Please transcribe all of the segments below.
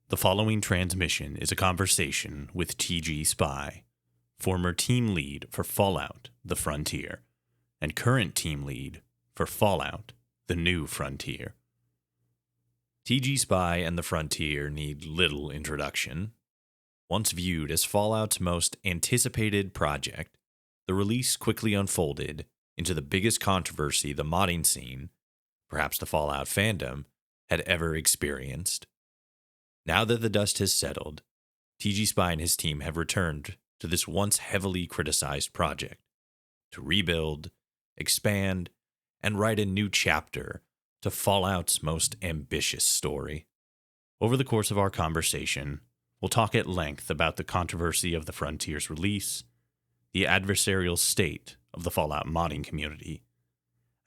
The following transmission is a conversation with Tgspy, former team lead for Fallout: The Frontier, and current team lead for Fallout: The New Frontier. Tgspy and The Frontier need little introduction. Once viewed as Fallout's most anticipated project, the release quickly unfolded into the biggest controversy the modding scene, perhaps the Fallout fandom, had ever experienced. Now that the dust has settled, Tgspy and his team have returned to this once heavily criticized project to rebuild, expand, and write a new chapter to Fallout's most ambitious story. Over the course of our conversation, we'll talk at length about the controversy of the Frontier's release, the adversarial state of the Fallout modding community,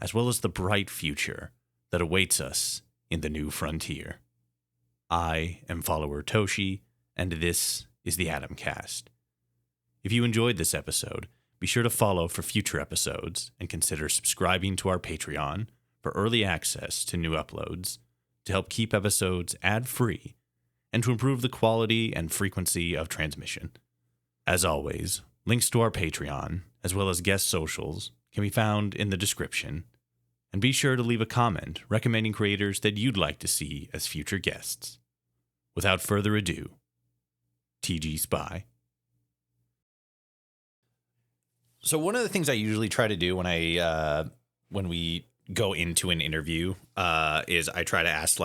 as well as the bright future that awaits us in the new frontier. I am follower Toshi, and this is the Atomcast. If you enjoyed this episode, be sure to follow for future episodes and consider subscribing to our Patreon for early access to new uploads to help keep episodes ad-free and to improve the quality and frequency of transmission. As always, links to our Patreon, as well as guest socials, can be found in the description. And be sure to leave a comment recommending creators that you'd like to see as future guests. Without further ado, Tgspy. So one of the things I usually try to do when we go into an interview is I try to ask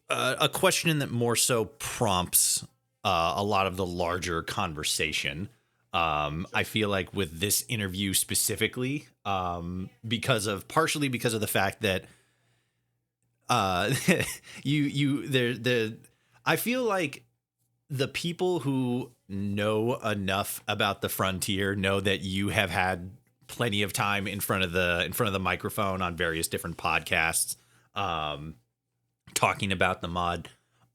a question that more so prompts a lot of the larger conversation. I feel like with this interview specifically, partially because of the fact that I feel like the people who know enough about the Frontier know that you have had plenty of time in front of the microphone on various different podcasts, talking about the mod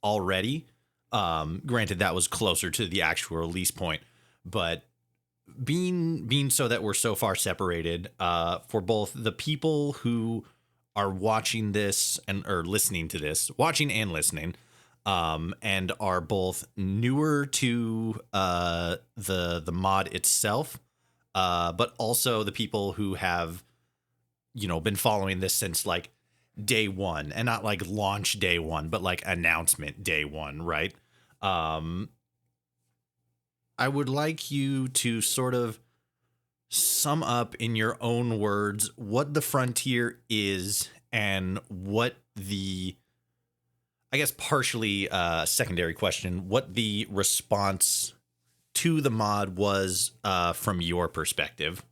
already. Granted, that was closer to the actual release point, but being so that we're so far separated, for both the people who are watching this or listening to this, watching and listening, and are both newer to the mod itself, but also the people who have, been following this since day one, and not launch day one, but announcement day one, right? I would like you to sort of sum up in your own words what the Frontier is and what the, I guess partially secondary question, what the response to the mod was from your perspective.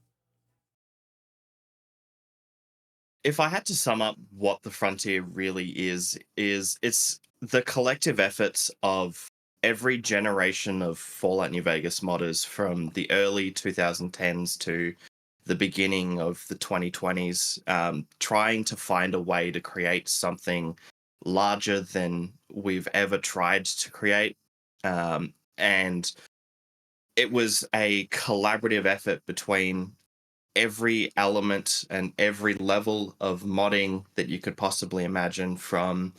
If I had to sum up what the Frontier really is it's the collective efforts of every generation of Fallout New Vegas modders from the early 2010s to the beginning of the 2020s, trying to find a way to create something larger than we've ever tried to create. And it was a collaborative effort between every element and every level of modding that you could possibly imagine, from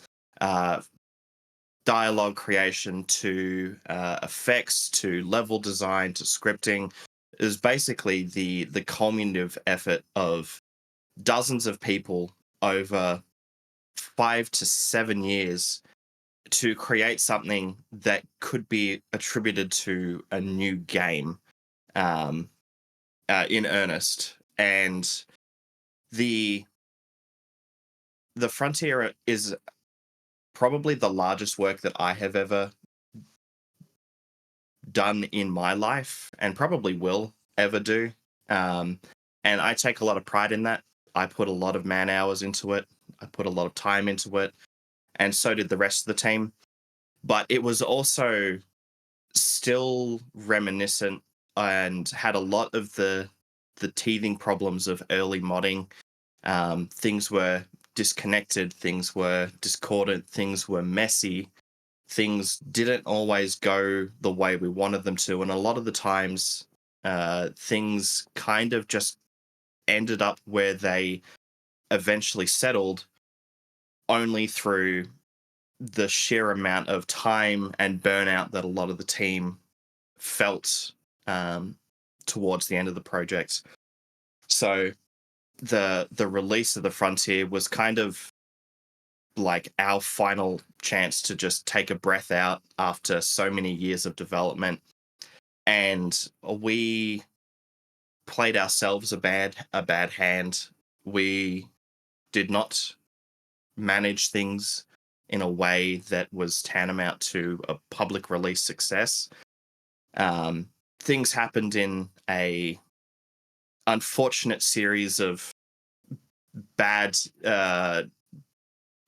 dialogue creation to effects to level design to scripting. It was basically the culminative effort of dozens of people over 5 to 7 years to create something that could be attributed to a new game in earnest. And the Frontier is probably the largest work that I have ever done in my life, and probably will ever do. And I take a lot of pride in that. I put a lot of man hours into it. I put a lot of time into it, and so did the rest of the team. But it was also still reminiscent and had a lot of the teething problems of early modding. Things were disconnected, things were discordant, things were messy, things didn't always go the way we wanted them to, and a lot of the times things kind of just ended up where they eventually settled only through the sheer amount of time and burnout that a lot of the team felt um, towards the end of the project. So the release of the Frontier was kind of like our final chance to just take a breath out after so many years of development. And we played ourselves a bad hand. We did not manage things in a way that was tantamount to a public release success. Things happened in a unfortunate series of bad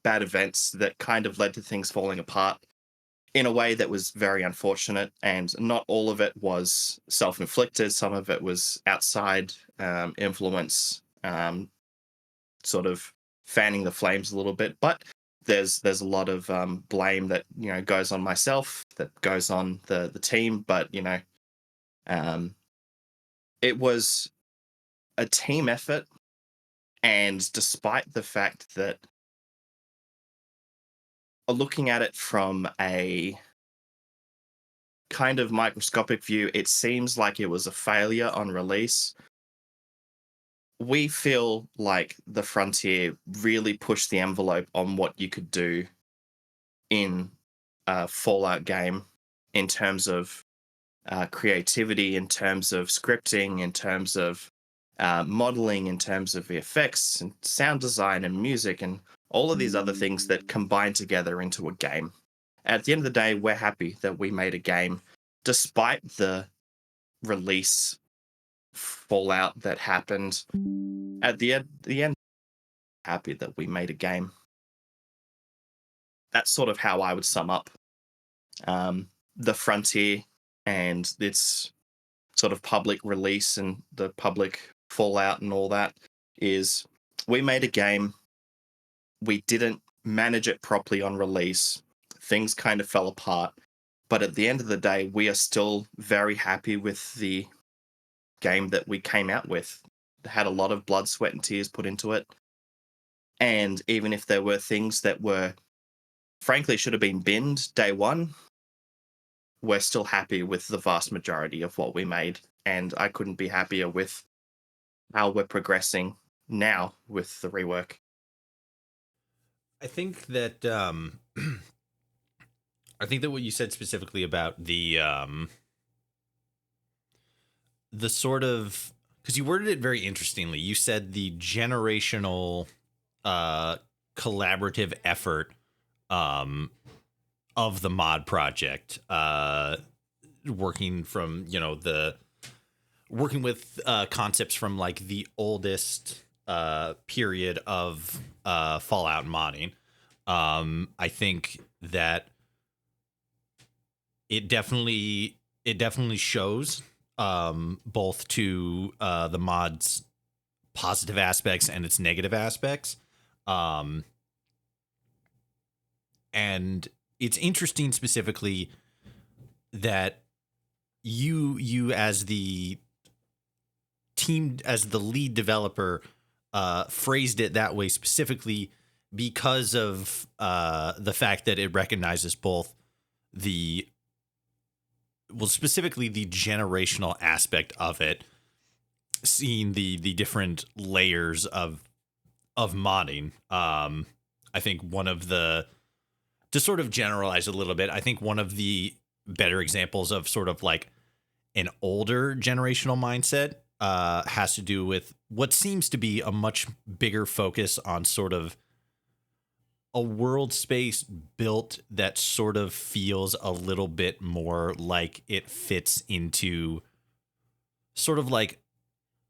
bad events that kind of led to things falling apart in a way that was very unfortunate. And not all of it was self-inflicted. Some of it was outside influence, sort of fanning the flames a little bit. But there's a lot of blame that goes on myself, that goes on the team. But um, it was a team effort, and despite the fact that looking at it from a kind of microscopic view, it seems like it was a failure on release. We feel like the Frontier really pushed the envelope on what you could do in a Fallout game in terms of creativity, in terms of scripting, in terms of modeling, in terms of the effects and sound design and music and all of these other things that combine together into a game. At the end of the day, we're happy that we made a game despite the release fallout that happened. At the end, happy that we made a game. That's sort of how I would sum up the Frontier and its sort of public release and the public fallout and all that. Is we made a game, we didn't manage it properly on release, things kind of fell apart, but at the end of the day, we are still very happy with the game that we came out with. It had a lot of blood, sweat, and tears put into it. And even if there were things that were, frankly, should have been binned day one, we're still happy with the vast majority of what we made. And I couldn't be happier with how we're progressing now with the rework. I think that I think that what you said specifically about the sort of, because you worded it very interestingly. You said the generational collaborative effort of the mod project, working from working with concepts from like the oldest period of Fallout modding. I think that it definitely shows both to the mod's positive aspects and its negative aspects. And it's interesting specifically that you as the team, as the lead developer, phrased it that way specifically because of the fact that it recognizes both specifically the generational aspect of it, seeing the different layers of modding. I think one of the, to sort of generalize a little bit, I think one of the better examples of sort of like an older generational mindset has to do with what seems to be a much bigger focus on sort of a world space built that sort of feels a little bit more like it fits into sort of like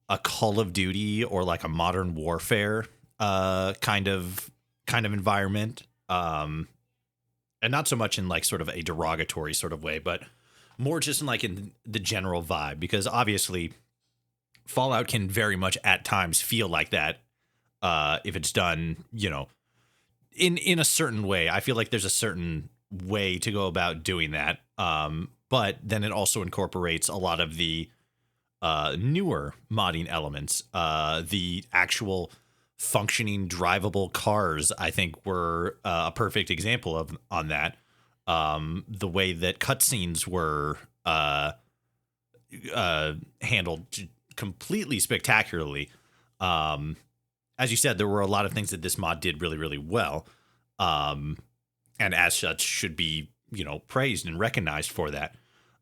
a Call of Duty or like a Modern Warfare kind of environment. And not so much in like sort of a derogatory sort of way, but more just in like in the general vibe, because obviously Fallout can very much at times feel like that if it's done, in a certain way. I feel like there's a certain way to go about doing that. But then it also incorporates a lot of the newer modding elements, the actual functioning drivable cars, I think, were a perfect example of on that. The way that cutscenes were handled completely spectacularly. Um, as you said, there were a lot of things that this mod did really, really well, and as such should be, praised and recognized for that.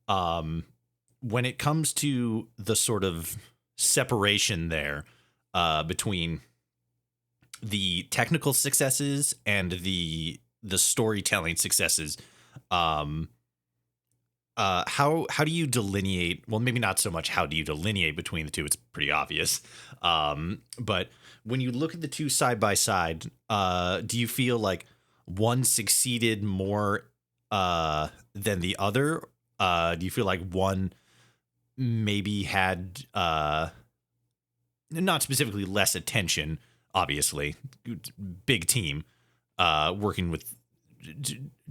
When it comes to the sort of separation there between the technical successes and the storytelling successes, um, how do you delineate? Well, maybe not so much how do you delineate between the two. It's pretty obvious. But when you look at the two side by side, do you feel like one succeeded more than the other? Do you feel like one maybe had not specifically less attention? Obviously, big team working with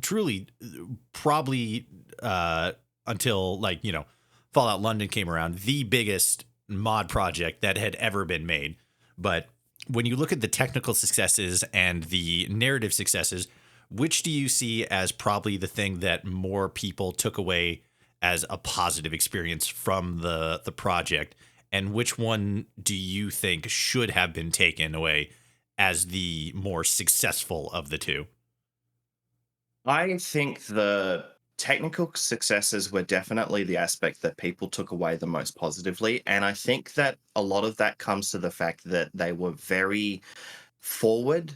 truly probably until Fallout London came around, the biggest mod project that had ever been made. But when you look at the technical successes and the narrative successes, which do you see as probably the thing that more people took away as a positive experience from the project, and which one do you think should have been taken away as the more successful of the two? I think the technical successes were definitely the aspect that people took away the most positively. And I think that a lot of that comes to the fact that they were very forward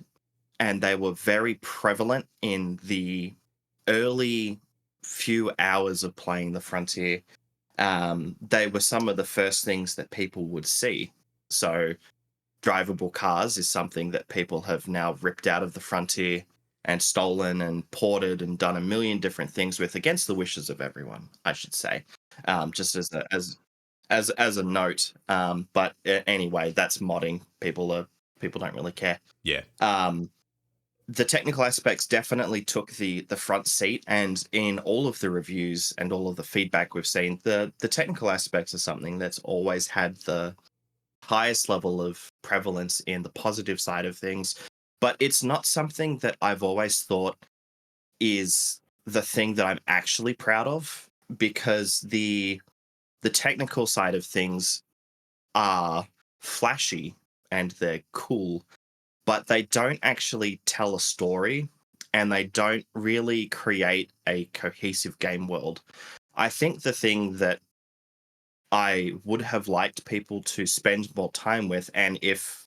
and they were very prevalent in the early few hours of playing the Frontier. They were some of the first things that people would see. So, drivable cars is something that people have now ripped out of the Frontier and stolen and ported and done a million different things with, against the wishes of everyone, I should say. Just as a note. But anyway, that's modding. People don't really care. Yeah. The technical aspects definitely took the front seat, and in all of the reviews and all of the feedback we've seen, the technical aspects are something that's always had the highest level of prevalence in the positive side of things. But it's not something that I've always thought is the thing that I'm actually proud of, because the technical side of things are flashy and they're cool, but they don't actually tell a story and they don't really create a cohesive game world. I think the thing that I would have liked people to spend more time with, and if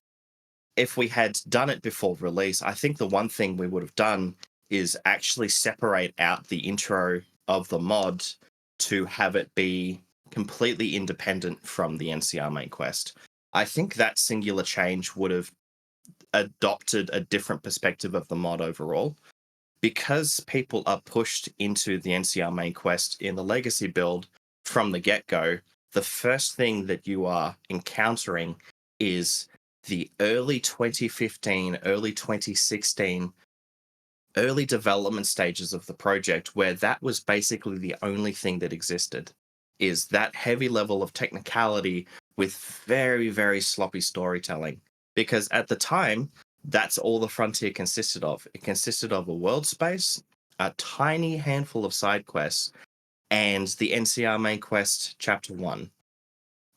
we had done it before release, I think the one thing we would have done is actually separate out the intro of the mod to have it be completely independent from the NCR main quest. I think that singular change would have adopted a different perspective of the mod overall. Because people are pushed into the NCR main quest in the legacy build from the get go, the first thing that you are encountering is the early 2015, early 2016, early development stages of the project, where that was basically the only thing that existed, is that heavy level of technicality with very, very sloppy storytelling. Because at the time, that's all the Frontier consisted of. It consisted of a world space, a tiny handful of side quests, and the NCR main quest, Chapter 1.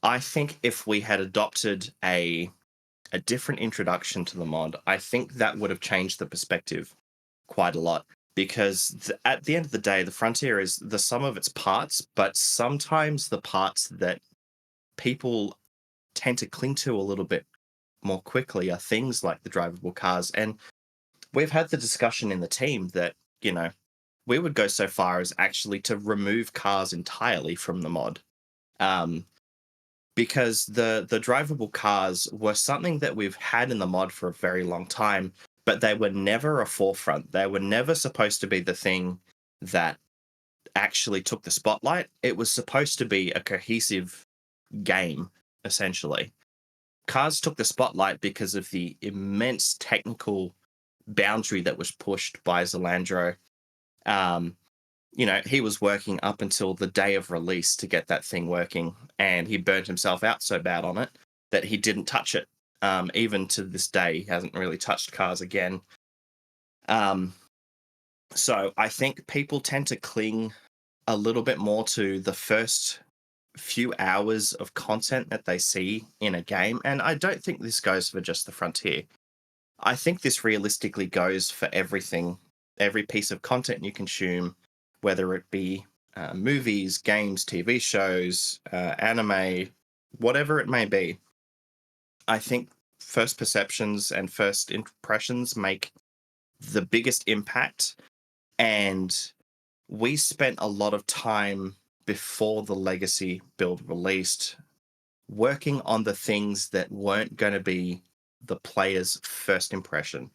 I think if we had adopted a different introduction to the mod, I think that would have changed the perspective quite a lot. Because at the end of the day, the Frontier is the sum of its parts, but sometimes the parts that people tend to cling to a little bit more quickly are things like the drivable cars. And we've had the discussion in the team that, we would go so far as actually to remove cars entirely from the mod. Um, because the drivable cars were something that we've had in the mod for a very long time, but they were never a forefront. They were never supposed to be the thing that actually took the spotlight. It was supposed to be a cohesive game, essentially. Cars took the spotlight because of the immense technical boundary that was pushed by Zalandro. Um, he was working up until the day of release to get that thing working, and he burnt himself out so bad on it that he didn't touch it Even to this day, he hasn't really touched cars again. Um, so I think people tend to cling a little bit more to the first few hours of content that they see in a game. And I don't think this goes for just the Frontier. I think this realistically goes for everything, every piece of content you consume, whether it be movies, games, TV shows, anime, whatever it may be. I think first perceptions and first impressions make the biggest impact. And we spent a lot of time before the Legacy build released working on the things that weren't going to be the player's first impression.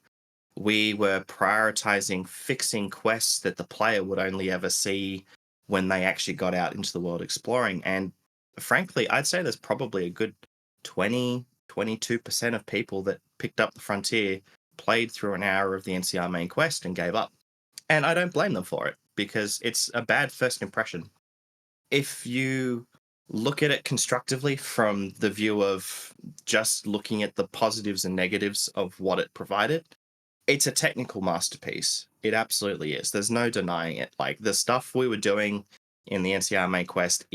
We were prioritizing fixing quests that the player would only ever see when they actually got out into the world exploring. And frankly, I'd say there's probably a good 22% of people that picked up the Frontier, played through an hour of the NCR main quest, and gave up. And I don't blame them for it because it's a bad first impression. If you look at it constructively from the view of just looking at the positives and negatives of what it provided, it's a technical masterpiece. It absolutely is. There's no denying it. Like the stuff we were doing in the NCR main quest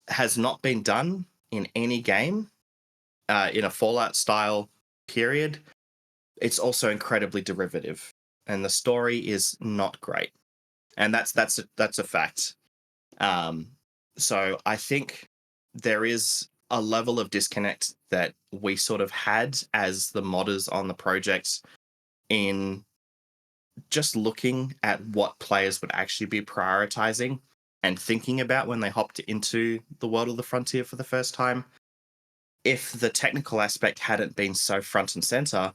has not been done in any game in a Fallout style period. It's also incredibly derivative, and the story is not great, and that's a fact. So I think there is a level of disconnect that we sort of had as the modders on the projects in just looking at what players would actually be prioritizing and thinking about when they hopped into the world of the Frontier for the first time. If the technical aspect hadn't been so front and center,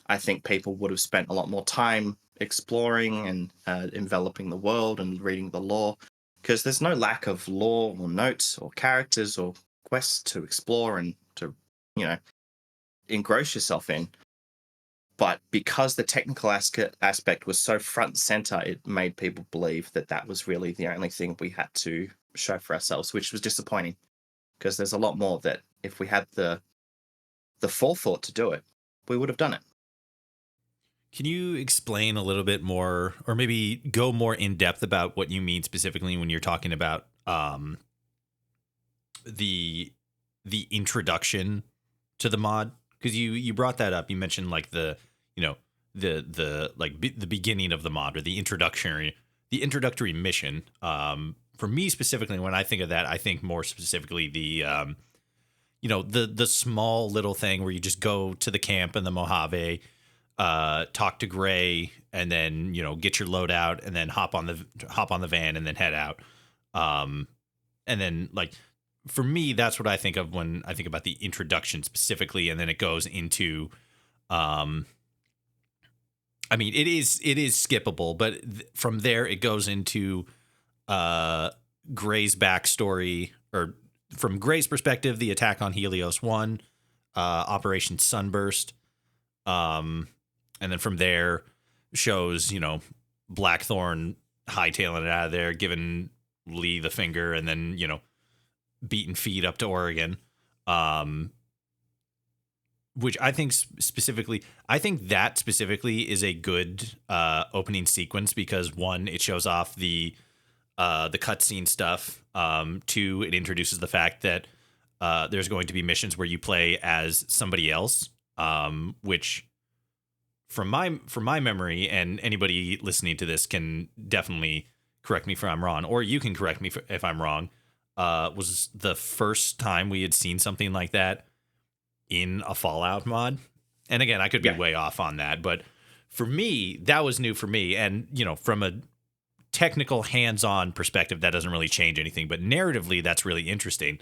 I think people would have spent a lot more time exploring and enveloping the world and reading the lore, because there's no lack of lore or notes or characters or quests to explore and to, you know, engross yourself in. But because the technical aspect was so front and center, it made people believe that that was really the only thing we had to show for ourselves, which was disappointing, because there's a lot more that if we had the forethought to do it, we would have done it. Can you explain a little bit more, or maybe go more in depth about what you mean specifically when you're talking about the introduction to the mod? Because you brought that up. You mentioned like the the beginning of the mod, or the introductory mission. For me specifically, when I think of that, I think more specifically the the small little thing where you just go to the camp in the Mojave, talk to Gray, and then get your load out, and then hop on the van and then head out. And then like for me, that's what I think of when I think about the introduction specifically, and then it goes into I mean, it is skippable, but from there it goes into Gray's backstory, or from Gray's perspective, the attack on Helios 1, Operation Sunburst, and then from there shows Blackthorn hightailing it out of there, giving Lee the finger, and then beating feet up to Oregon. Which I think specifically is a good opening sequence, because one, it shows off the cutscene stuff. Two, it introduces the fact that there's going to be missions where you play as somebody else, which from my memory, and anybody listening to this can definitely correct me if I'm wrong, or you can correct me if I'm wrong, was the first time we had seen something like that in a Fallout mod. And again, I could be way off on that, but for me, that was new for me. And, from a technical hands-on perspective, that doesn't really change anything, but narratively, that's really interesting.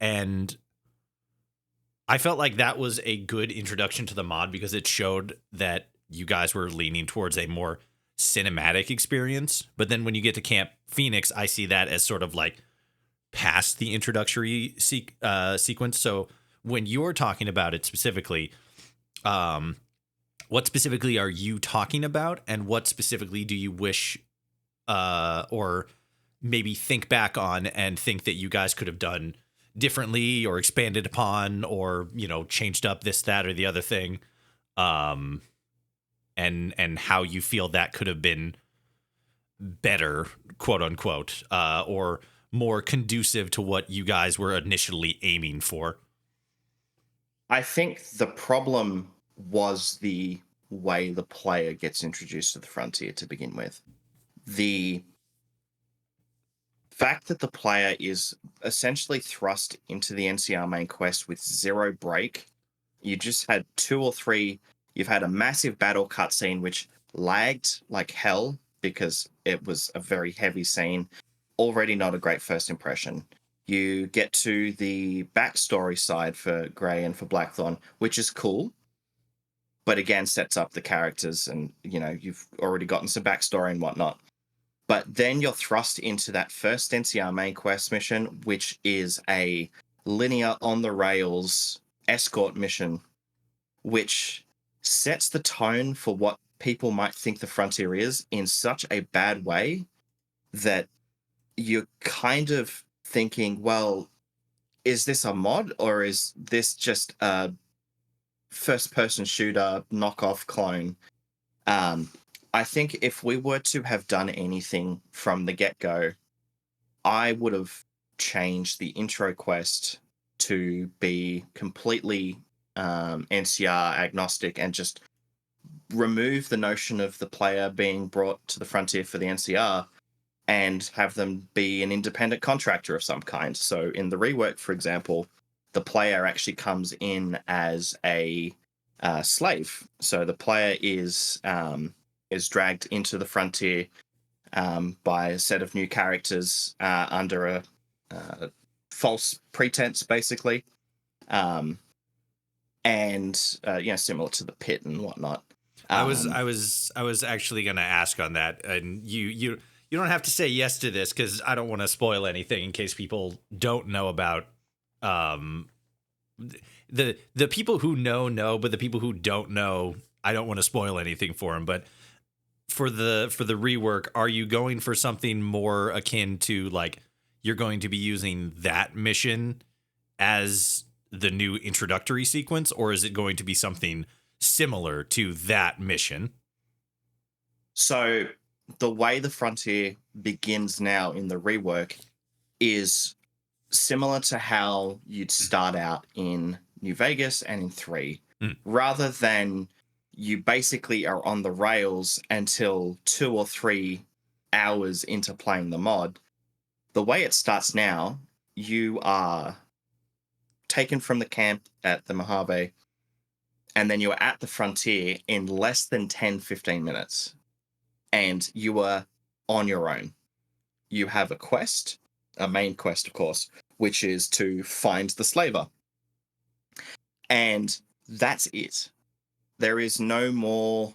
And I felt like that was a good introduction to the mod, because it showed that you guys were leaning towards a more cinematic experience. But then when you get to Camp Phoenix, I see that as sort of like past the introductory sequence. So when you're talking about it specifically, what specifically are you talking about, and what specifically do you wish or maybe think back on and think that you guys could have done differently or expanded upon or, changed up this, that, or the other thing. Um, and how you feel that could have been better, quote unquote, or more conducive to what you guys were initially aiming for. I think the problem was the way the player gets introduced to the frontier to begin with. The fact that the player is essentially thrust into the NCR main quest with zero break. You just had two or three. You've had a massive battle cutscene which lagged like hell because it was a very heavy scene. Already not a great first impression. You get to the backstory side for Grey and for Blackthorn, which is cool, but again sets up the characters, and you've already gotten some backstory and whatnot. But then you're thrust into that first NCR main quest mission, which is a linear on the rails escort mission, which sets the tone for what people might think the frontier is in such a bad way that you're kind of thinking, well, is this a mod or is this just a first person shooter knockoff clone? I think if we were to have done anything from the get-go, I would have changed the intro quest to be completely NCR agnostic and just remove the notion of the player being brought to the frontier for the NCR and have them be an independent contractor of some kind. So in the rework, for example, the player actually comes in as a slave. So the player is dragged into the frontier by a set of new characters under a false pretense, basically, and similar to the pit and whatnot. I was actually going to ask on that, and you don't have to say yes to this because I don't want to spoil anything in case people don't know about the people who know, but the people who don't know, I don't want to spoil anything for them. But for the rework, are you going for something more akin to like you're going to be using that mission as the new introductory sequence, or is it going to be something similar to that mission? So the way the frontier begins now in the rework is similar to how you'd start out in New Vegas and in 3, rather than you basically are on the rails until 2 or 3 hours into playing the mod. The way it starts now, you are taken from the camp at the Mojave, and then you're at the frontier in less than 10-15 minutes. And you are on your own. You have a quest, a main quest, of course, which is to find the slaver. And that's it. There is no more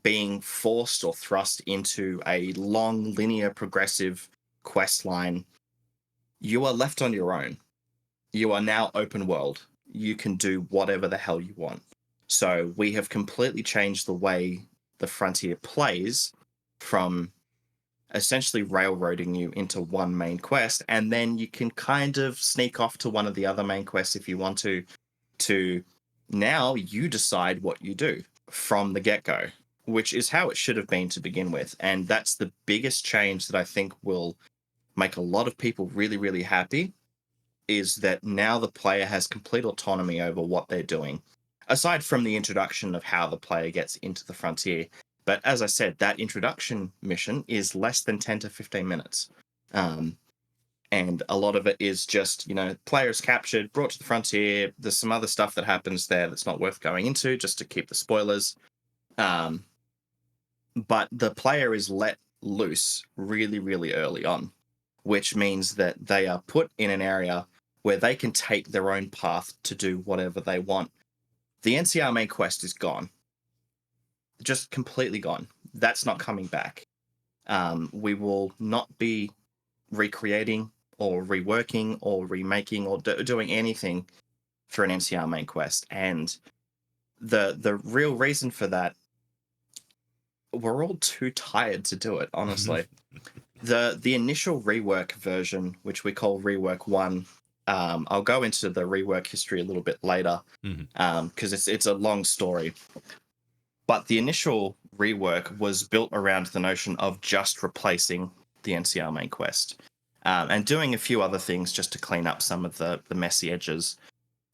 being forced or thrust into a long, linear, progressive quest line. You are left on your own. You are now open world. You can do whatever the hell you want. So we have completely changed the way the frontier plays from essentially railroading you into one main quest, and then you can kind of sneak off to one of the other main quests if you want to now you decide what you do from the get-go, which is how it should have been to begin with. And that's the biggest change that I think will make a lot of people really, really happy, is that now the player has complete autonomy over what they're doing, aside from the introduction of how the player gets into the frontier. But as I said, that introduction mission is less than 10 to 15 minutes. And a lot of it is just, players captured, brought to the frontier. There's some other stuff that happens there that's not worth going into, just to keep the spoilers. But the player is let loose really, really early on, which means that they are put in an area where they can take their own path to do whatever they want. The NCR main quest is gone. Just completely gone. That's not coming back. We will not be recreating or reworking or remaking or doing anything for an NCR main quest. And the real reason for that, we're all too tired to do it, honestly. The initial rework version, which we call Rework 1, I'll go into the rework history a little bit later because it's a long story. But the initial rework was built around the notion of just replacing the NCR main quest and doing a few other things just to clean up some of the messy edges.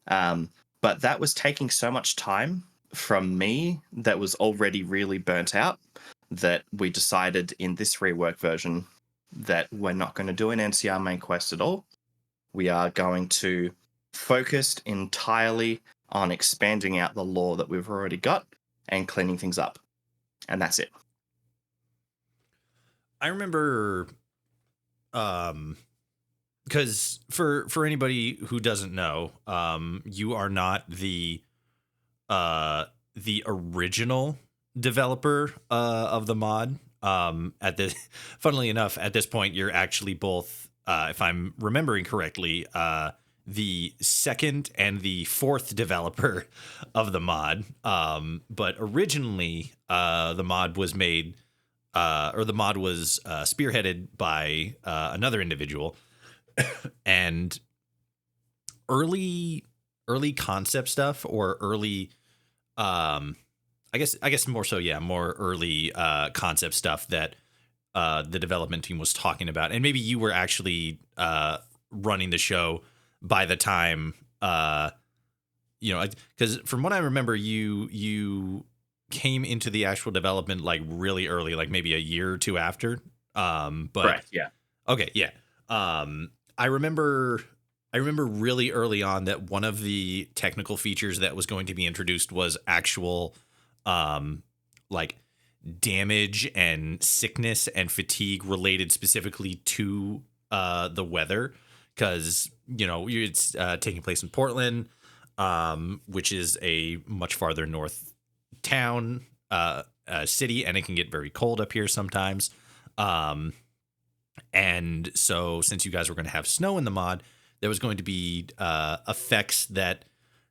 But that was taking so much time from me that was already really burnt out that we decided in this rework version that we're not going to do an NCR main quest at all. We are going to focus entirely on expanding out the lore that we've already got and cleaning things up. And that's it. I remember, because for anybody who doesn't know, you are not the original developer of the mod. Funnily enough, at this point, you're actually both, if I'm remembering correctly, the second and the fourth developer of the mod. But originally, the mod was made, or the mod was spearheaded by another individual, and early concept stuff, or early, I guess more so, yeah, more early concept stuff that the development team was talking about, and maybe you were actually running the show by the time, because from what I remember, you came into the actual development like really early, like maybe a year or two after. But Correct, yeah. Okay, yeah. I remember really early on that one of the technical features that was going to be introduced was actual like damage and sickness and fatigue related specifically to the weather, because it's taking place in Portland, which is a much farther north town, city, and it can get very cold up here sometimes. And so since you guys were going to have snow in the mod, there was going to be effects that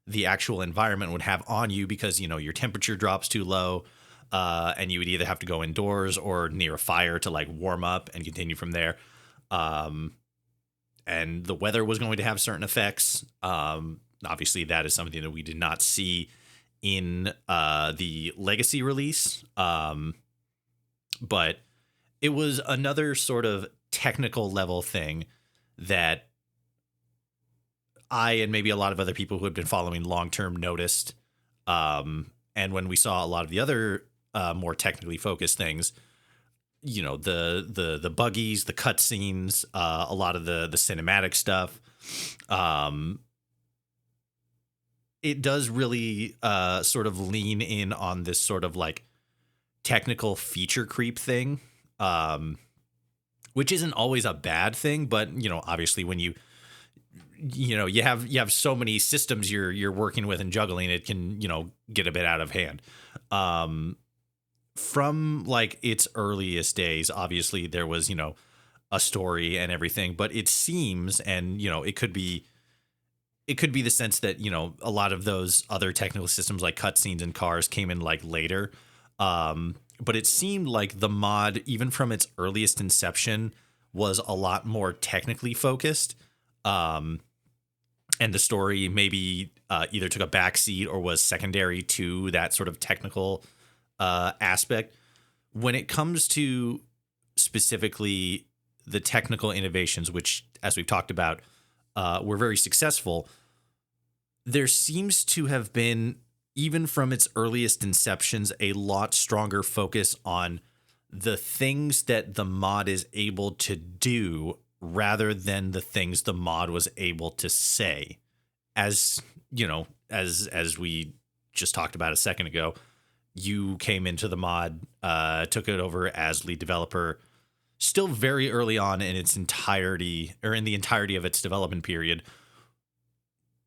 the actual environment would have on you, because your temperature drops too low, and you would either have to go indoors or near a fire to like warm up and continue from there. And the weather was going to have certain effects. Obviously, that is something that we did not see in the Legacy release. But it was another sort of technical level thing that I and maybe a lot of other people who had been following long-term noticed. And when we saw a lot of the other more technically focused things, the buggies, the cutscenes, a lot of the cinematic stuff, it does really sort of lean in on this sort of like technical feature creep thing, which isn't always a bad thing, but obviously when you have so many systems you're working with and juggling, it can get a bit out of hand. From like its earliest days, obviously there was a story and everything, but it seems, and it could be the sense that a lot of those other technical systems like cutscenes and cars came in like later. But it seemed like the mod, even from its earliest inception, was a lot more technically focused. And the story maybe either took a backseat or was secondary to that sort of technical aspect. When it comes to specifically the technical innovations, which, as we've talked about, were very successful, there seems to have been, even from its earliest inceptions, a lot stronger focus on the things that the mod is able to do rather than the things the mod was able to say. As as we just talked about a second ago, you came into the mod, took it over as lead developer, still very early on in its entirety, or in the entirety of its development period.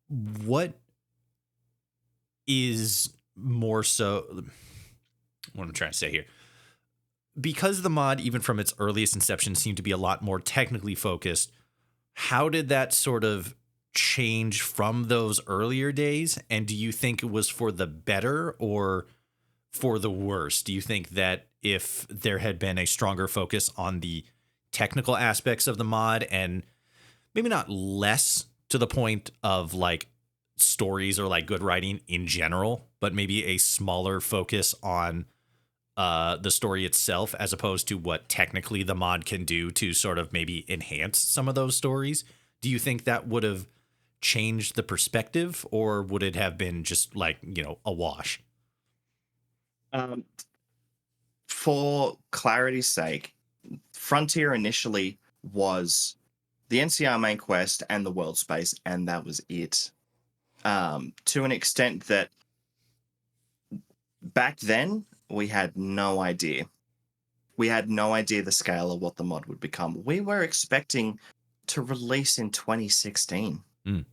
What is more so, what I'm trying to say here, because the mod, even from its earliest inception, seemed to be a lot more technically focused, how did that sort of change from those earlier days? And do you think it was for the better or for the worse? Do you think that if there had been a stronger focus on the technical aspects of the mod and maybe not less to the point of like stories or like good writing in general, but maybe a smaller focus on the story itself as opposed to what technically the mod can do to sort of maybe enhance some of those stories. Do you think that would have changed the perspective, or would it have been just like, a wash? Um, for clarity's sake, Frontier initially was the NCR main quest and the world space, and that was it. To an extent that back then we had no idea. We had no idea the scale of what the mod would become. We were expecting to release in 2016, Mm.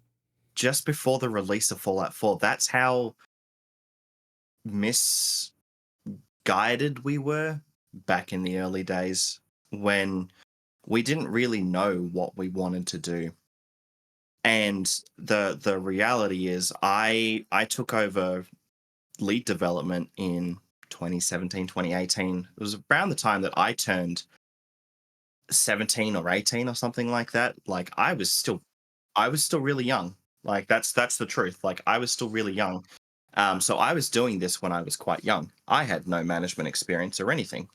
just before the release of Fallout 4. That's how misguided we were back in the early days when we didn't really know what we wanted to do. And the reality is I took over lead development in 2017, 2018. It was around the time that I turned 17 or 18 or something like that. Like I was still really young. Like that's the truth. Like I was still really young. So I was doing this when I was quite young. I had no management experience or anything.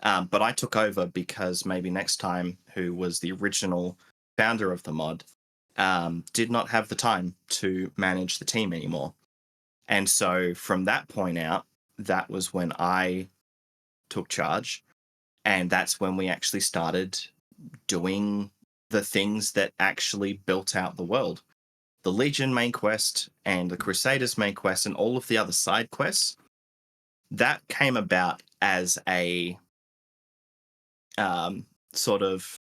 But I took over because maybe Next Time, who was the original founder of the mod, did not have the time to manage the team anymore. And so from that point out, that was when I took charge. And that's when we actually started doing the things that actually built out the world. The Legion main quest and the Crusaders main quest and all of the other side quests, that came about as a sort of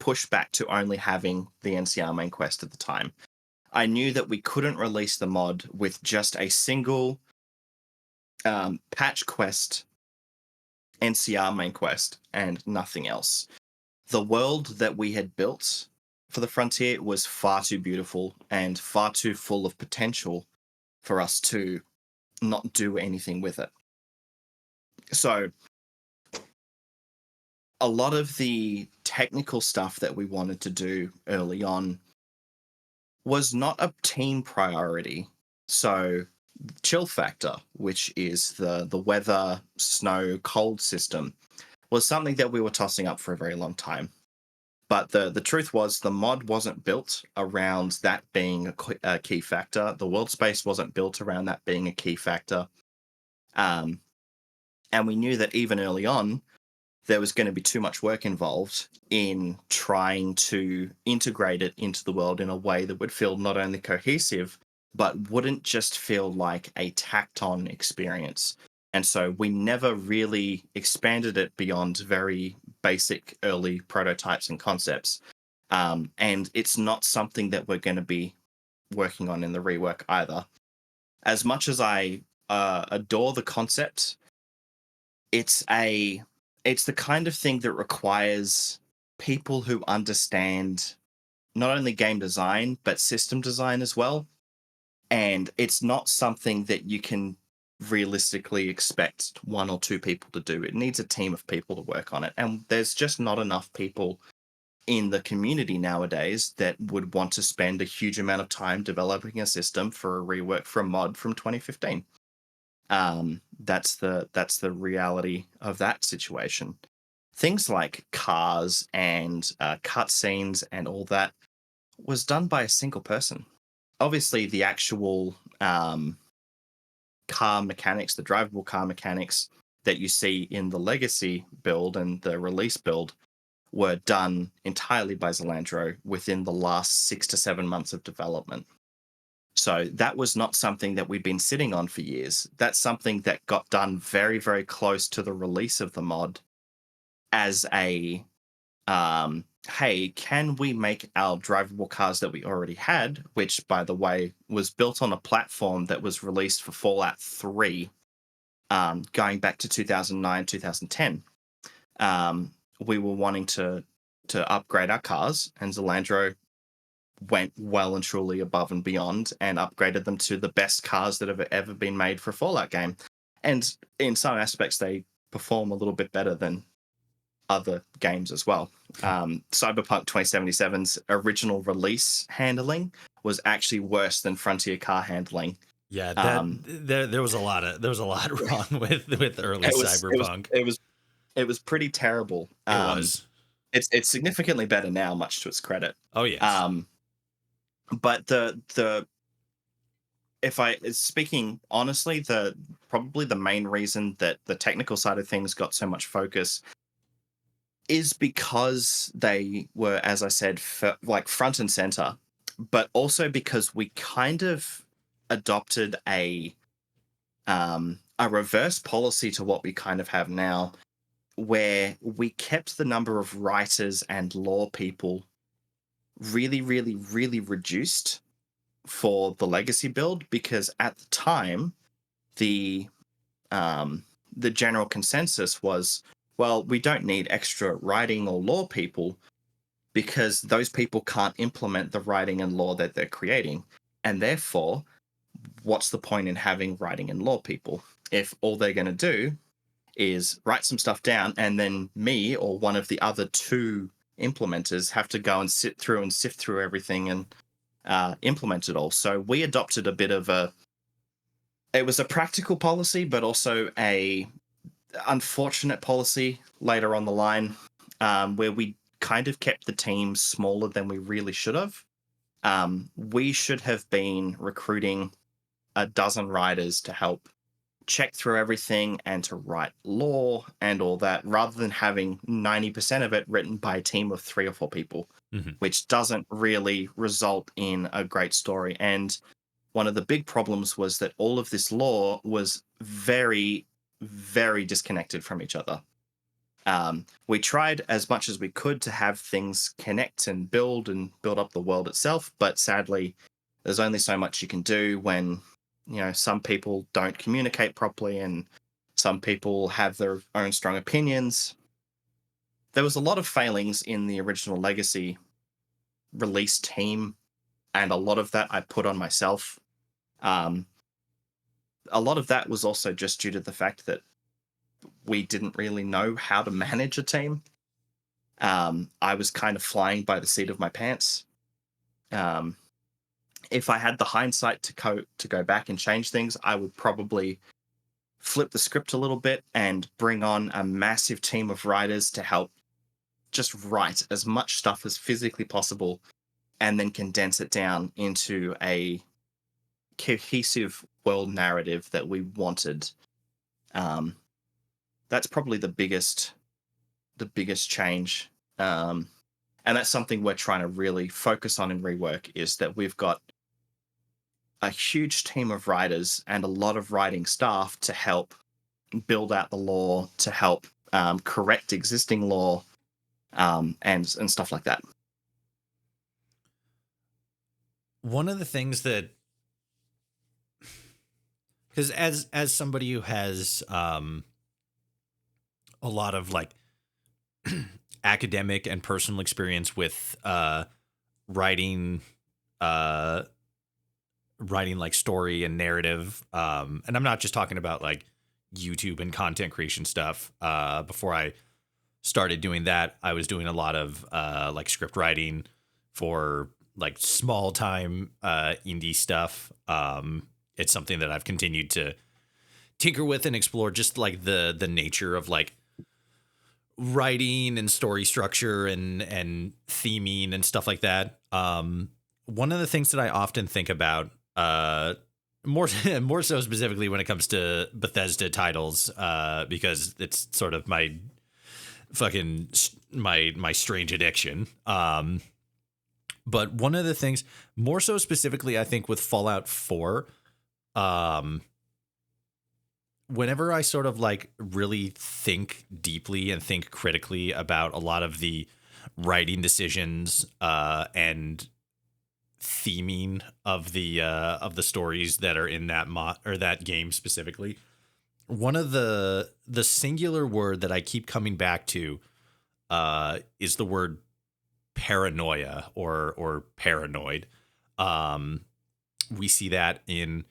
pushback to only having the NCR main quest at the time. I knew that we couldn't release the mod with just a single patch quest, NCR main quest, and nothing else. The world that we had built for the Frontier was far too beautiful and far too full of potential for us to not do anything with it. So a lot of the technical stuff that we wanted to do early on was not a team priority. So chill factor, which is the weather, snow, cold system, was something that we were tossing up for a very long time. But the truth was the mod wasn't built around that being a key factor. The world space wasn't built around that being a key factor. And we knew that even early on, there was going to be too much work involved in trying to integrate it into the world in a way that would feel not only cohesive, but wouldn't just feel like a tacked on experience. And so we never really expanded it beyond very basic early prototypes and concepts. And it's not something that we're going to be working on in the rework either. As much as I adore the concept, it's the kind of thing that requires people who understand not only game design but system design as well. And it's not something that you can realistically expect one or two people to do. It needs a team of people to work on it. And there's just not enough people in the community nowadays that would want to spend a huge amount of time developing a system for a rework for a mod from 2015. That's the reality of that situation. Things like cars and cutscenes and all that was done by a single person. Obviously, the actual car mechanics, the drivable car mechanics that you see in the legacy build and the release build were done entirely by Zelandro within the last 6 to 7 months of development. So that was not something that we'd been sitting on for years. That's something that got done very, very close to the release of the mod as a, hey, can we make our drivable cars that we already had, which, by the way, was built on a platform that was released for Fallout 3, going back to 2009, 2010. We were wanting to upgrade our cars, and Zelandro went well and truly above and beyond and upgraded them to the best cars that have ever been made for a Fallout game. And in some aspects, they perform a little bit better than other games as well. Cyberpunk 2077's original release handling was actually worse than Frontier car handling. Yeah, Um, there was a lot wrong with early it was it was Cyberpunk. it was it was pretty terrible. It was. It's significantly better now, much to its credit. Oh yes. Um, but the if I speaking honestly, the probably the main reason that the technical side of things got so much focus is because they were, as I said, like front and center, but also because we kind of adopted a reverse policy to what we kind of have now, where we kept the number of writers and lore people really, really, really reduced for the legacy build, because at the time the um, the general consensus was, well, we don't need extra writing or lore people because those people can't implement the writing and lore that they're creating, and therefore, what's the point in having writing and lore people if all they're going to do is write some stuff down and then me or one of the other two implementers have to go and sit through and sift through everything and implement it all. So we adopted a bit of it was a practical policy, but also a unfortunate policy later on the line, where we kind of kept the team smaller than we really should have. We should have been recruiting a dozen writers to help check through everything and to write lore and all that, rather than having 90% of it written by a team of 3 or 4 people, which doesn't really result in a great story. And one of the big problems was that all of this lore was very, very disconnected from each other. We tried as much as we could to have things connect and build up the world itself, but sadly, there's only so much you can do when, you know, some people don't communicate properly and some people have their own strong opinions. There was a lot of failings in the original Legacy release team, and a lot of that I put on myself. A lot of that was also just due to the fact that we didn't really know how to manage a team. I was kind of flying by the seat of my pants. If I had the hindsight to go back and change things, I would probably flip the script a little bit and bring on a massive team of writers to help just write as much stuff as physically possible and then condense it down into a cohesive world narrative that we wanted. That's probably the biggest change. And that's something we're trying to really focus on in rework, is that we've got a huge team of writers and a lot of writing staff to help build out the lore, to help correct existing lore, and stuff like that. One of the things that, because as somebody who has a lot of like academic and personal experience with writing like story and narrative, and I'm not just talking about like YouTube and content creation stuff. Before I started doing that, I was doing a lot of like script writing for like small time indie stuff. It's something that I've continued to tinker with and explore, just like the nature of like writing and story structure and theming and stuff like that. One of the things that I often think about, more so specifically when it comes to Bethesda titles, because it's sort of my fucking my strange addiction. But one of the things, more so specifically, I think with Fallout 4, whenever I sort of like really think deeply and think critically about a lot of the writing decisions and theming of the stories that are in that or that game specifically, one of the singular word that I keep coming back to is the word paranoia or paranoid. We see that in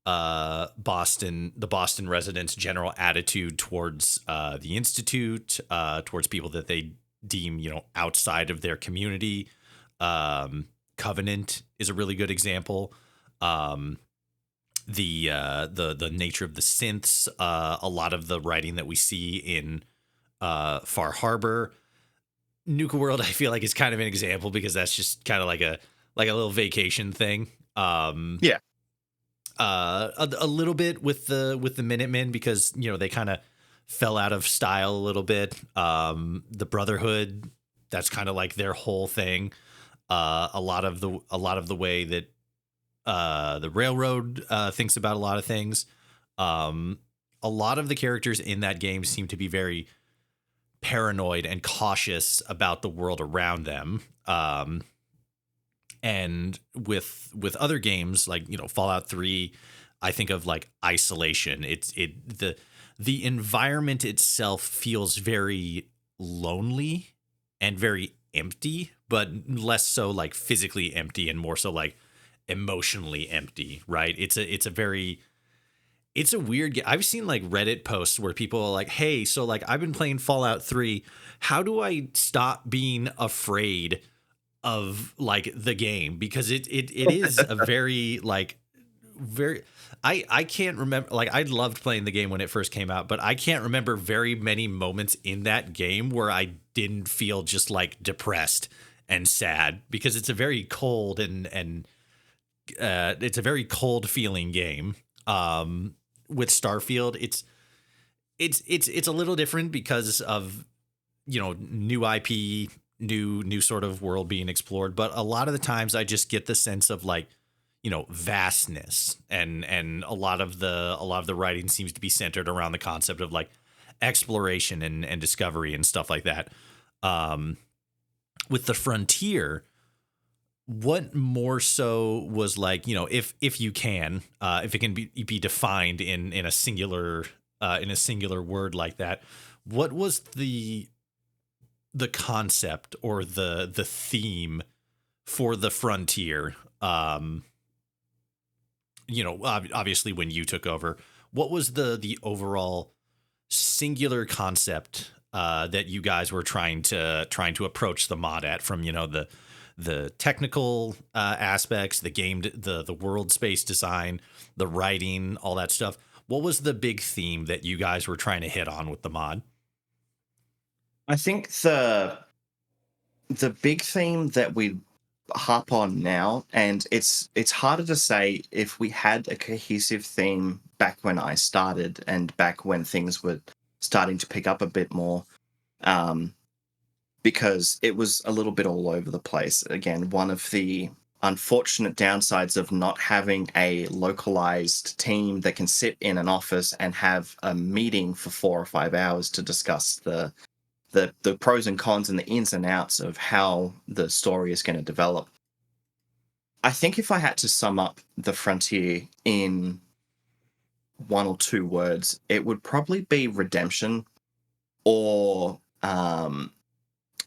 the Boston residents' general attitude towards the Institute, towards people that they deem, outside of their community. Covenant is a really good example. Um, the nature of the synths, a lot of the writing that we see in Far Harbor. Nuka World, I feel like, is kind of an example because that's just kind of like a little vacation thing. Yeah. A little bit with the Minutemen because they kind of fell out of style a little bit. The Brotherhood, that's kind of like their whole thing. A lot of the way that the Railroad thinks about a lot of things. A lot of the characters in that game seem to be very paranoid and cautious about the world around them. And with other games like Fallout 3, I think of like isolation. The environment itself feels very lonely and very empty, but less so like physically empty and more so like emotionally empty, right? It's a weird game. I've seen like Reddit posts where people are like, "Hey, so like I've been playing Fallout 3. How do I stop being afraid of like the game?" Because it is a very like very I can't remember, like I loved playing the game when it first came out, but I can't remember very many moments in that game where I didn't feel just like depressed and sad because it's a very cold and it's a very cold feeling game. With Starfield, it's a little different because of new IP, new sort of world being explored. But a lot of the times, I just get the sense of like vastness, and a lot of the writing seems to be centered around the concept of like exploration and discovery and stuff like that. With the Frontier, what more so was like if you can if it can be defined in a singular word like that, what was the concept or the theme for the Frontier? Obviously when you took over, what was the overall singular concept that you guys were trying to approach the mod at, from the technical aspects, the world space design, the writing, all that stuff? What was the big theme that you guys were trying to hit on with the mod? I think the big theme that we harp on now, and it's harder to say if we had a cohesive theme back when I started and back when things were starting to pick up a bit more, um, because it was a little bit all over the place. Again, one of the unfortunate downsides of not having a localized team that can sit in an office and have a meeting for 4 or 5 hours to discuss the pros and cons and the ins and outs of how the story is going to develop. I think if I had to sum up the Frontier in 1 or 2 words, it would probably be redemption, or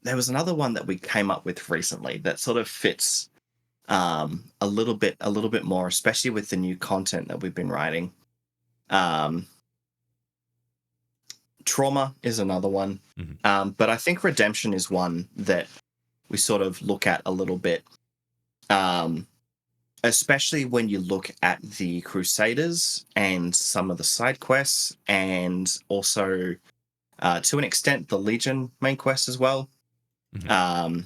there was another one that we came up with recently that sort of fits a little bit more, especially with the new content that we've been writing. Um, Trauma is another one, but I think redemption is one that we sort of look at a little bit, um, especially when you look at the Crusaders and some of the side quests, and also to an extent the Legion main quest as well. Mhm.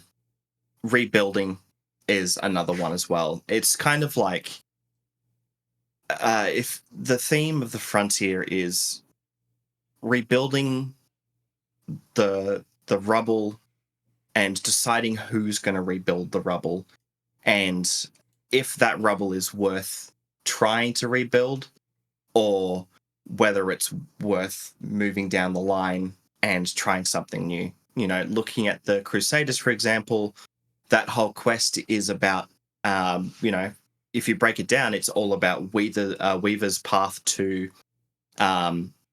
Rebuilding is another one as well. It's kind of like, if the theme of the Frontier is rebuilding the rubble and deciding who's going to rebuild the rubble, and if that rubble is worth trying to rebuild, or whether it's worth moving down the line and trying something new. Looking at the Crusaders, for example, that whole quest is about, if you break it down, it's all about Weaver's path to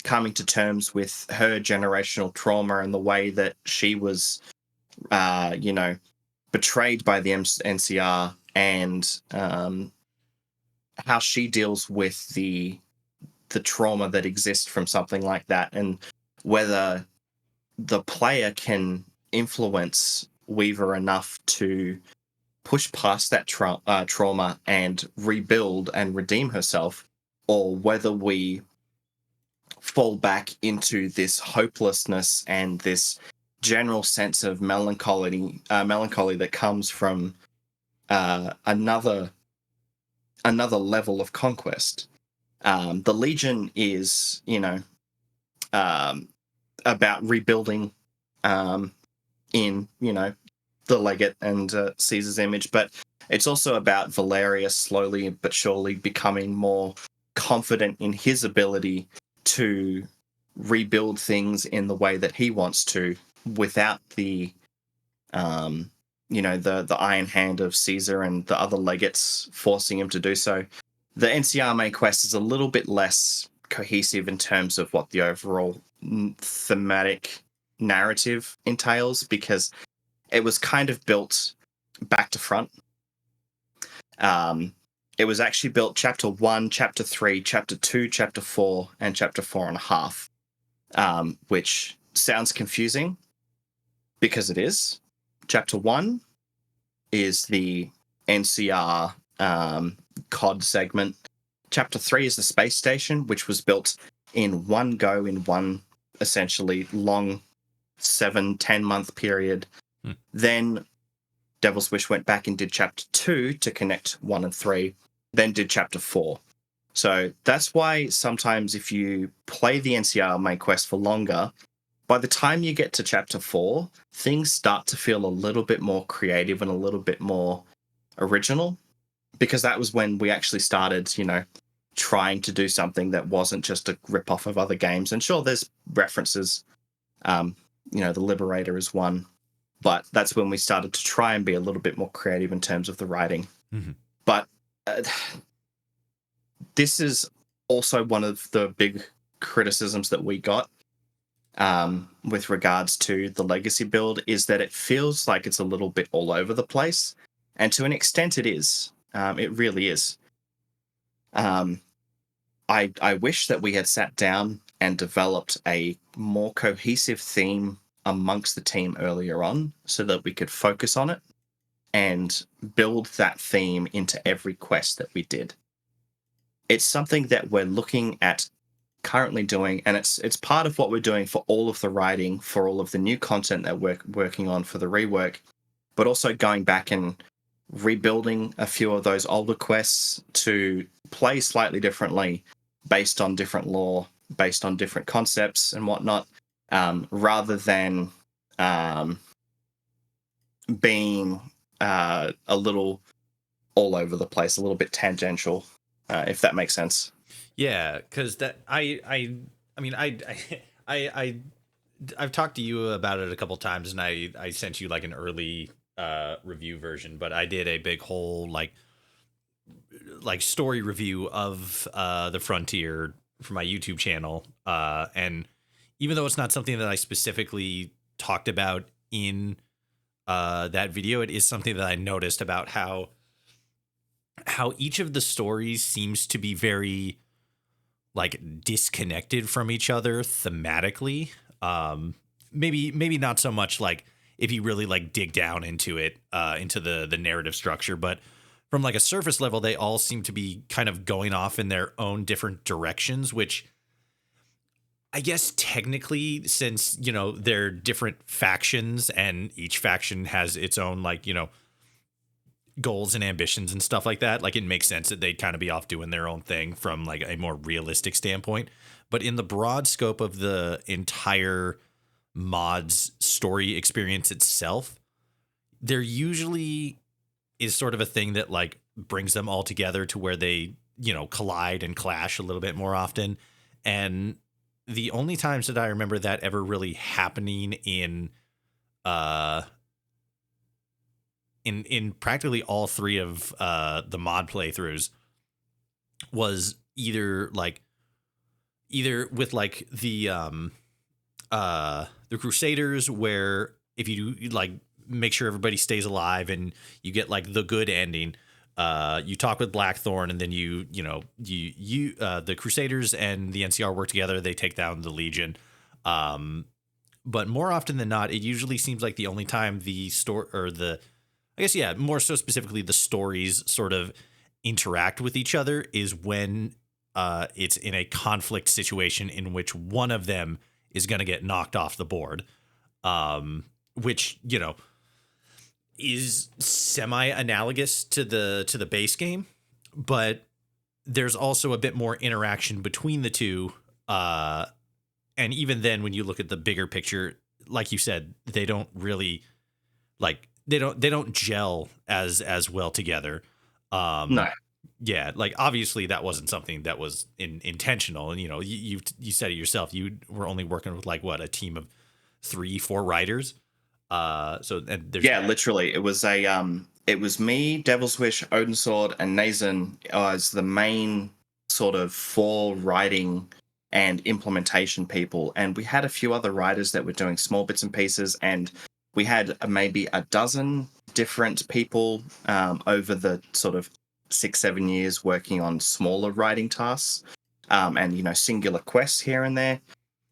coming to terms with her generational trauma and the way that she was, betrayed by the NCR, and how she deals with the trauma that exists from something like that, and whether the player can influence Weaver enough to push past that trauma and rebuild and redeem herself, or whether we fall back into this hopelessness and this general sense of melancholy that comes from another level of conquest. The Legion is, about rebuilding in, the Legate and Caesar's image, but it's also about Valerius slowly but surely becoming more confident in his ability to rebuild things in the way that he wants to, without the the iron hand of Caesar and the other legates forcing him to do so. The NCR main quest is a little bit less cohesive in terms of what the overall thematic narrative entails, because it was kind of built back to front. It was actually built chapter 1, chapter 3, chapter 2, chapter 4, and chapter 4.5, which sounds confusing because it is. Chapter 1 is the NCR COD segment. Chapter 3 is the space station, which was built in one go, in one essentially long 7-10 month period. Then Devil's Wish went back and did chapter 2 to connect 1 and 3, then did chapter 4. So that's why sometimes if you play the NCR main quest for longer, by the time you get to chapter 4, things start to feel a little bit more creative and a little bit more original, because that was when we actually started, trying to do something that wasn't just a rip-off of other games. And sure, there's references, the Liberator is one, but that's when we started to try and be a little bit more creative in terms of the writing. Mm-hmm. But this is also one of the big criticisms that we got with regards to the Legacy build, is that it feels like it's a little bit all over the place. And to an extent it is. It really is. I wish that we had sat down and developed a more cohesive theme amongst the team earlier on, so that we could focus on it and build that theme into every quest that we did. It's something that we're looking at currently doing, and it's part of what we're doing for all of the writing, for all of the new content that we're working on for the rework, but also going back and rebuilding a few of those older quests to play slightly differently based on different lore, based on different concepts and whatnot, rather than being a little all over the place, a little bit tangential, if that makes sense. Yeah, because that I've talked to you about it a couple times, and I sent you like an early review version, but I did a big whole like story review of the Frontier for my YouTube channel, and even though it's not something that I specifically talked about in that video, it is something that I noticed about how each of the stories seems to be very like disconnected from each other thematically. Maybe not so much like if you really like dig down into it, into the narrative structure, but from like a surface level, they all seem to be kind of going off in their own different directions, which I guess technically, since, they're different factions and each faction has its own like, goals and ambitions and stuff like that, like it makes sense that they'd kind of be off doing their own thing from like a more realistic standpoint. But in the broad scope of the entire mod's story experience itself, there usually is sort of a thing that like brings them all together to where they, collide and clash a little bit more often. And the only times that I remember that ever really happening in practically all three of the mod playthroughs was either with like the Crusaders, where if you like make sure everybody stays alive and you get like the good ending, you talk with Blackthorn, and then you the Crusaders and the NCR work together, they take down the Legion. but more often than not, it usually seems like the only time the story or the, I guess, yeah, more so specifically the stories sort of interact with each other is when it's in a conflict situation in which one of them is going to get knocked off the board, which, you know, is semi-analogous to the base game, but there's also a bit more interaction between the two. And even then, when you look at the bigger picture, like you said, they don't really they don't gel as well together. No. Yeah, like obviously that wasn't something that was intentional, and you know you said it yourself. You were only working with like what, a team of 3-4 writers. So and there's Yeah, literally, it was me, Devil's Wish, Odin Sword, and Nathan as the main sort of 4 writing and implementation people, and we had a few other writers that were doing small bits and pieces, and we had maybe a dozen different people over the sort of 6-7 years working on smaller writing tasks, and you know, singular quests here and there.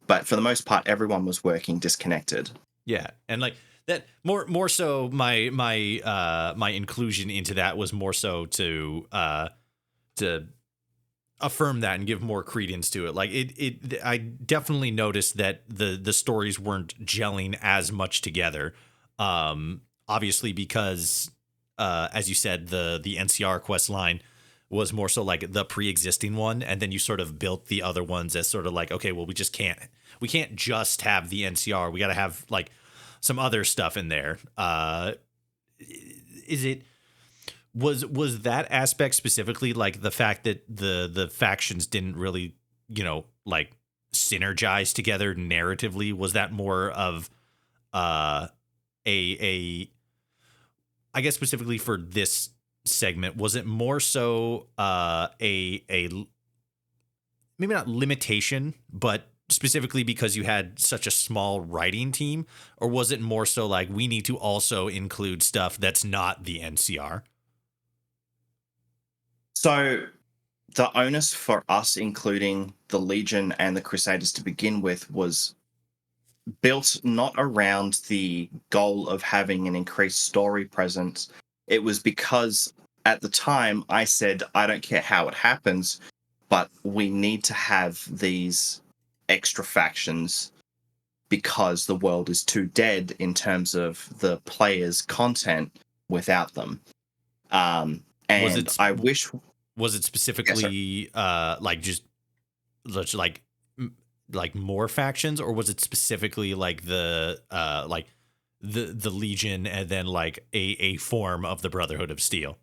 But for the most part, everyone was working disconnected. Yeah, and like that more so my inclusion into that was more so to affirm that and give more credence to it. Like I definitely noticed that the stories weren't gelling as much together. Obviously because as you said, the NCR quest line was more so like the pre-existing one, and then you sort of built the other ones as sort of like, okay, well, we can't just have the NCR. We got to have like some other stuff in there. Is it was that aspect specifically, like the fact that the factions didn't really, you know, like synergize together narratively? Was that more of a I guess specifically for this segment, was it more so a maybe not limitation, but specifically because you had such a small writing team, or was it more so like we need to also include stuff that's not the NCR? So the onus for us including the Legion and the Crusaders to begin with was built not around the goal of having an increased story presence. It was because at the time I said, I don't care how it happens, but we need to have these extra factions because the world is too dead in terms of the players' content without them. Was And it I wish. was it Yes, sir. specifically like just like like more factions, or was it specifically like the Legion and then like a form of the Brotherhood of Steel?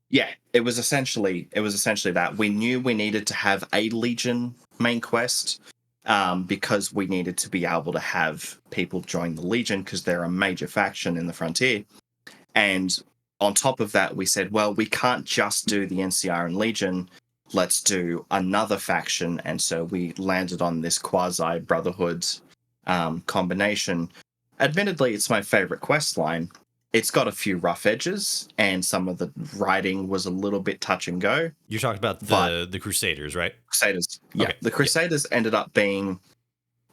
Yeah, it was essentially that. We knew we needed to have a Legion main quest because we needed to be able to have people join the Legion because they're a major faction in the Frontier. And on top of that, we said, well, we can't just do the NCR and Legion. Let's do another faction. And so we landed on this quasi Brotherhood combination. Admittedly, it's my favorite quest line. It's got a few rough edges, and some of the writing was a little bit touch and go. You're talking about But the Crusaders, right? Crusaders, yeah, Okay. the Yeah. Crusaders ended up being,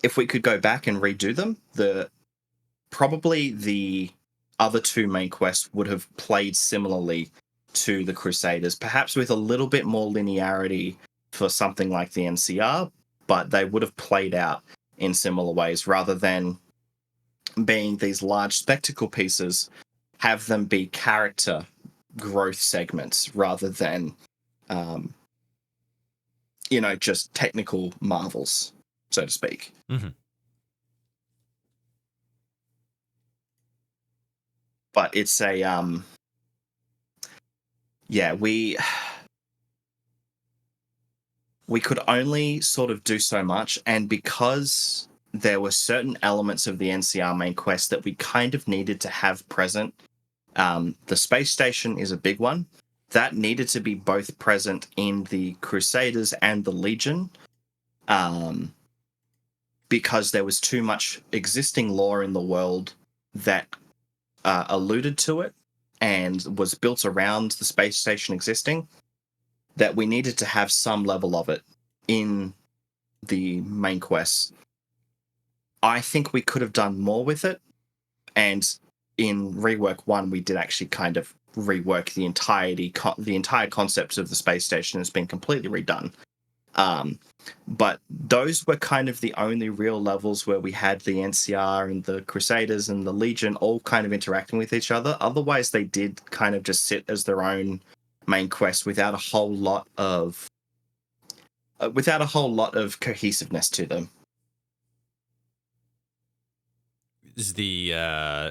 if we could go back and redo them, probably the other 2 main quests would have played similarly to the Crusaders, perhaps with a little bit more linearity for something like the NCR, but they would have played out in similar ways rather than being these large spectacle pieces, have them be character growth segments rather than, um, just technical marvels, so to speak. Hmm. But it's a, yeah, we could only sort of do so much, and because there were certain elements of the NCR main quest that we kind of needed to have present. The space station is a big one. That needed to be both present in the Crusaders and the Legion, um, because there was too much existing lore in the world that alluded to it and was built around the space station existing, that we needed to have some level of it in the main quest. I think we could have done more with it. And in rework 1, we did actually kind of rework the entire concept of the space station has been completely redone. But those were kind of the only real levels where we had the NCR and the Crusaders and the Legion all kind of interacting with each other. Otherwise, they did kind of just sit as their own main quest without a whole lot of cohesiveness to them. Is the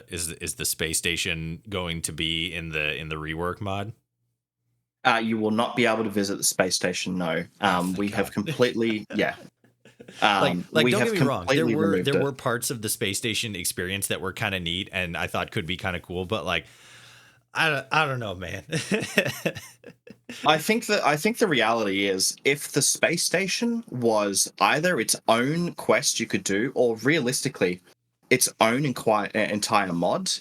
is the space station going to be in the rework mod? You will not be able to visit the space station. No, we God. have completely Like we don't have get me wrong, completely removed there it. were parts of the space station experience that were kind of neat and I thought could be kind of cool, but like I don't know, man. I think the reality is if the space station was either its own quest you could do, or realistically, its own entire mod,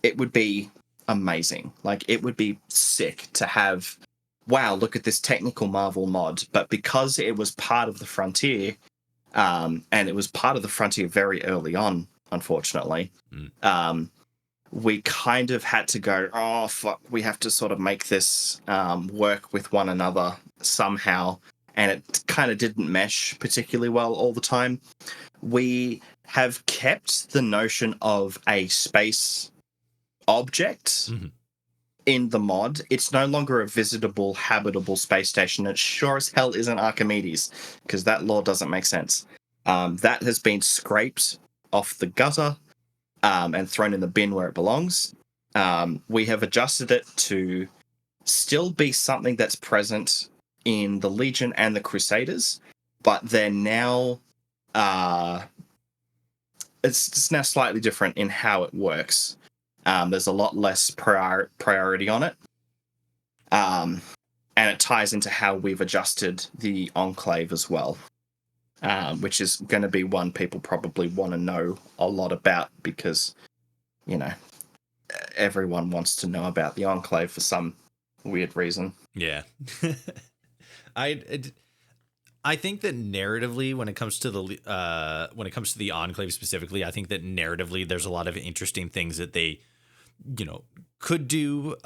it would be amazing. Like it would be sick to have. Wow, look at this technical Marvel mod! But because it was part of the Frontier, and it was part of the Frontier very early on, unfortunately. We kind of had to go, oh, fuck, we have to sort of make this work with one another somehow. And it kind of didn't mesh particularly well all the time. We have kept the notion of a space object in the mod. It's no longer a visitable, habitable space station. It sure as hell isn't Archimedes, because that lore doesn't make sense. That has been scraped off the gutter and thrown in the bin where it belongs. We have adjusted it to still be something that's present in the Legion and the Crusaders, but they're now it's now slightly different in how it works. There's a lot less priority on it, and it ties into how we've adjusted the Enclave as well. Which is going to be one people probably want to know a lot about because, you know, everyone wants to know about the Enclave for some weird reason. Yeah. I think that narratively, when it comes to the Enclave specifically, I think that narratively there's a lot of interesting things that they, could do,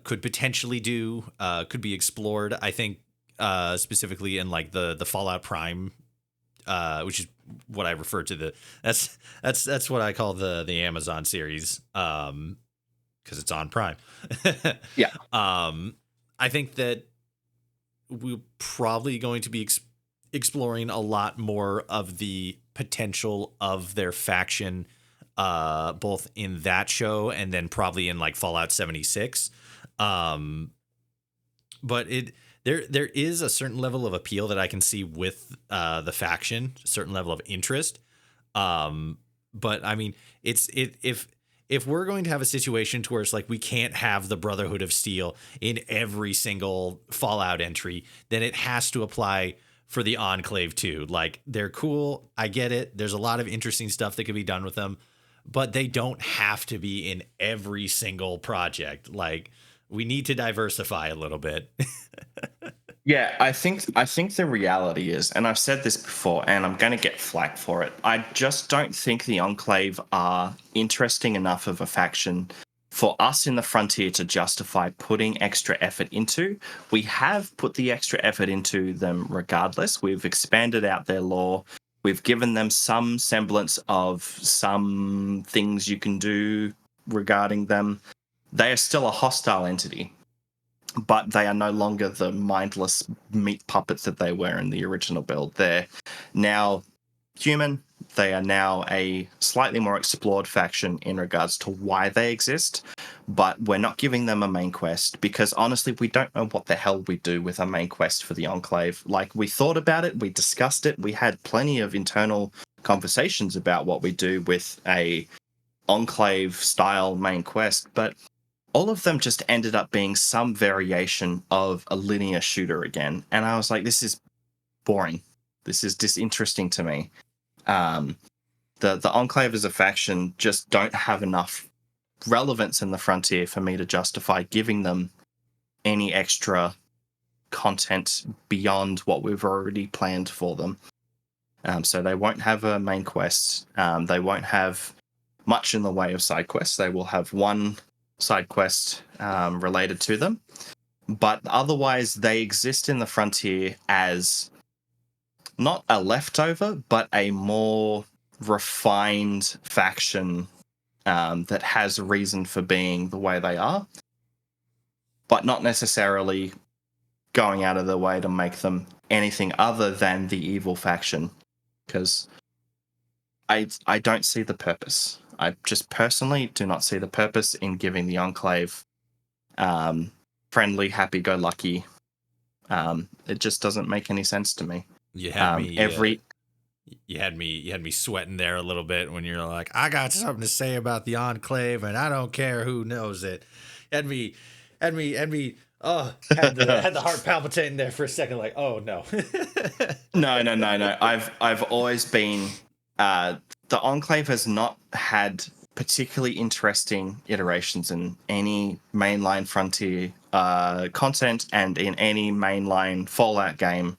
could potentially do, could be explored. I think specifically in like the Fallout Prime, which is what I refer to that's what I call the Amazon series, because it's on Prime. Yeah. I think that we're probably going to be exploring a lot more of the potential of their faction, both in that show and then probably in like Fallout 76. But there is a certain level of appeal that I can see with the faction, a certain level of interest. But I mean, if we're going to have a situation to where it's like we can't have the Brotherhood of Steel in every single Fallout entry, then it has to apply for the Enclave too. Like, they're cool, I get it. There's a lot of interesting stuff that could be done with them, but they don't have to be in every single project. Like, we need to diversify a little bit. Yeah, I think the reality is, and I've said this before, and I'm going to get flack for it. I just don't think the Enclave are interesting enough of a faction for us in the Frontier to justify putting extra effort into. We have put the extra effort into them regardless. We've expanded out their lore. We've given them some semblance of some things you can do regarding them. They are still a hostile entity, but they are no longer the mindless meat puppets that they were in the original build. They're now human. They are now a slightly more explored faction in regards to why they exist, but we're not giving them a main quest because honestly, we don't know what the hell we do with a main quest for the Enclave. Like, we thought about it, we discussed it, we had plenty of internal conversations about what we do with a Enclave style main quest, but all of them just ended up being some variation of a linear shooter again. And I was like, this is boring. This is disinteresting to me. The Enclave as a faction just don't have enough relevance in the Frontier for me to justify giving them any extra content beyond what we've already planned for them. So they won't have a main quest. They won't have much in the way of side quests. They will have one side quest related to them. But otherwise, they exist in the frontier as not a leftover, but a more refined faction that has a reason for being the way they are, but not necessarily going out of their way to make them anything other than the evil faction. Because I don't see the purpose. I just personally do not see the purpose in giving the Enclave friendly, happy-go-lucky. It just doesn't make any sense to me. You had me. Every You had me sweating there a little bit when you're like, I got something to say about the Enclave, and I don't care who knows it. Had me. Oh, had the heart palpitating there for a second. Like, oh no. No. I've always been. The Enclave has not had particularly interesting iterations in any mainline Frontier content and in any mainline Fallout game.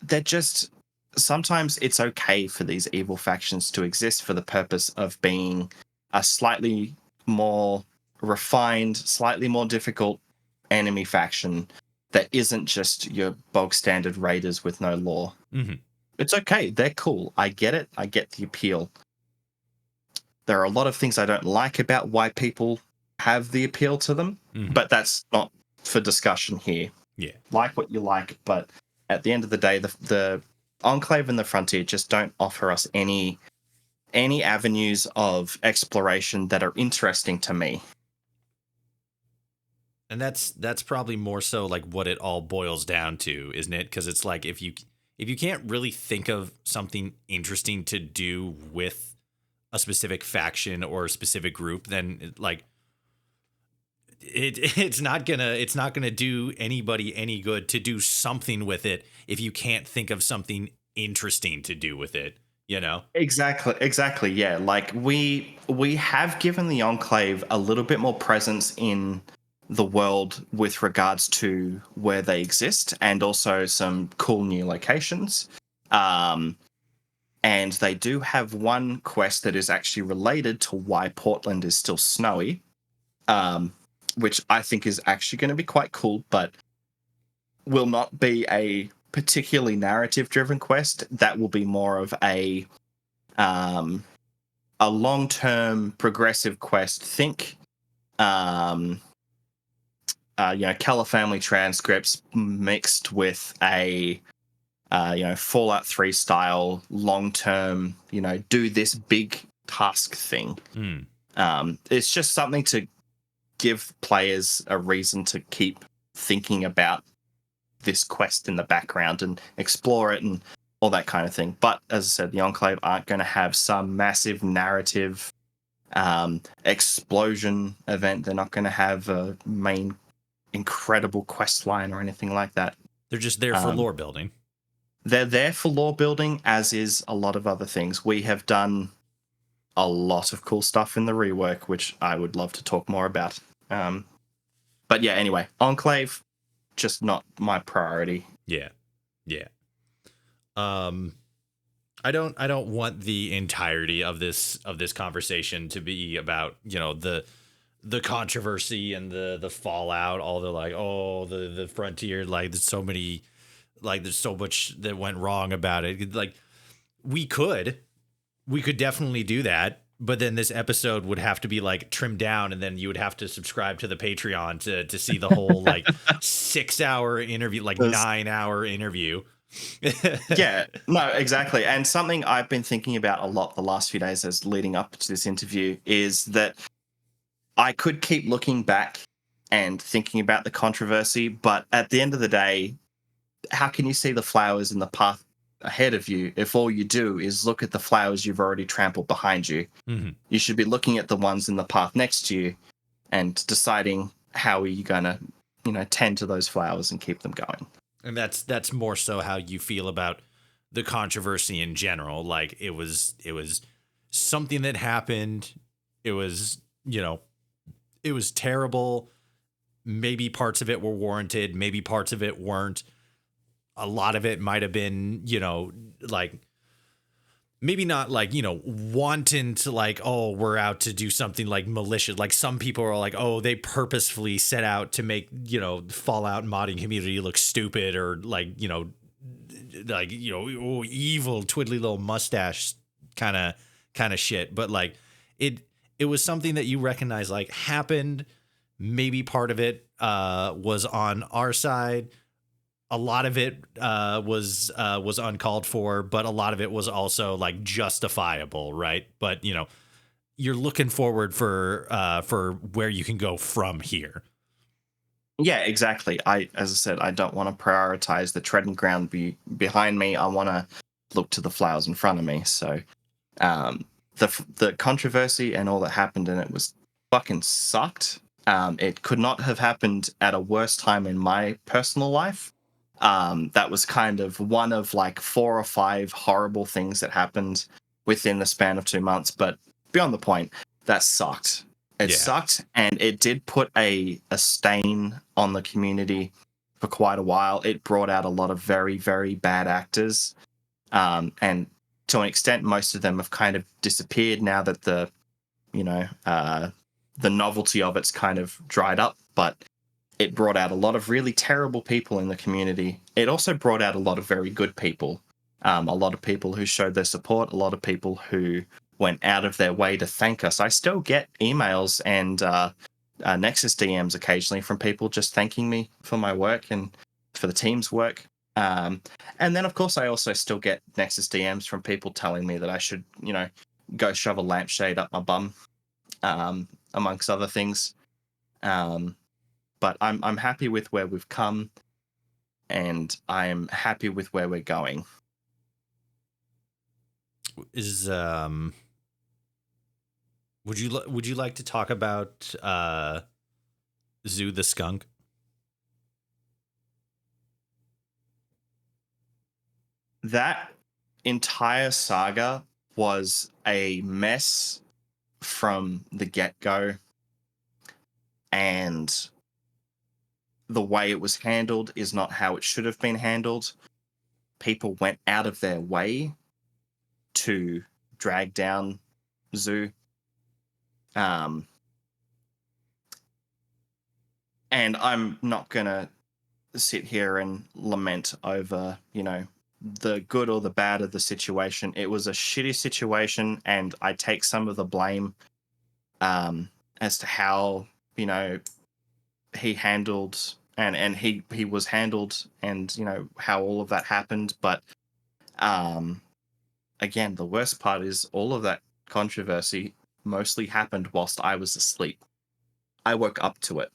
They're just, sometimes it's okay for these evil factions to exist for the purpose of being a slightly more refined, slightly more difficult enemy faction that isn't just your bog standard raiders with no lore. Mm-hmm. It's okay. They're cool. I get it. I get the appeal. There are a lot of things I don't like about why people have the appeal to them, but that's not for discussion here. Yeah. Like what you like, but at the end of the day, the Enclave and the Frontier just don't offer us any avenues of exploration that are interesting to me. And that's probably more so like what it all boils down to, isn't it? Because it's like if you can't really think of something interesting to do with a specific faction or a specific group, then like it's not gonna do anybody any good to do something with it if you can't think of something interesting to do with it, you know? Exactly. Yeah, like we have given the Enclave a little bit more presence in the world with regards to where they exist, and also some cool new locations. And they do have one quest that is actually related to why Portland is still snowy, which I think is actually going to be quite cool, but will not be a particularly narrative-driven quest. That will be more of a long-term progressive quest. Think, Keller family transcripts mixed with a Fallout 3 style long-term, do this big task thing. It's just something to give players a reason to keep thinking about this quest in the background and explore it and all that kind of thing. But as I said, the Enclave aren't going to have some massive narrative explosion event. They're not going to have a main incredible quest line or anything like that. They're just there for lore building. They're there for lore building, as is a lot of other things. We have done a lot of cool stuff in the rework, which I would love to talk more about. But yeah, anyway, Enclave, just not my priority. Yeah. I don't want the entirety of this conversation to be about, the controversy and the fallout, all the like, oh, the frontier, like there's so much that went wrong about it. Like we could definitely do that, but then this episode would have to be like trimmed down, and then you would have to subscribe to the Patreon to see the whole like 6-hour interview, like 9-hour interview. Yeah, no, exactly. And something I've been thinking about a lot the last few days as leading up to this interview is that I could keep looking back and thinking about the controversy, but at the end of the day, how can you see the flowers in the path ahead of you if all you do is look at the flowers you've already trampled behind you? Mm-hmm. You should be looking at the ones in the path next to you and deciding how are you going to, tend to those flowers and keep them going. And that's more so how you feel about the controversy in general. Like it was something that happened. It was, it was terrible. Maybe parts of it were warranted. Maybe parts of it weren't. a lot of it might have been, like maybe not like, wanting to like, oh, we're out to do something like malicious. Like some people are like, oh, they purposefully set out to make, Fallout modding community look stupid or like, oh, evil twiddly little mustache kind of shit. But like it was something that you recognize like happened. Maybe part of it was on our side. A lot of it was uncalled for, but a lot of it was also like justifiable, right? But you're looking forward for where you can go from here. Yeah, exactly. As I said, I don't want to prioritize the treading ground behind me. I want to look to the flowers in front of me. So, the controversy and all that happened in it was fucking sucked. It could not have happened at a worse time in my personal life. That was kind of one of like 4 or 5 horrible things that happened within the span of 2 months. But beyond the point, that sucked. It sucked, and it did put a stain on the community for quite a while. It brought out a lot of very, very bad actors. And to an extent, most of them have kind of disappeared now that the novelty of it's kind of dried up. But it brought out a lot of really terrible people in the community. It also brought out a lot of very good people. A lot of people who showed their support, a lot of people who went out of their way to thank us. I still get emails and Nexus DMs occasionally from people just thanking me for my work and for the team's work. And then, of course, I also still get Nexus DMs from people telling me that I should, go shove a lampshade up my bum, amongst other things. But I'm happy with where we've come, and I'm happy with where we're going. Would you like to talk about ZuTheSkunk? That entire saga was a mess from the get-go, and the way it was handled is not how it should have been handled. People went out of their way to drag down Zoo. And I'm not going to sit here and lament over, the good or the bad of the situation. It was a shitty situation, and I take some of the blame as to how, he handled and he was handled, and how all of that happened. But again, the worst part is all of that controversy mostly happened whilst I was asleep. I woke up to it,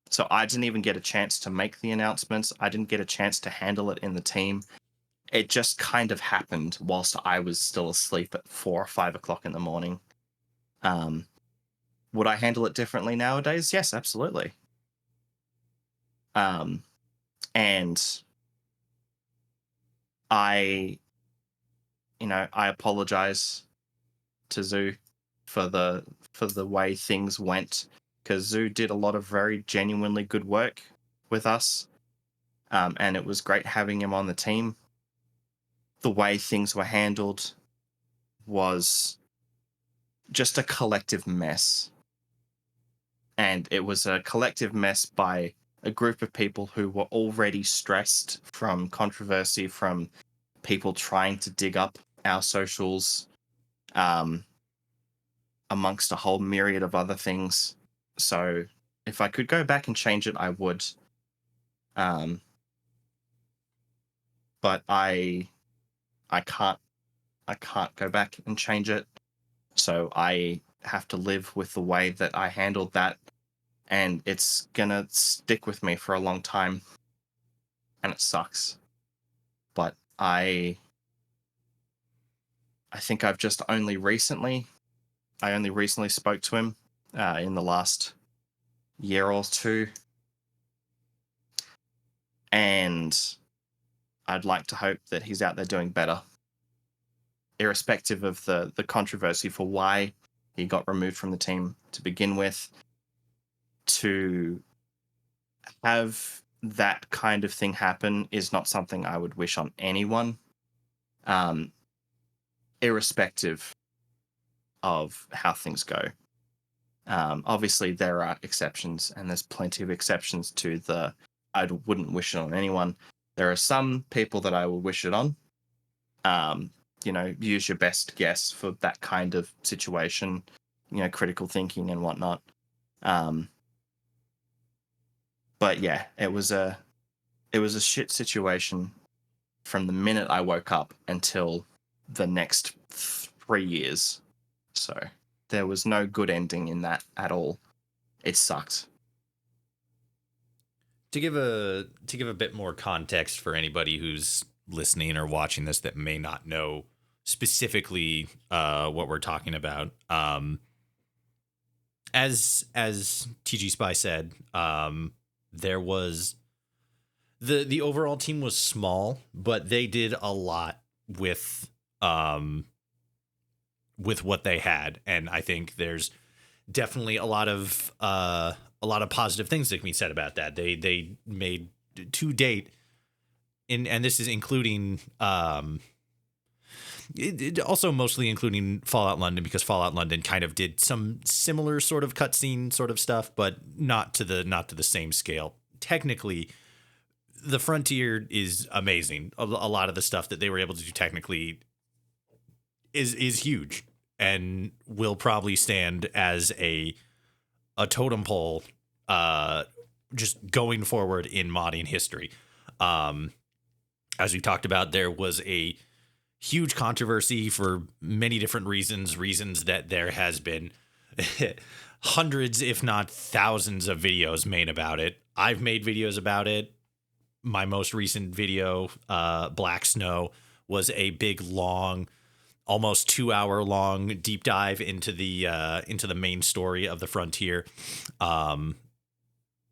so I didn't even get a chance to make the announcements. I didn't get a chance to handle it in the team. It just kind of happened whilst I was still asleep at 4 or 5 o'clock in the morning. Would I handle it differently nowadays? Yes, absolutely. And I apologize to Zoo for the way things went, because Zoo did a lot of very genuinely good work with us, and it was great having him on the team. The way things were handled was just a collective mess, and it was a collective mess by a group of people who were already stressed from controversy, from people trying to dig up our socials, amongst a whole myriad of other things. So if I could go back and change it, I would. But I can't go back and change it. So I have to live with the way that I handled that, and it's gonna stick with me for a long time, and it sucks. But I think I've just only recently spoke to him in the last year or two, and I'd like to hope that he's out there doing better, irrespective of the controversy for why he got removed from the team to begin with. To have that kind of thing happen is not something I would wish on anyone, um, irrespective of how things go. Obviously, there are exceptions, and there's plenty of exceptions to the I wouldn't wish it on anyone. There are some people that I will wish it on. Use your best guess for that kind of situation, critical thinking and whatnot. But yeah, it was a shit situation from the minute I woke up until the next 3 years. So there was no good ending in that at all. It sucked. To give a bit more context for anybody who's listening or watching this that may not know specifically what we're talking about, as Tgspy said, there was the overall team was small, but they did a lot with what they had, and I think there's definitely a lot of positive things that can be said about that. They made to date, and this is including it also mostly including Fallout London, because Fallout London kind of did some similar sort of cutscene sort of stuff, but not to the same scale. Technically, the Frontier is amazing. A lot of the stuff that they were able to do technically is huge and will probably stand as a totem pole just going forward in modding history. As we talked about, there was a huge controversy for many different reasons that there has been hundreds, if not thousands, of videos made about it. I've made videos about it. My most recent video, Black Snow, was a big, long, almost 2-hour long deep dive into the main story of the Frontier.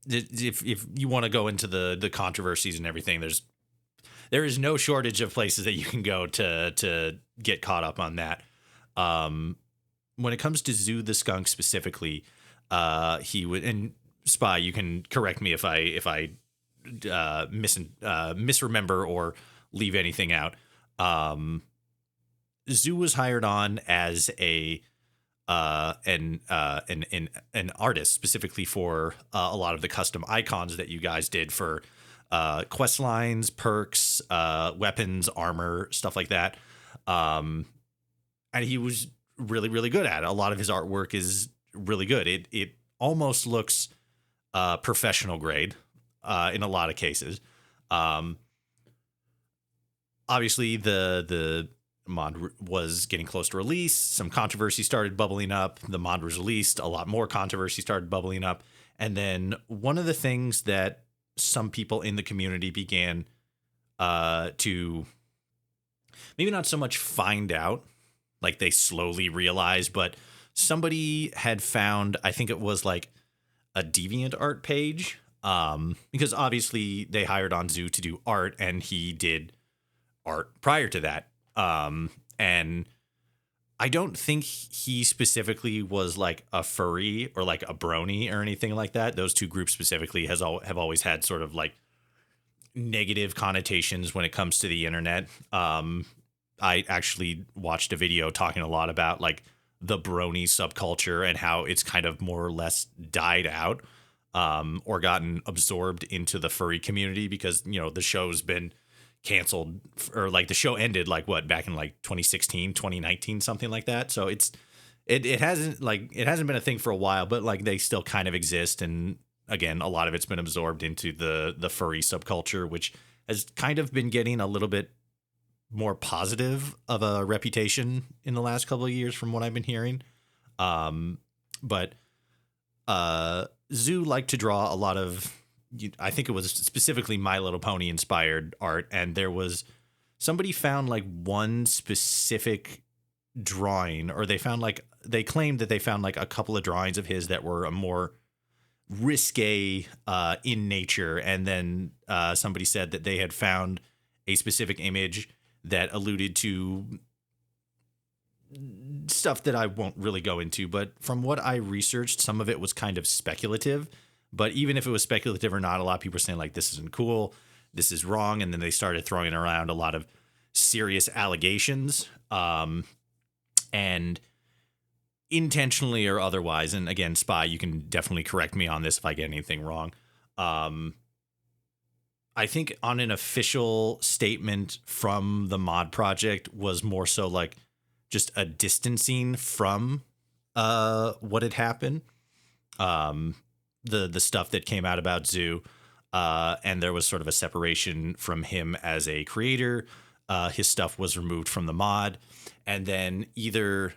If you want to go into the controversies and everything, there is no shortage of places that you can go to get caught up on that. When it comes to ZuTheSkunk specifically, he would, and Spy, you can correct me if I misremember or leave anything out. Zoo was hired on as an artist specifically for a lot of the custom icons that you guys did for quest lines, perks, weapons, armor, stuff like that. And he was really, really good at it. A lot of his artwork is really good. It almost looks professional grade in a lot of cases. Obviously, the mod was getting close to release. Some controversy started bubbling up. The mod was released. A lot more controversy started bubbling up. And then one of the things that some people in the community began to maybe not so much find out, like they slowly realized, but somebody had found, I think it was like a DeviantArt page, because obviously they hired on Zoo to do art, and he did art prior to that. And I don't think he specifically was like a furry or like a brony or anything like that. Those two groups specifically have always had sort of like negative connotations when it comes to the internet. I actually watched a video talking a lot about like the brony subculture and how it's kind of more or less died out, or gotten absorbed into the furry community, because, the show's been canceled, or like the show ended like back in like 2016, 2019, something like that. So it hasn't been a thing for a while, but like they still kind of exist. And again, a lot of it's been absorbed into the furry subculture, which has kind of been getting a little bit more positive of a reputation in the last couple of years from what I've been hearing. But Zoo liked to draw a lot of, I think it was specifically My Little Pony inspired art. And there was somebody found like one specific drawing, or they claimed that they found like a couple of drawings of his that were a more risque in nature. And then somebody said that they had found a specific image that alluded to stuff that I won't really go into, but from what I researched, some of it was kind of speculative, But even if it was speculative or not, a lot of people were saying like, this isn't cool, this is wrong. And then they started throwing around a lot of serious allegations, and intentionally or otherwise. And again, Spy, you can definitely correct me on this if I get anything wrong. I think on an official statement from the mod project was more so like just a distancing from what had happened. The stuff that came out about Zoo, and there was sort of a separation from him as a creator. His stuff was removed from the mod, and then either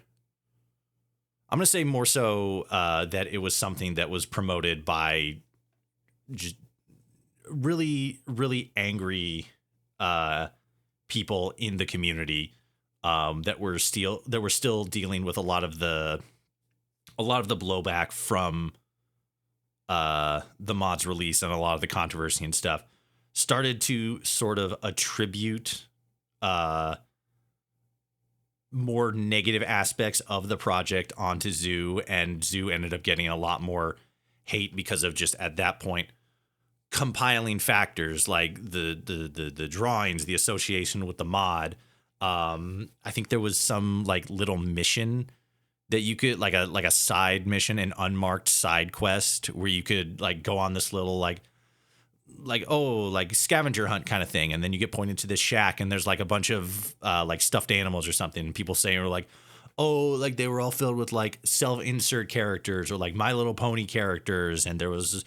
I'm going to say more so that it was something that was promoted by just really, really angry people in the community that were still dealing with a lot of the blowback from the mod's release, and a lot of the controversy and stuff started to sort of attribute more negative aspects of the project onto Zoo, and Zoo ended up getting a lot more hate because of just at that point compiling factors like the drawings, the association with the mod. I think there was some like little mission that you could like a side mission, an unmarked side quest where you could like go on this little like scavenger hunt kind of thing, and then you get pointed to this shack and there's like a bunch of like stuffed animals or something, and people saying or like, oh, like they were all filled with like self-insert characters or like My Little Pony characters, and there was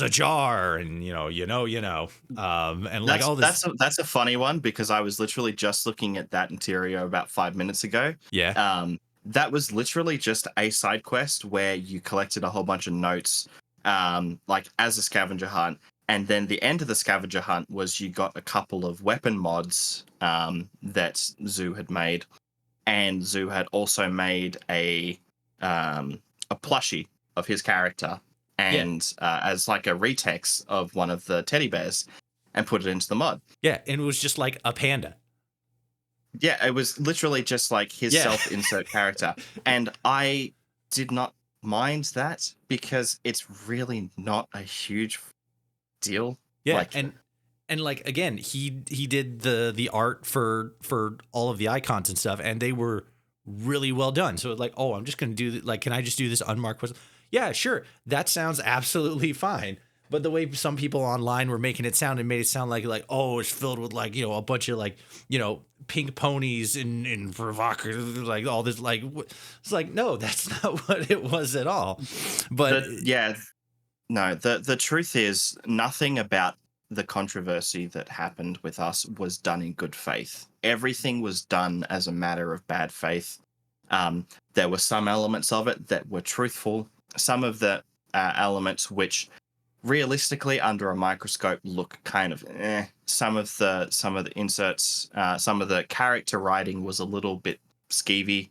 a jar, and and like all this. That's a funny one, because I was literally just looking at that interior about 5 minutes ago. Yeah. That was literally just a side quest where you collected a whole bunch of notes, like as a scavenger hunt, and then the end of the scavenger hunt was you got a couple of weapon mods that Zoo had made, and Zoo had also made a plushie of his character, and as like a retext of one of the teddy bears, and put it into the mod. Yeah, and it was just like a panda. Yeah, it was literally just like his self-insert character. And I did not mind that because it's really not a huge deal. Yeah, like, and like again, he did the art for all of the icons and stuff, and they were really well done. So like, oh, I'm just gonna do like, can I just do this unmarked quest? Yeah, sure. That sounds absolutely fine. But the way some people online were making it sound, and made it sound like oh, it's filled with like, a bunch of like, pink ponies and provocative, like all this, like, it's like, no, that's not what it was at all. But the truth is nothing about the controversy that happened with us was done in good faith. Everything was done as a matter of bad faith. There were some elements of it that were truthful. Some of the elements which realistically under a microscope look kind of some of the inserts, some of the character writing was a little bit skeevy.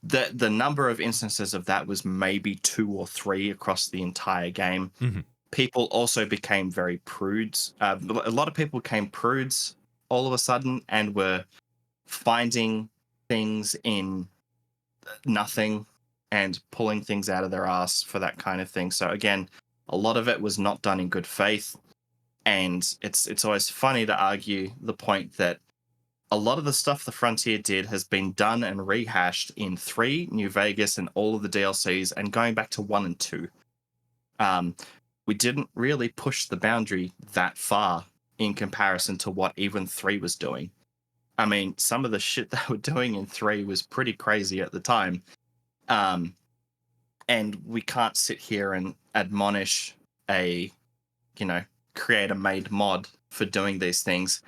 The number of instances of that was maybe 2 or 3 across the entire game. Mm-hmm. People also became very prudes. A lot of people became prudes all of a sudden and were finding things in nothing and pulling things out of their ass for that kind of thing. So again, a lot of it was not done in good faith, and it's always funny to argue the point that a lot of the stuff the Frontier did has been done and rehashed in 3, New Vegas, and all of the DLCs, and going back to 1 and 2. We didn't really push the boundary that far in comparison to what even 3 was doing. I mean, some of the shit they were doing in 3 was pretty crazy at the time. And we can't sit here and admonish a, creator-made mod for doing these things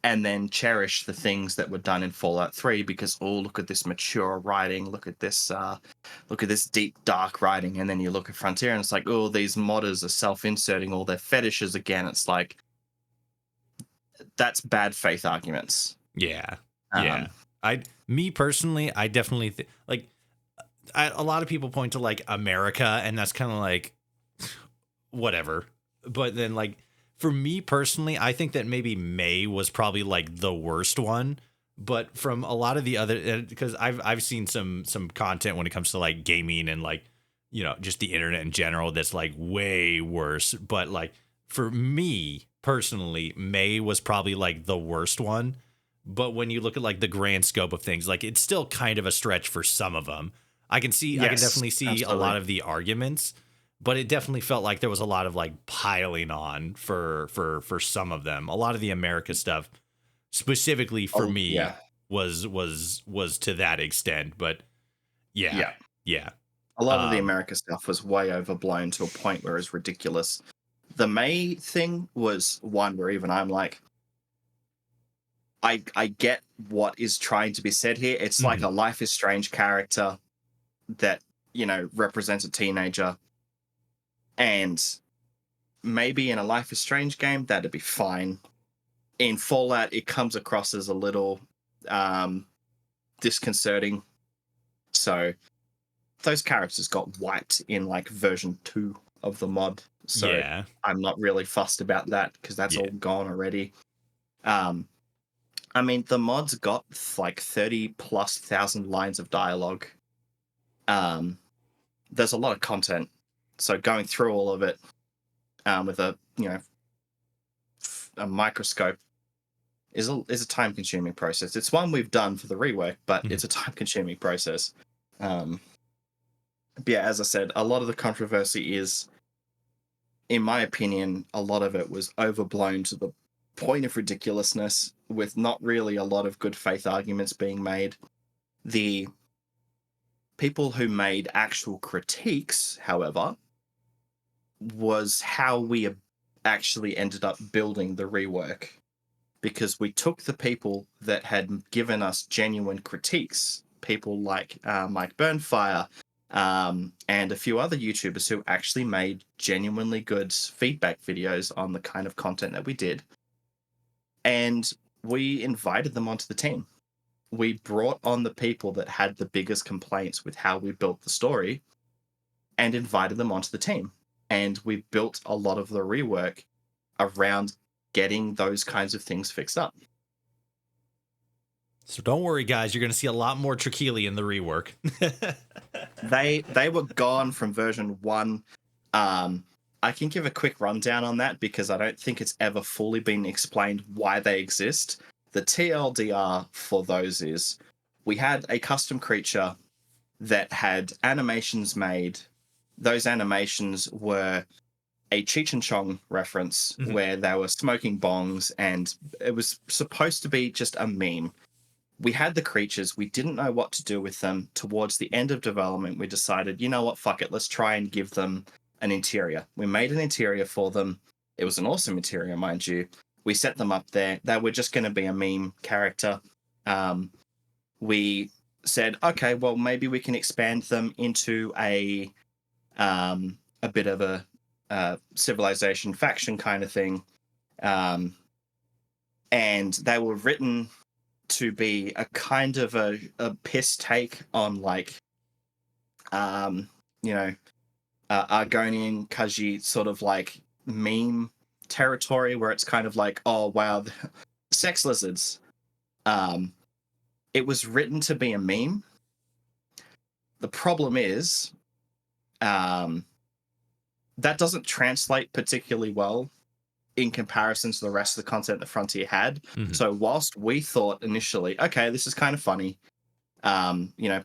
and then cherish the things that were done in Fallout 3 because, oh, look at this mature writing, look at this deep, dark writing, and then you look at Frontier and it's like, oh, these modders are self-inserting all their fetishes again. It's like, that's bad faith arguments. Yeah. Me personally, I definitely a lot of people point to like America, and that's kind of like whatever. But then like for me personally, I think that maybe May was probably like the worst one. But from a lot of the other, because I've seen some content when it comes to like gaming and like just the internet in general that's like way worse. But like for me personally, May was probably like the worst one. But when you look at like the grand scope of things, like it's still kind of a stretch for some of them. I can Yes, definitely see a absolutely. lot of the arguments, but it definitely felt like there was a lot of like piling on for some of them. A lot of the America stuff, specifically for Oh, me, yeah. was to that extent. But yeah, Yeah. yeah, A lot of the um, America stuff was way overblown to a point where it's ridiculous. The May thing was one where even I'm like, I get what is trying to be said here. It's like mhm. a Life is Strange character that, represents a teenager. And maybe in a Life is Strange game, that'd be fine. In Fallout, it comes across as a little um, disconcerting. So those characters got wiped in like version 2 of the mod. So Yeah, I'm not really fussed about that because that's yeah, all gone already. Um, I mean, the mod's got like 30 plus thousand lines of dialogue. Um, there's a lot of content. So going through all of it with a microscope is a time consuming process. It's one we've done for the rework, but mhm. it's a time consuming process. Um, but yeah, as I said, a lot of the controversy is, in my opinion, a lot of it was overblown to the point of ridiculousness, with not really a lot of good faith arguments being made. The people who made actual critiques, however, was how we actually ended up building the rework. Because we took the people that had given us genuine critiques, people like Mike Burnfire and a few other YouTubers who actually made genuinely good feedback videos on the kind of content that we did. And we invited them onto the team. We brought on the people that had the biggest complaints with how we built the story and invited them onto the team. And we built a lot of the rework around getting those kinds of things fixed up. So don't worry, guys. You're going to see a lot more Trochili in the rework. They were gone from version 1. I can give a quick rundown on that because I don't think it's ever fully been explained why they exist. The TLDR for those is we had a custom creature that had animations made. Those animations were a Cheech and Chong reference Mhm. where they were smoking bongs, and it was supposed to be just a meme. We had the creatures, we didn't know what to do with them. Towards the end of development, we decided, you know what, fuck it, let's try and give them an interior. We made an interior for them. It was an awesome interior, mind you. We set them up there. They were just going to be a meme character. We said, okay, well, maybe we can expand them into a bit of a civilization faction kind of thing. And they were written to be a kind of a piss take on like um you know Argonian Kaji sort of like meme territory where it's kind of like, oh wow, sex lizards. um it was written to be a meme. The problem is um that doesn't translate particularly well in comparison to the rest of the content that Frontier had. Mhm. So whilst we thought initially, okay, this is kind of funny,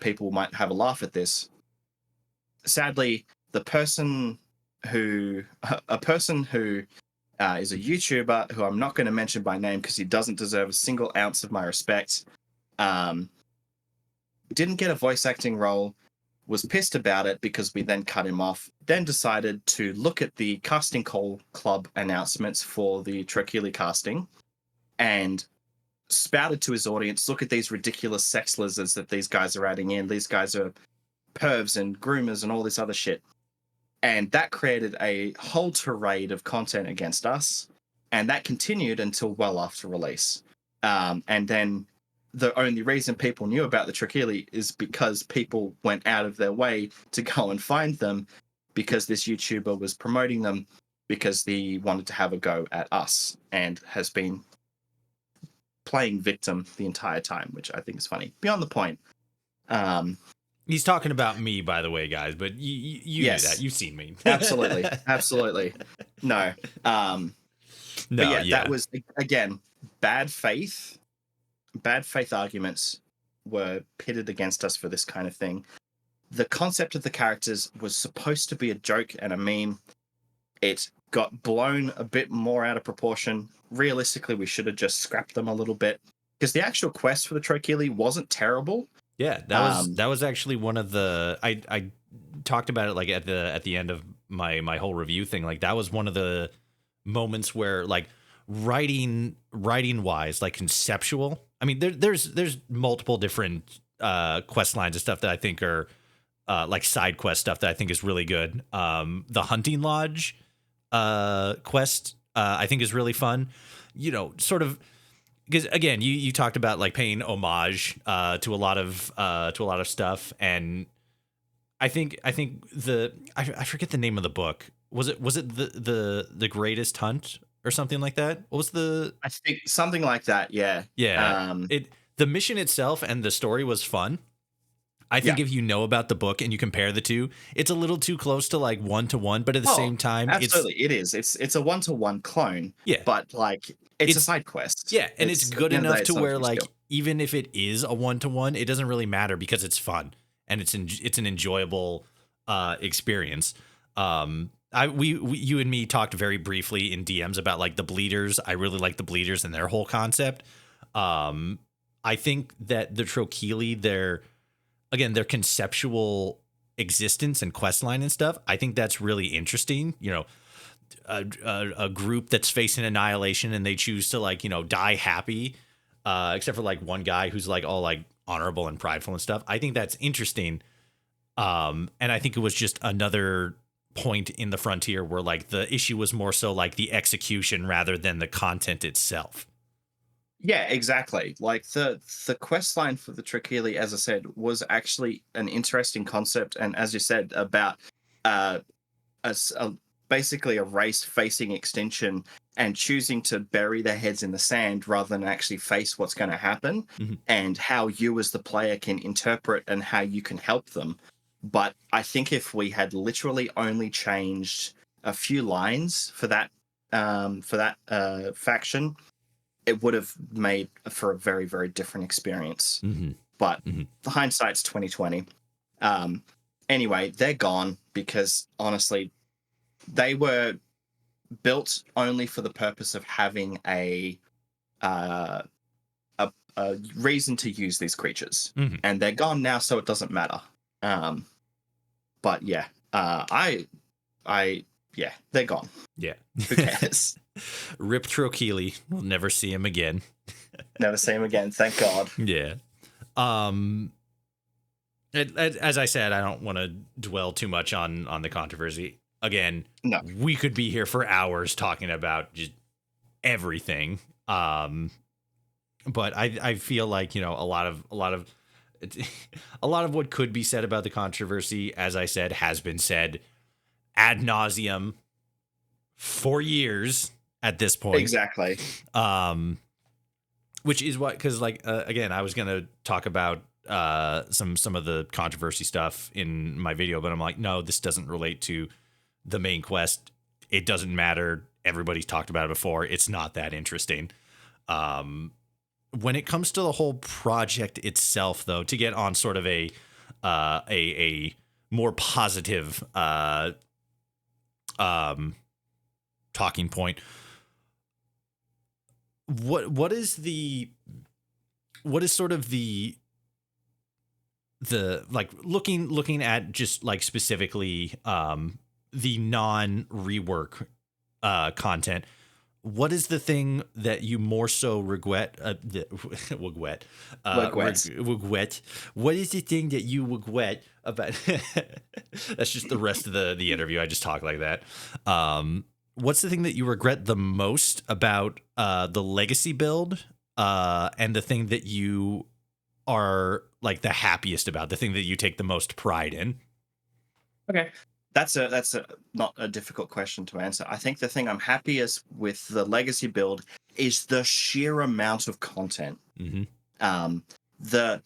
people might have a laugh at this. Sadly, the person who a person who is a YouTuber who I'm not going to mention by name because he doesn't deserve a single ounce of my respect, um, didn't get a voice acting role, was pissed about it because we then cut him off, then decided to look at the casting call club announcements for the Trochili casting and spouted to his audience, look at these ridiculous sex lizards that these guys are adding in. These guys are pervs and groomers and all this other shit. And that created a whole tirade of content against us. And that continued until well after release. And then the only reason people knew about the Trochili is because people went out of their way to go and find them because this YouTuber was promoting them because he wanted to have a go at us and has been playing victim the entire time, which I think is funny. Beyond the point. Um, He's talking about me, by the way, guys. But you knew that. Yes, You've seen me. absolutely, absolutely. No, but No, yeah, that yeah, was again bad faith. Bad faith arguments were pitted against us for this kind of thing. The concept of the characters was supposed to be a joke and a meme. It got blown a bit more out of proportion. Realistically, we should have just scrapped them a little bit because the actual quest for the Trochili wasn't terrible. yeah. That was actually one of the I talked about it like at the end of my whole review thing. Like that was one of the moments where like writing wise, like conceptual. I mean, there's multiple different quest lines and stuff that I think are like side quest stuff that I think is really good. The hunting lodge quest I think is really fun. You know, sort of because again, you talked about like paying homage to a lot of stuff, and I think I forget the name of the book. Was it the Greatest Hunt or something like that? What was the I think something like that. Yeah. yeah it the mission itself and the story was fun. I Yeah. think if you know about the book and you compare the two, it's a little too close to like one to one, but at the Oh, same time, absolutely. It is. It's a one-to-one clone, yeah, but like it's a it's side quest. yeah, and it's It's at good the end of the day, enough to it's not a where big like deal. even if it is a one to one, it doesn't really matter because it's fun and it's an enjoyable experience. We you and me talked very briefly in DMs about like the bleeders. I really like the bleeders and their whole concept. I think that the Trochili, their conceptual existence and quest line and stuff, I think that's really interesting. You know, a group that's facing annihilation and they choose to like, you know, die happy, except for like one guy who's like all like honorable and prideful and stuff. I think that's interesting. And I think it was just another point in the frontier where like the issue was more so like the execution rather than the content itself. Yeah, exactly. Like the quest line for the Trochili, as I said, was actually an interesting concept, and as you said about uh, basically a race facing extinction and choosing to bury their heads in the sand rather than actually face what's going to happen, Mhm. and how you as the player can interpret and how you can help them. But I think if we had literally only changed a few lines for that faction, it would have made for a very, very different experience. Mhm. But Mhm. the hindsight's 2020. Um, anyway, they're gone because honestly, they were built only for the purpose of having uh, a reason to use these creatures, Mhm. and they're gone now, so it doesn't matter. Um, but yeah, I, yeah, they're gone. Yeah. Who cares? Rip Trochili. We'll never see him again. Never see him again. Thank God. Yeah. Um as I said, I don't want to dwell too much on the controversy. Again, No. we could be here for hours talking about just everything. But I feel like, you know, a lot of a lot of what could be said about the controversy, as I said, has been said ad nauseum for years at this point. Exactly. Which is what, because like again, I was gonna talk about some of the controversy stuff in my video, but I'm like, no, this doesn't relate to the main quest. It doesn't matter. Everybody's talked about it before. It's not that interesting. When it comes to the whole project itself, though, to get on sort of a more positive talking point, what is sort of the like looking at just like specifically the non rework content, what is the thing that you more so regret regret Wigwets. regret what is the thing that you regret about that's just the rest of the interview. I just talk like that. What's the thing that you regret the most about the legacy build, and the thing that you are like the happiest about, the thing that you take the most pride in? Okay. That's a not a difficult question to answer. I think the thing I'm happiest with the legacy build is the sheer amount of content. Mm-hmm. Um, the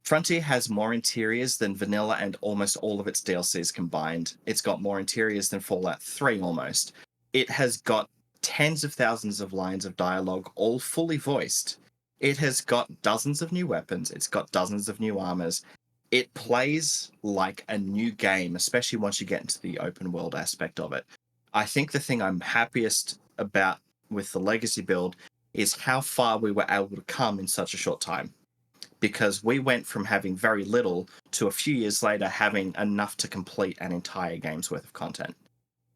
Frontier has more interiors than Vanilla and almost all of its DLCs combined. It's got more interiors than Fallout 3 almost. It has got tens of thousands of lines of dialogue, all fully voiced. It has got dozens of new weapons. It's got dozens of new armors. It plays like a new game, especially once you get into the open world aspect of it. I think the thing I'm happiest about with the Legacy build is how far we were able to come in such a short time. Because we went from having very little to a few years later having enough to complete an entire game's worth of content.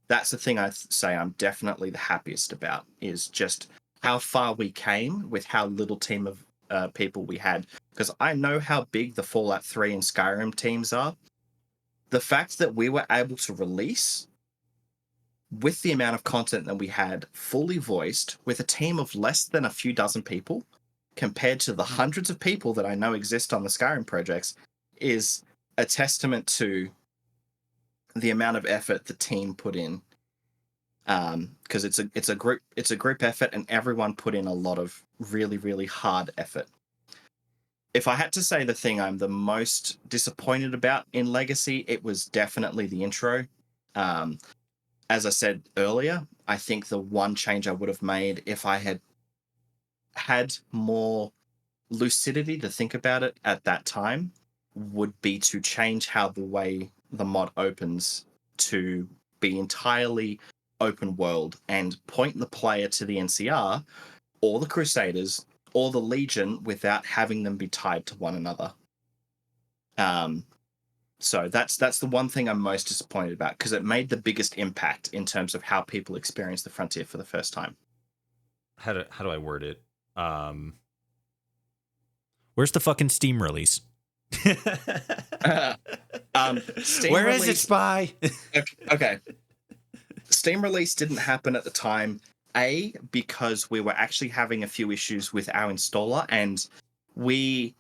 That's the thing I say I'm definitely the happiest about, is just how far we came with how little team of people we had. Because I know how big the Fallout 3 and Skyrim teams are. The fact that we were able to release with the amount of content that we had fully voiced with a team of less than a few dozen people compared to the hundreds of people that I know exist on the Skyrim projects is a testament to the amount of effort the team put in. Because it's a group effort, and everyone put in a lot of really, really hard effort. If I had to say the thing I'm the most disappointed about in Legacy, it was definitely the intro. As I said earlier, I think the one change I would have made if I had more lucidity to think about it at that time would be to change how the way the mod opens to be entirely open world and point the player to the NCR or the Crusaders or the Legion without having them be tied to one another. So that's the one thing I'm most disappointed about, because it made the biggest impact in terms of how people experience the Frontier for the first time. How do I word it? Where's the fucking Steam release? Steam Where release, is it, Spy? Okay. Steam release didn't happen at the time, because we were actually having a few issues with our installer, and we,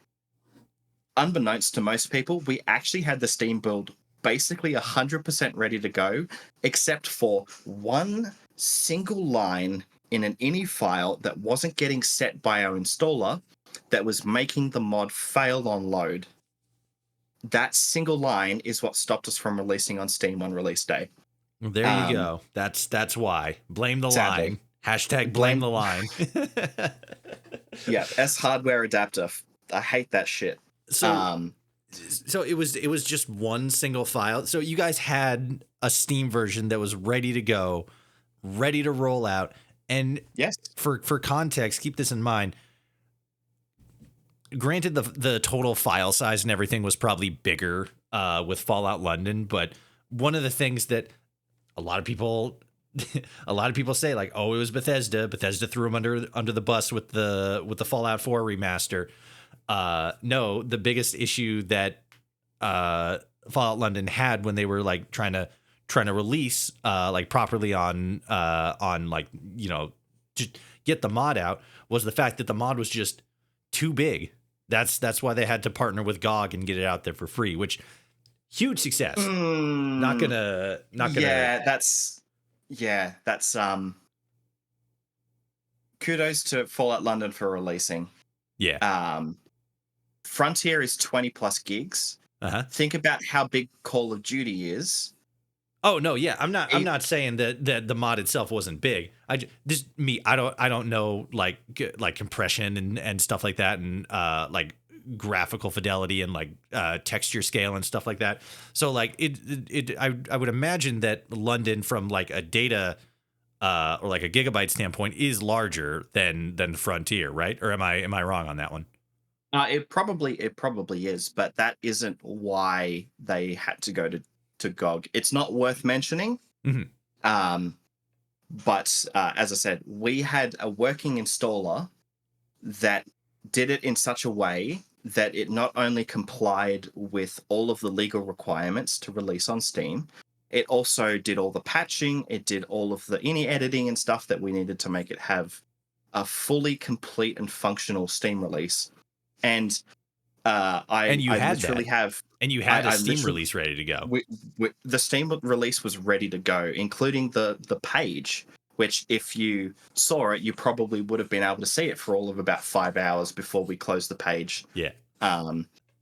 unbeknownst to most people, we actually had the Steam build basically 100% ready to go, except for one single line in an ini file that wasn't getting set by our installer that was making the mod fail on load. That single line is what stopped us from releasing on Steam on release day. There you go. That's why. Blame the sadly. line. Hashtag blame the line. Yeah, S hardware adapter. I hate that shit. So it was just one single file. So you guys had a Steam version that was ready to go, ready to roll out. And yes, for context, keep this in mind. Granted, the total file size and everything was probably bigger with Fallout London, but one of the things that a lot of people say, like, oh, it was Bethesda. Bethesda threw them under the bus with the Fallout 4 remaster. No, the biggest issue that Fallout London had when they were like trying to release like properly on like, you know, to get the mod out was the fact that the mod was just too big. That's why they had to partner with GOG and get it out there for free, which huge success. Not gonna. Yeah, that's kudos to Fallout London for releasing. Yeah. Frontier is 20 plus gigs. Think about how big Call of Duty is. Oh no, yeah, I'm not saying that the mod itself wasn't big. I don't know like compression and stuff like that, and like graphical fidelity and like texture scale and stuff like that. So like I would imagine that London from like a data or like a gigabyte standpoint is larger than Frontier, right? Or am I wrong on that one? It probably is, but that isn't why they had to go to GOG. It's not worth mentioning. Mm-hmm. But as I said, we had a working installer that did it in such a way that it not only complied with all of the legal requirements to release on Steam, it also did all the patching, it did all of the ini editing and stuff that we needed to make it have a fully complete and functional Steam release. And I literally have... And you had a Steam release ready to go. The Steam release was ready to go, including the page, which if you saw it, you probably would have been able to see it for all of about 5 hours before we closed the page. Yeah.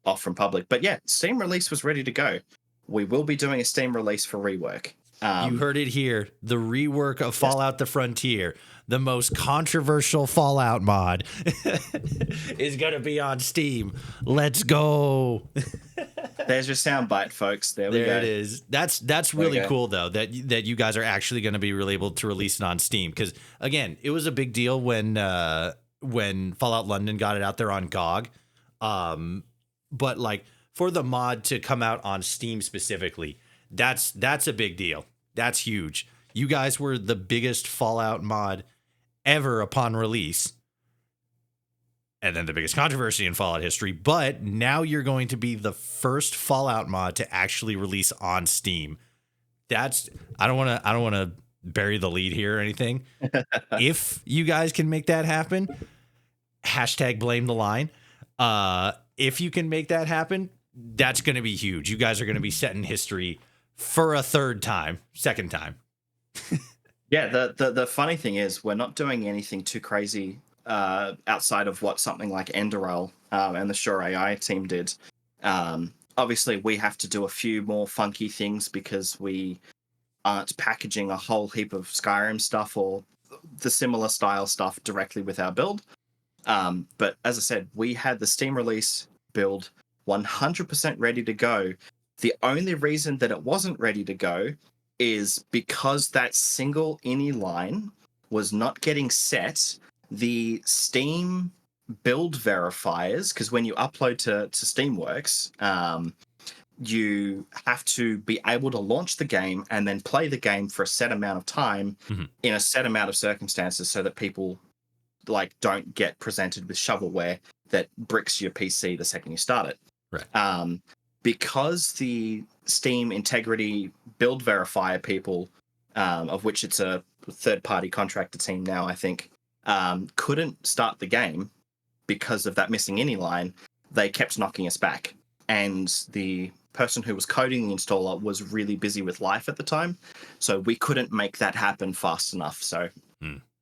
off from public. But yeah, Steam release was ready to go. We will be doing a Steam release for rework. You heard it here. The rework of Yes. Fallout the Frontier, the most controversial Fallout mod, is going to be on Steam. Let's go. There's your soundbite, folks. There we go. There it is. That's really cool, though, that you guys are actually going to be really able to release it on Steam. Because, again, it was a big deal when Fallout London got it out there on GOG. But, like, for the mod to come out on Steam specifically, that's a big deal. That's huge. You guys were the biggest Fallout mod ever upon release. And then the biggest controversy in Fallout history. But now you're going to be the first Fallout mod to actually release on Steam. I don't want to bury the lead here or anything. If you guys can make that happen, #blame the line. If you can make that happen, that's going to be huge. You guys are going to be setting history for a second time. Yeah, the funny thing is we're not doing anything too crazy outside of what something like Enderal and the Sure AI team did. Obviously, we have to do a few more funky things because we aren't packaging a whole heap of Skyrim stuff or the similar style stuff directly with our build. But as I said, we had the Steam release build 100% ready to go. The only reason that it wasn't ready to go is because that single ini line was not getting set. The Steam build verifiers, because when you upload to Steamworks, you have to be able to launch the game and then play the game for a set amount of time in a set amount of circumstances so that people like don't get presented with shovelware that bricks your PC the second you start it. Right. Because the Steam integrity build verifier people, of which it's a third-party contractor team now, I think, couldn't start the game because of that missing ini line, they kept knocking us back. And the person who was coding the installer was really busy with life at the time, so we couldn't make that happen fast enough. So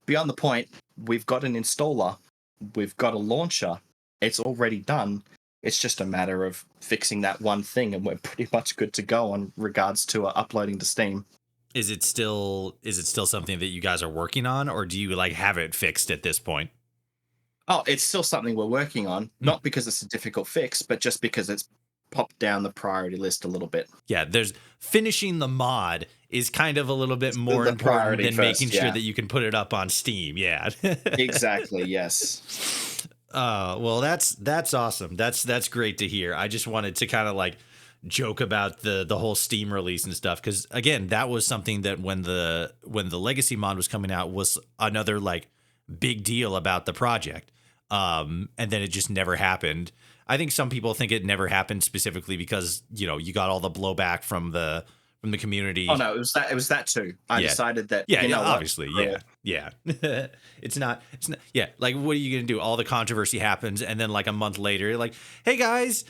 beyond the point, we've got an installer, we've got a launcher, it's already done. It's just a matter of fixing that one thing, and we're pretty much good to go on regards to uploading to Steam. Is it still something that you guys are working on, or do you like have it fixed at this point? Oh, it's still something we're working on, not because it's a difficult fix, but just because it's popped down the priority list a little bit. Yeah, there's finishing the mod is kind of a little bit more the important than first, making sure that you can put it up on Steam. Yeah. Exactly. Yes. Well, that's awesome. That's great to hear. I just wanted to kind of like joke about the whole Steam release and stuff, because again, that was something that when the Legacy mod was coming out was another like big deal about the project. And then it just never happened. I think some people think it never happened specifically because, you know, you got all the blowback from the community. Oh no, it was that too. I decided that. Yeah, you know obviously, yeah. It's not. Yeah, like what are you gonna do? All the controversy happens, and then like a month later, you're like, hey guys,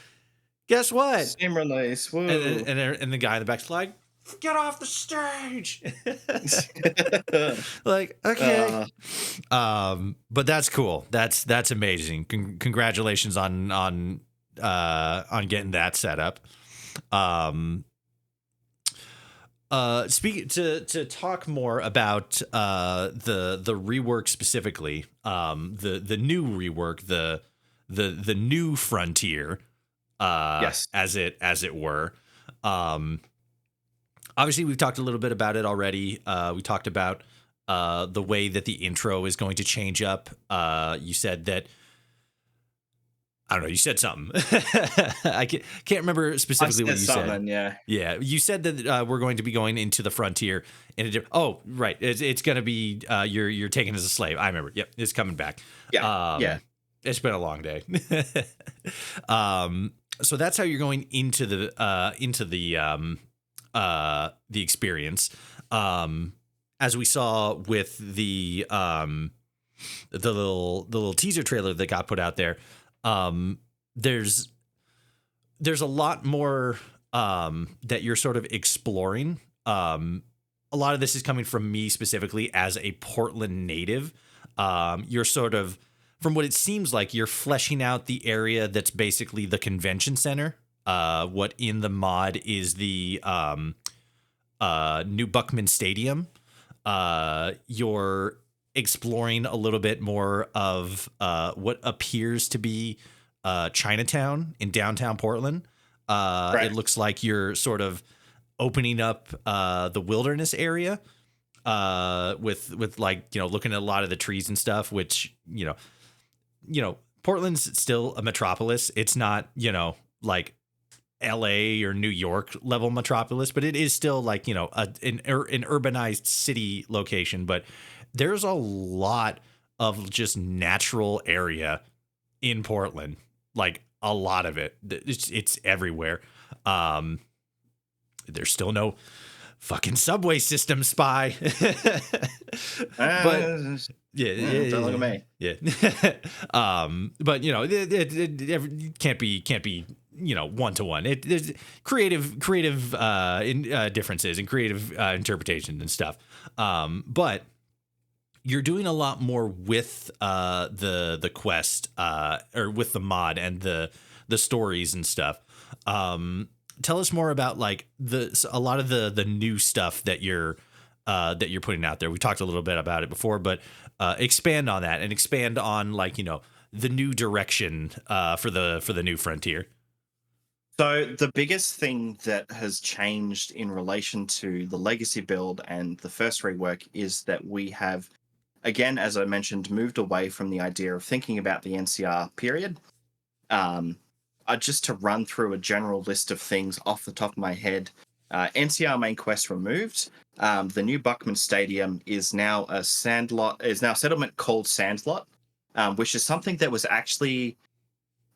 guess what? Steam release. Woo. And the guy in the back's like, get off the stage. Like, okay. But that's cool. That's amazing. Congratulations on getting that set up. Speaking to talk more about the rework specifically, the new rework, the new frontier, yes, as it were. Obviously, we've talked a little bit about it already. We talked about the way that the intro is going to change up. You said that. I don't know. You said something. I can't remember specifically what you said. Yeah. You said that we're going to be going into the frontier in a different. Oh, right. It's going to be you're taken as a slave. I remember. Yep. It's coming back. Yeah. It's been a long day. So that's how you're going into the experience. As we saw with the little teaser trailer that got put out there. There's a lot more that you're sort of exploring. A lot of this is coming from me specifically as a Portland native. You're sort of from what it seems like, you're fleshing out the area that's basically the convention center. What in the mod is the New Buckman Stadium. You're exploring a little bit more of what appears to be Chinatown in downtown Portland. Right. It looks like you're sort of opening up the wilderness area with like, you know, looking at a lot of the trees and stuff, which, Portland's still a metropolis. It's not, like LA or New York level metropolis, but it is still like, an urbanized city location. But there's a lot of just natural area in Portland, like a lot of it. It's everywhere. There's still no fucking subway system, Spy. But Don't look at me. yeah. But it can't be one to one. There's creative differences and creative interpretations and stuff. But you're doing a lot more with the quest or with the mod and the stories and stuff. Tell us more about like a lot of the new stuff that you're putting out there. We talked a little bit about it before, but expand on that and expand on like, the new direction for the new frontier. So the biggest thing that has changed in relation to the legacy build and the first rework is that we have, again, as I mentioned, moved away from the idea of thinking about the NCR period. Just to run through a general list of things off the top of my head, NCR main quest removed. The new Buckman Stadium is now a settlement called Sandlot, which is something that was actually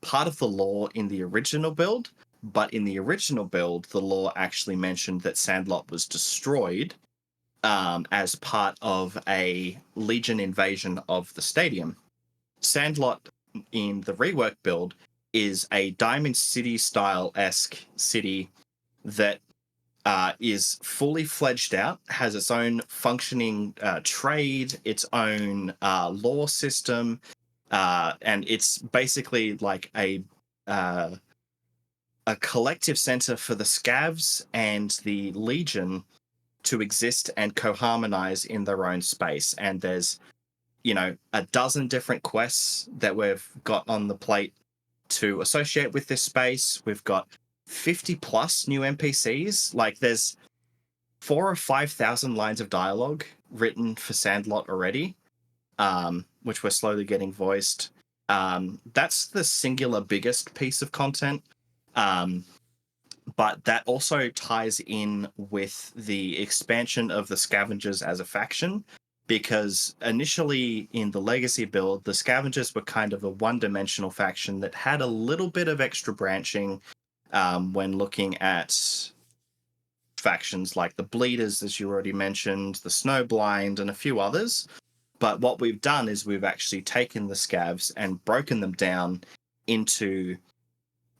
part of the lore in the original build. But in the original build, the lore actually mentioned that Sandlot was destroyed as part of a Legion invasion of the stadium. Sandlot in the rework build is a Diamond City style-esque city that is fully fledged out, has its own functioning trade, its own law system, and it's basically like a collective center for the scavs and the Legion to exist and co-harmonize in their own space. And there's, a dozen different quests that we've got on the plate to associate with this space. We've got 50 plus new NPCs. Like there's 4,000 or 5,000 lines of dialogue written for Sandlot already, which we're slowly getting voiced. That's the singular biggest piece of content. But that also ties in with the expansion of the Scavengers as a faction, because initially in the Legacy build, the Scavengers were kind of a one-dimensional faction that had a little bit of extra branching when looking at factions like the Bleeders, as you already mentioned, the Snowblind, and a few others. But what we've done is we've actually taken the Scavs and broken them down into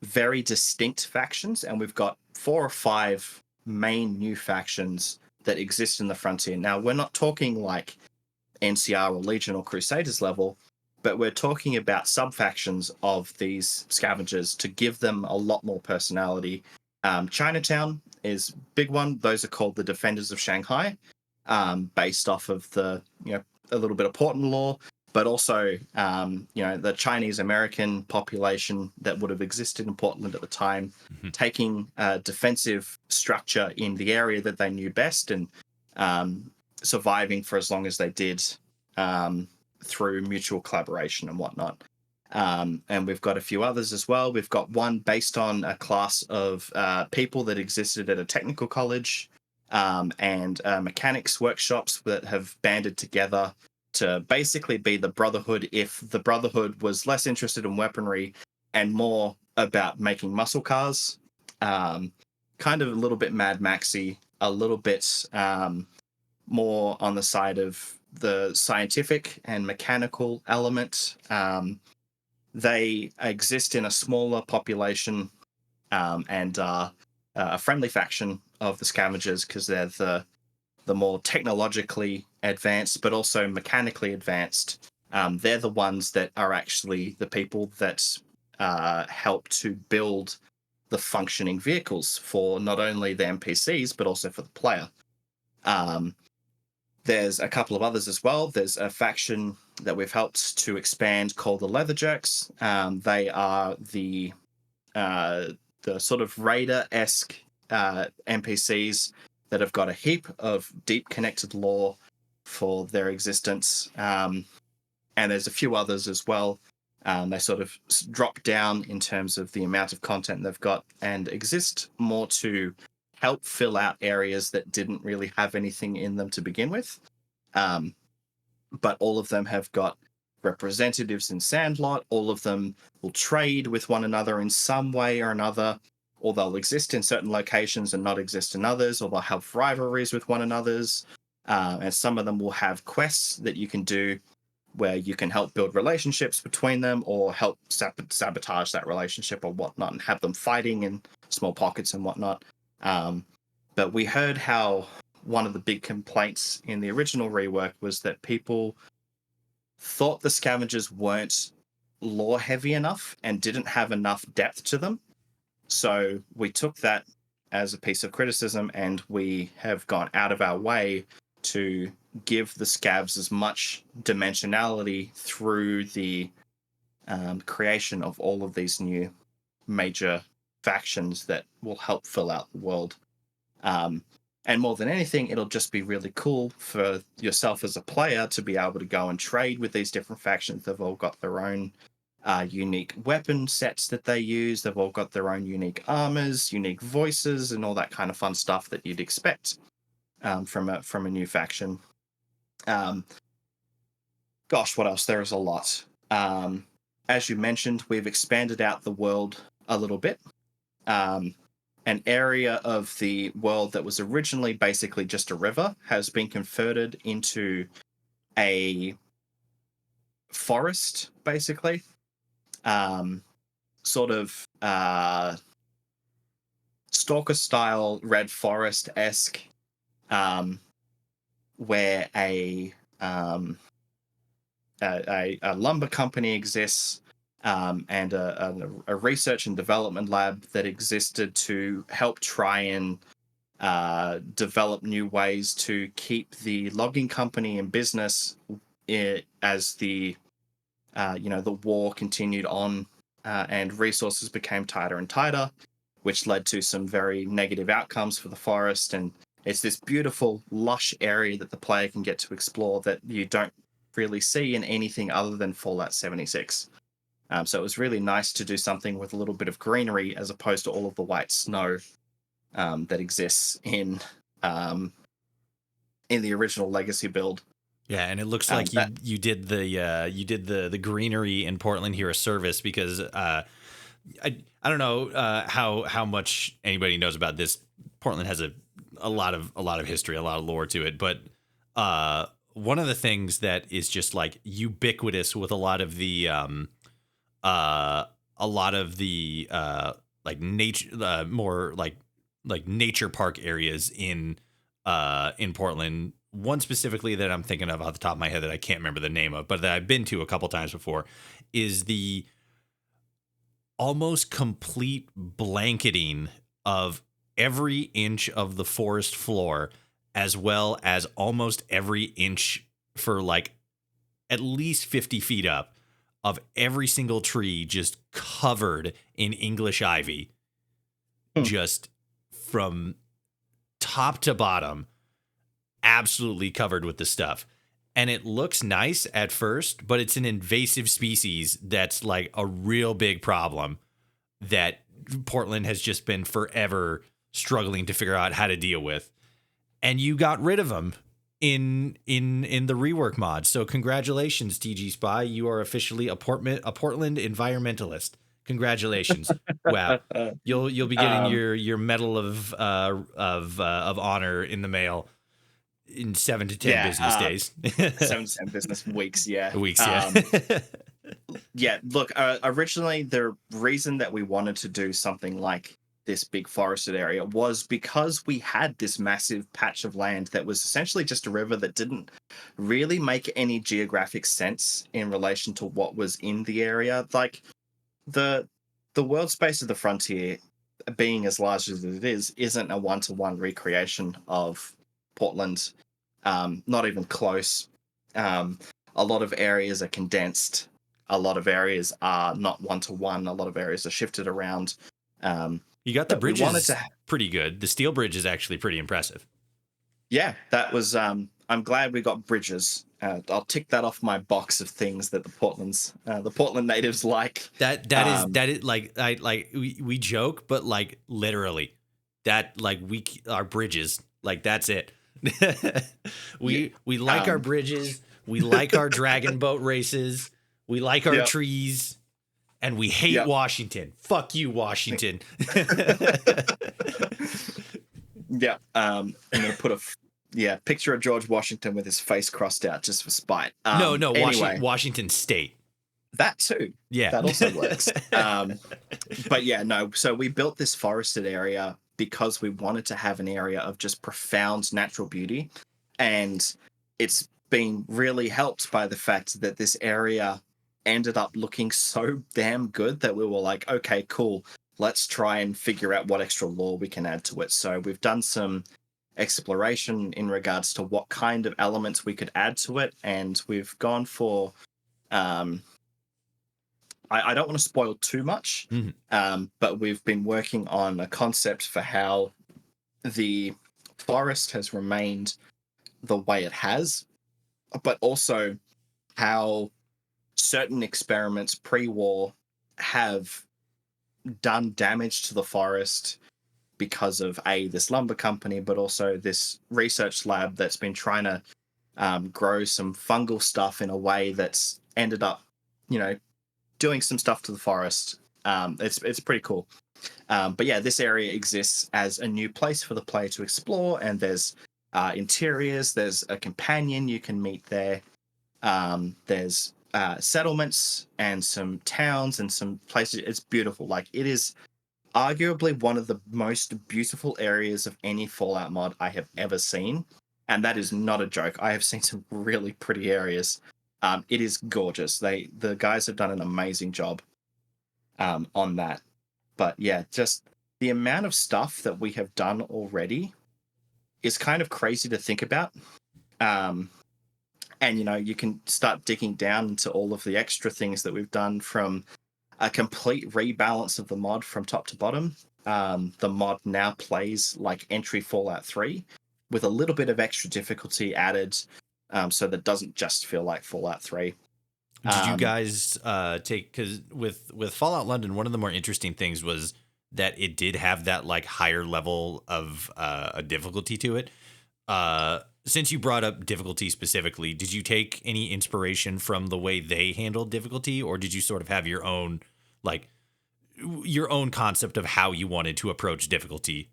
very distinct factions, and we've got 4 or 5 main new factions that exist in the frontier. Now, we're not talking like NCR or Legion or Crusaders level, but we're talking about sub-factions of these Scavengers to give them a lot more personality. Chinatown is a big one. Those are called the Defenders of Shanghai, based off of the, a little bit of Portland lore, but also, the Chinese American population that would have existed in Portland at the time, taking a defensive structure in the area that they knew best and surviving for as long as they did through mutual collaboration and whatnot. And we've got a few others as well. We've got one based on a class of people that existed at a technical college and mechanics workshops that have banded together to basically be the Brotherhood if the Brotherhood was less interested in weaponry and more about making muscle cars. Kind of a little bit Mad Maxy, a little bit more on the side of the scientific and mechanical element. They exist in a smaller population and are a friendly faction of the Scavengers because they're the more technologically advanced, but also mechanically advanced they're the ones that are actually the people that help to build the functioning vehicles for not only the NPCs but also for the player. There's a couple of others as well. There's a faction that we've helped to expand called the Leatherjacks. They are the sort of raider-esque NPCs that have got a heap of deep connected lore for their existence. And there's a few others as well. They sort of drop down in terms of the amount of content they've got and exist more to help fill out areas that didn't really have anything in them to begin with. But all of them have got representatives in Sandlot. All of them will trade with one another in some way or another, or they'll exist in certain locations and not exist in others, or they'll have rivalries with one another's. And some of them will have quests that you can do where you can help build relationships between them or help sabotage that relationship or whatnot and have them fighting in small pockets and whatnot. But we heard how one of the big complaints in the original rework was that people thought the scavengers weren't lore heavy enough and didn't have enough depth to them. So we took that as a piece of criticism and we have gone out of our way to give the scavs as much dimensionality through the creation of all of these new major factions that will help fill out the world. And more than anything, it'll just be really cool for yourself as a player to be able to go and trade with these different factions. They've all got their own unique weapon sets that they use. They've all got their own unique armors, unique voices, and all that kind of fun stuff that you'd expect from a new faction. Gosh, what else? There is a lot. As you mentioned, we've expanded out the world a little bit. An area of the world that was originally basically just a river has been converted into a forest, basically. Sort of Stalker-style Red Forest-esque, where a lumber company exists, and a research and development lab that existed to help try and develop new ways to keep the logging company in business as the war continued on and resources became tighter and tighter, which led to some very negative outcomes for the forest. And it's this beautiful, lush area that the player can get to explore that you don't really see in anything other than Fallout 76. So it was really nice to do something with a little bit of greenery as opposed to all of the white snow that exists in the original Legacy build. Yeah, and it looks like you did the greenery in Portland here a service, because I don't know how much anybody knows about this. Portland has a lot of history, a lot of lore to it, but one of the things that is just like ubiquitous with a lot of the like nature, more like nature park areas in Portland. One specifically that I'm thinking of off the top of my head that I can't remember the name of, but that I've been to a couple times before, is the almost complete blanketing of every inch of the forest floor, as well as almost every inch for like at least 50 feet up of every single tree just covered in English ivy, just from top to bottom, absolutely covered with the stuff. And it looks nice at first, but it's an invasive species that's like a real big problem that Portland has just been forever struggling to figure out how to deal with. And you got rid of them in the rework mod. So congratulations, Tgspy. You are officially a Portland environmentalist. Congratulations. Wow. You'll be getting your medal of honor in the mail in 7 to 10 business days. 7 to 10 business weeks, yeah. Weeks, yeah. Yeah, look, originally the reason that we wanted to do something like this big forested area was because we had this massive patch of land that was essentially just a river that didn't really make any geographic sense in relation to what was in the area. Like the world space of the frontier, being as large as it is, isn't a one-to-one recreation of Portland. Not even close. A lot of areas are condensed. A lot of areas are not one-to-one. A lot of areas are shifted around. You got the But we wanted bridges to, pretty good. The steel bridge is actually pretty impressive. yeah, that was. I'm glad we got bridges. I'll tick that off my box of things that the Portland natives like. That is like we joke, but like literally, that like our bridges, like that's it. Yeah, we like our bridges. We like our dragon boat races. We like our yeah, trees. And we hate yeah. Washington. Fuck you, Washington. Yeah. I'm gonna put picture of George Washington with his face crossed out just for spite. No, Anyway, Washington State. that too. Yeah. That also works. But yeah, no. So we built this forested area because we wanted to have an area of just profound natural beauty, and it's been really helped by the fact that this area ended up looking so damn good that we were like, okay, cool. Let's try and figure out what extra lore we can add to it. So we've done some exploration in regards to what kind of elements we could add to it, and we've gone for I don't want to spoil too much, but we've been working on a concept for how the forest has remained the way it has, but also how certain experiments pre-war have done damage to the forest because of this lumber company, but also this research lab that's been trying to grow some fungal stuff in a way that's ended up, doing some stuff to the forest. It's pretty cool. But yeah, this area exists as a new place for the player to explore, and there's interiors. There's a companion you can meet there. There's settlements and some towns and some places. It's beautiful. Like, it is arguably one of the most beautiful areas of any Fallout mod I have ever seen, and that is not a joke. I have seen some really pretty areas. It is gorgeous. The guys have done an amazing job on that. But yeah, just the amount of stuff that we have done already is kind of crazy to think about. And you can start digging down into all of the extra things that we've done, from a complete rebalance of the mod from top to bottom. The mod now plays like entry Fallout 3 with a little bit of extra difficulty added, so that doesn't just feel like Fallout 3. Did you guys take, because with Fallout London, one of the more interesting things was that it did have that like higher level of a difficulty to it. Since you brought up difficulty specifically, did you take any inspiration from the way they handled difficulty, or did you sort of have your own concept of how you wanted to approach difficulty?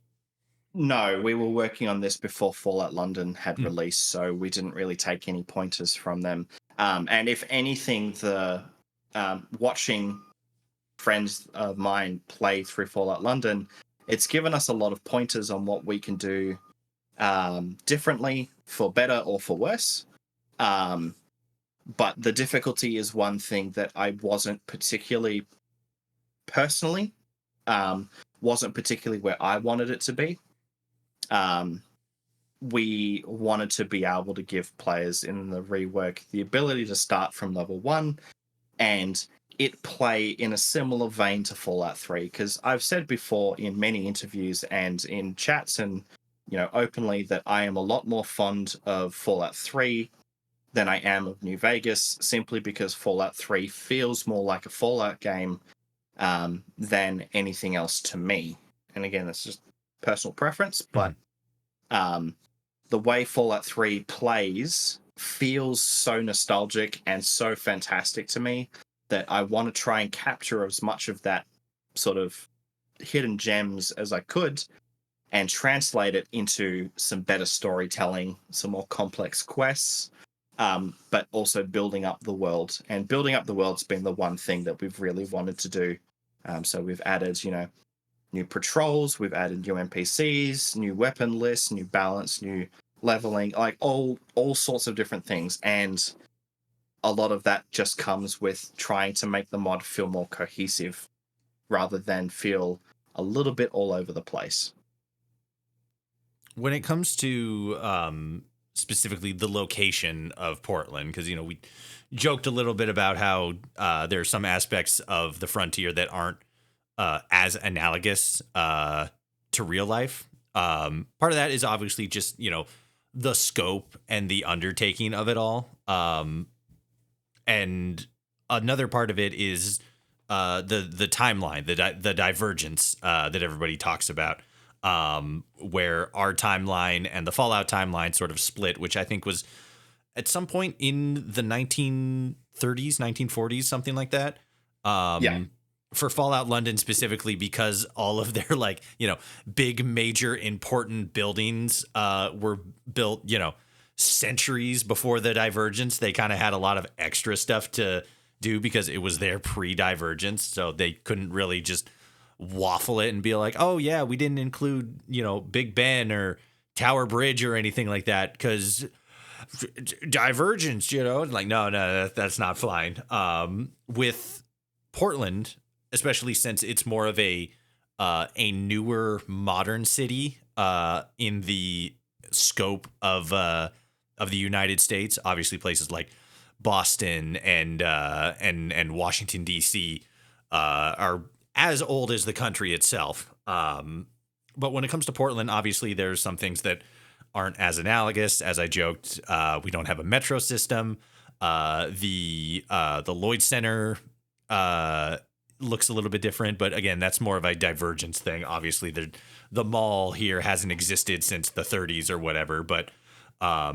No, we were working on this before Fallout London had released, so we didn't really take any pointers from them. And if anything, the watching friends of mine play through Fallout London, it's given us a lot of pointers on what we can do differently, for better or for worse. But the difficulty is one thing that I wasn't particularly personally, wasn't particularly where I wanted it to be. We wanted to be able to give players in the rework the ability to start from level 1 and it play in a similar vein to Fallout 3, because I've said before in many interviews and in chats and openly that I am a lot more fond of Fallout 3 than I am of New Vegas, simply because Fallout 3 feels more like a Fallout game than anything else to me. And again, that's just personal preference, but the way Fallout 3 plays feels so nostalgic and so fantastic to me that I want to try and capture as much of that sort of hidden gems as I could and translate it into some better storytelling, some more complex quests, but also building up the world. And building up the world's been the one thing that we've really wanted to do. So we've added, new patrols, we've added new NPCs, new weapon lists, new balance, new leveling, like all sorts of different things. And a lot of that just comes with trying to make the mod feel more cohesive rather than feel a little bit all over the place. When it comes to specifically the location of Portland, because we joked a little bit about how there are some aspects of the frontier that aren't as analogous to real life. Part of that is obviously just the scope and the undertaking of it all. And another part of it is the timeline, the divergence that everybody talks about, where our timeline and the Fallout timeline sort of split, which I think was at some point in the 1930s, 1940s, something like that. Yeah. For Fallout London specifically, because all of their big major important buildings were built centuries before the divergence. They kind of had a lot of extra stuff to do because it was their pre-divergence, so they couldn't really just waffle it and be like, oh yeah, we didn't include Big Ben or Tower Bridge or anything like that because divergence, like no, that's not flying. With Portland, especially since it's more of a newer modern city in the scope of the United States. Obviously, places like Boston and Washington D.C. Are as old as the country itself. But when it comes to Portland, obviously there's some things that aren't as analogous. As I joked, we don't have a metro system. The Lloyd Center looks a little bit different, but again, that's more of a divergence thing. Obviously, the mall here hasn't existed since the 30s or whatever, but at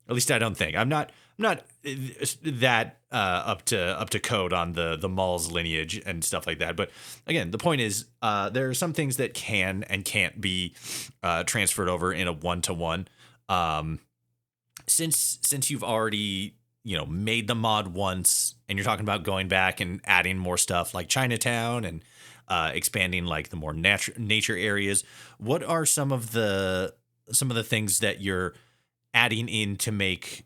least I don't think. I'm not that up to code on the mall's lineage and stuff like that. But again, the point is, there are some things that can and can't be transferred over in a 1-to-1. Since you've already made the mod once, and you're talking about going back and adding more stuff like Chinatown and expanding like the more nature areas, what are some of the things that you're adding in to make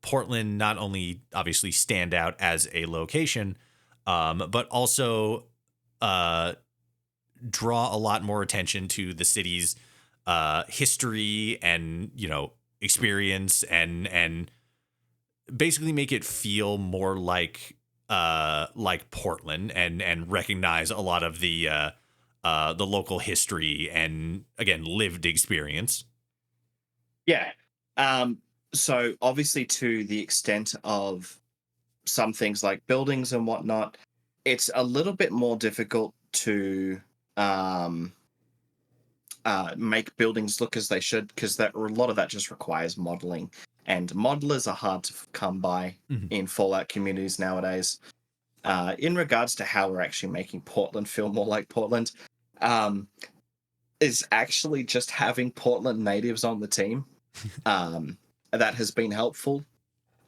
Portland not only obviously stand out as a location, but also draw a lot more attention to the city's history and experience and basically make it feel more like Portland and recognize a lot of the local history and again lived experience. Yeah. So obviously, to the extent of some things like buildings and whatnot, it's a little bit more difficult to make buildings look as they should, because that a lot of that just requires modeling, and modelers are hard to come by in Fallout communities nowadays. In regards to how we're actually making Portland feel more like Portland, is actually just having Portland natives on the team. That has been helpful.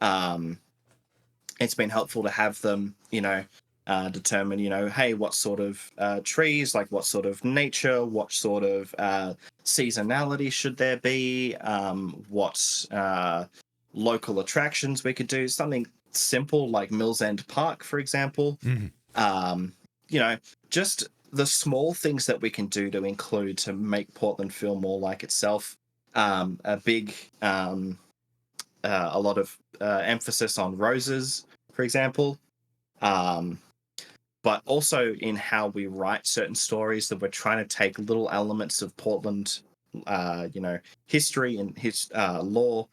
It's been helpful to have them, determine, hey, what sort of trees, like what sort of nature, what sort of seasonality should there be, what local attractions we could do, something simple like Mills End Park, for example. Just the small things that we can do to include to make Portland feel more like itself. A lot of emphasis on roses, for example, but also in how we write certain stories, that we're trying to take little elements of Portland, history and his lore,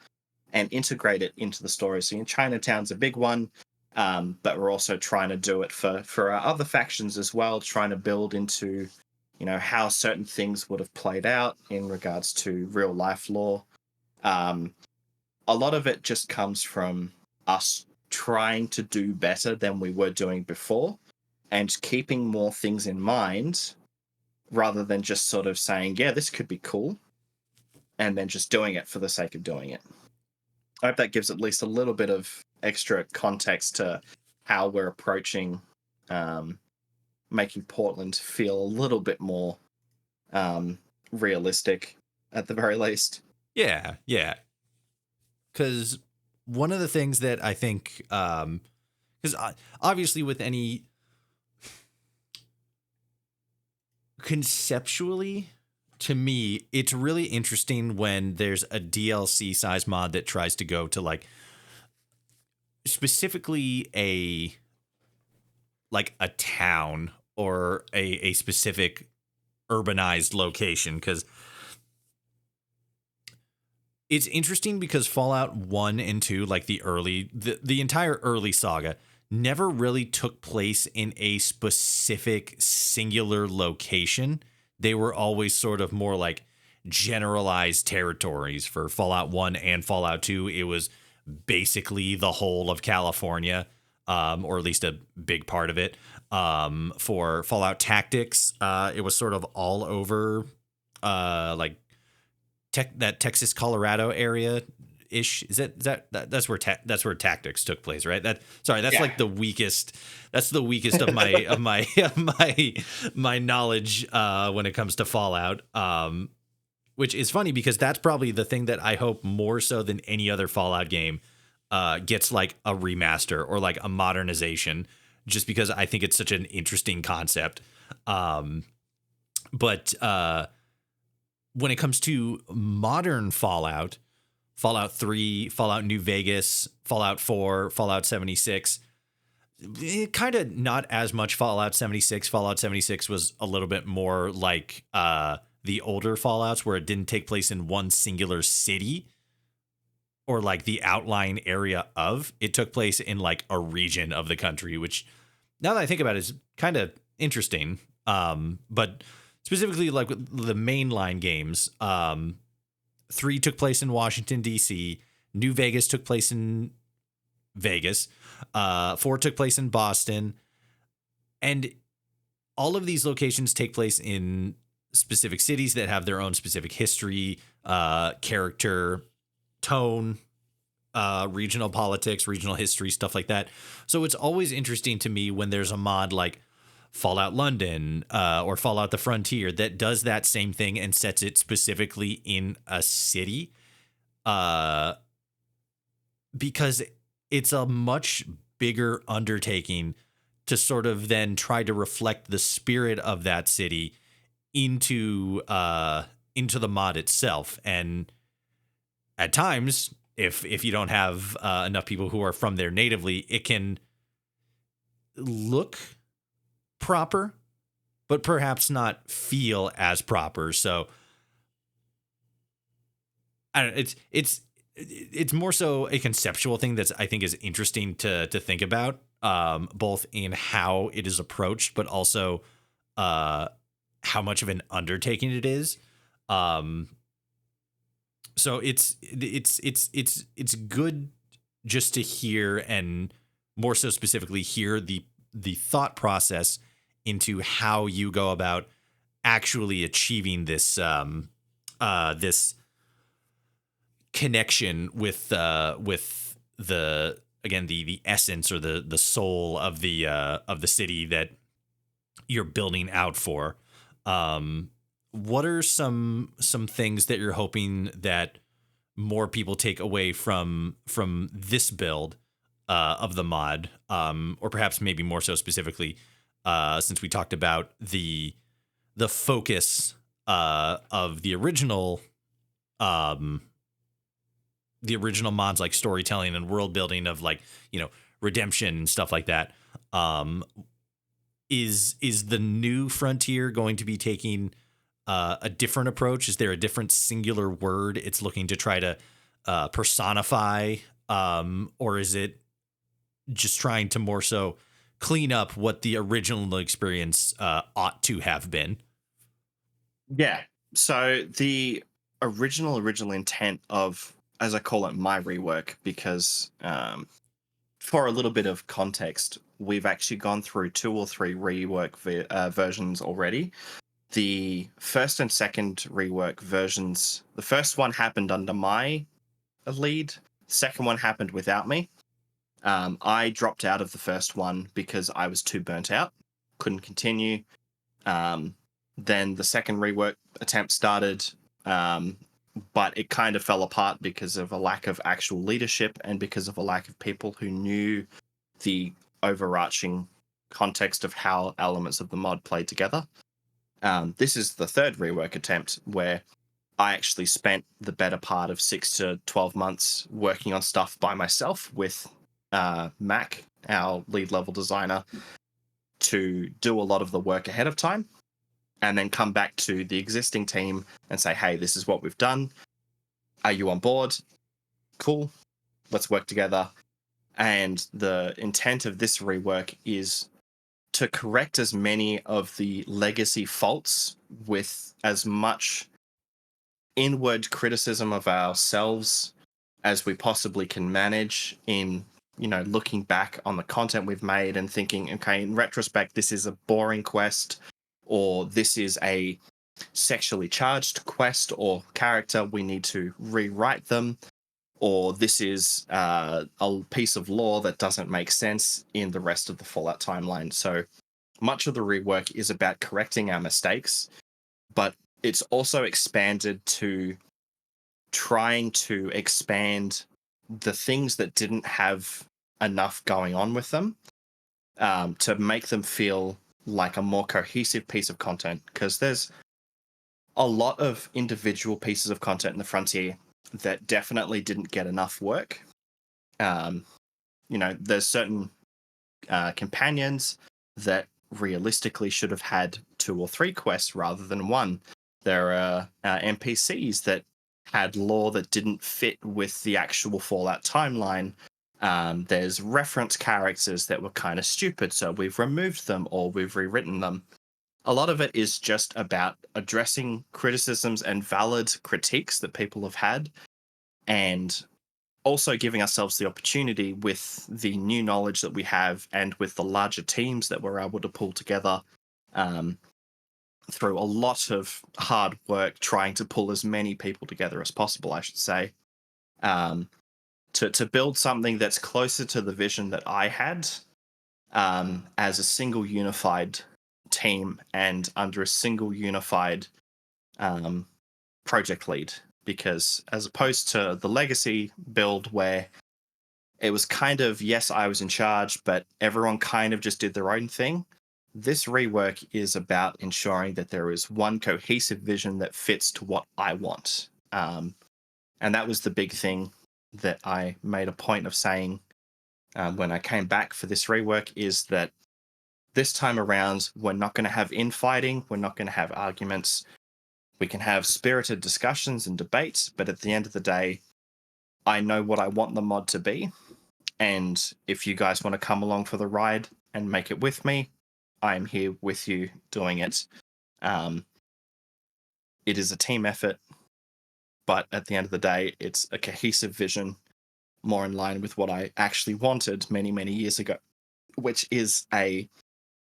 and integrate it into the story. So Chinatown's a big one, but we're also trying to do it for our other factions as well, trying to build into how certain things would have played out in regards to real life lore. A lot of it just comes from us trying to do better than we were doing before, and keeping more things in mind rather than just sort of saying, yeah, this could be cool, and then just doing it for the sake of doing it. I hope that gives at least a little bit of extra context to how we're approaching making Portland feel a little bit more realistic at the very least. Yeah, yeah. Because one of the things that I think, because obviously with any conceptually, to me, it's really interesting when there's a DLC size mod that tries to go to like specifically a town or a specific urbanized location, because it's interesting because Fallout 1 and 2, like the entire early saga, never really took place in a specific singular location. They were always sort of more like generalized territories. For Fallout 1 and Fallout 2, it was basically the whole of California, or at least a big part of it. For Fallout Tactics, it was sort of all over, like that Texas Colorado area ish. That's where that's where Tactics took place, right? That's Yeah. like the weakest. That's the weakest of my my knowledge when it comes to Fallout. Which is funny because that's probably the thing that I hope more so than any other Fallout game gets like a remaster or like a modernization, just because I think it's such an interesting concept. But when it comes to modern Fallout, Fallout 3, Fallout New Vegas, Fallout 4, Fallout 76, kind of not as much Fallout 76. Fallout 76 was a little bit more like the older Fallouts, where it didn't take place in one singular city or like the outline area of. It took place in like a region of the country, which now that I think about it is kind of interesting. But specifically like with the mainline games, 3 took place in Washington, D.C. New Vegas took place in Vegas. 4 took place in Boston. And all of these locations take place in specific cities that have their own specific history, character, tone, regional politics, regional history, stuff like that. So it's always interesting to me when there's a mod like Fallout London or Fallout the Frontier that does that same thing and sets it specifically in a city, because it's a much bigger undertaking to sort of then try to reflect the spirit of that city into the mod itself. And at times, if you don't have enough people who are from there natively, it can look proper, but perhaps not feel as proper. So I don't know, it's more so a conceptual thing that's I think is interesting to think about, both in how it is approached, but also how much of an undertaking it is. So it's good just to hear, and more so specifically hear the thought process into how you go about actually achieving this this connection with the again the essence or the soul of the city that you're building out for. What are some things that you're hoping that more people take away from this build of the mod, or perhaps maybe more so specifically, since we talked about the focus of the original mods, like storytelling and world building of like, redemption and stuff like that. Is the new Frontier going to be taking a different approach? Is there a different singular word it's looking to try to personify, or is it just trying to more so clean up what the original experience ought to have been? Yeah. So the original intent of, as I call it, my rework, because for a little bit of context, we've actually gone through 2 or 3 rework versions already. The first and second rework versions, the first one happened under my lead, the second one happened without me. I dropped out of the first one because I was too burnt out, couldn't continue. Then the second rework attempt started, but it kind of fell apart because of a lack of actual leadership and because of a lack of people who knew the overarching context of how elements of the mod played together. This is the third rework attempt where I actually spent the better part of 6 to 12 months working on stuff by myself with Mac, our lead level designer, to do a lot of the work ahead of time and then come back to the existing team and say, hey, this is what we've done. Are you on board? Cool. Let's work together. And the intent of this rework is to correct as many of the legacy faults with as much inward criticism of ourselves as we possibly can manage in, looking back on the content we've made and thinking, okay, in retrospect, this is a boring quest, or this is a sexually charged quest or character, we need to rewrite them, or this is a piece of lore that doesn't make sense in the rest of the Fallout timeline. So much of the rework is about correcting our mistakes, but it's also expanded to trying to expand the things that didn't have enough going on with them, to make them feel like a more cohesive piece of content, because there's a lot of individual pieces of content in the Frontier that definitely didn't get enough work. There's certain companions that realistically should have had 2 or 3 quests rather than 1. There are NPCs that had lore that didn't fit with the actual Fallout timeline. There's reference characters that were kind of stupid, so we've removed them or we've rewritten them. A lot of it is just about addressing criticisms and valid critiques that people have had, and also giving ourselves the opportunity with the new knowledge that we have and with the larger teams that we're able to pull together, through a lot of hard work trying to pull as many people together as possible, I should say, to build something that's closer to the vision that I had, as a single unified team and under a single unified project lead. Because as opposed to the legacy build where it was kind of, yes, I was in charge, but everyone kind of just did their own thing, this rework is about ensuring that there is one cohesive vision that fits to what I want. And that was the big thing that I made a point of saying when I came back for this rework, is that this time around, we're not going to have infighting, we're not going to have arguments. We can have spirited discussions and debates, but at the end of the day, I know what I want the mod to be. And if you guys want to come along for the ride and make it with me, I'm here with you doing it. It is a team effort, but at the end of the day, it's a cohesive vision, more in line with what I actually wanted many, many years ago, which is a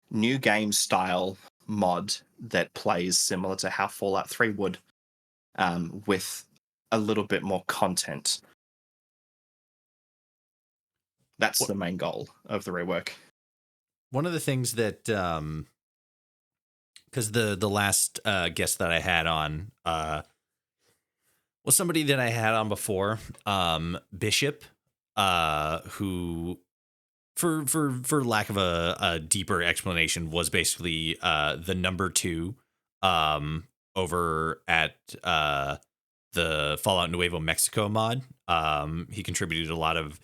new game style mod that plays similar to how Fallout 3 would, with a little bit more content. That's the main goal of the rework. One of the things that, because the last guest that I had on was somebody that I had on before, Bishop, who, for lack of a deeper explanation, was basically the number 2 over at the Fallout Nuevo Mexico mod. He contributed a lot of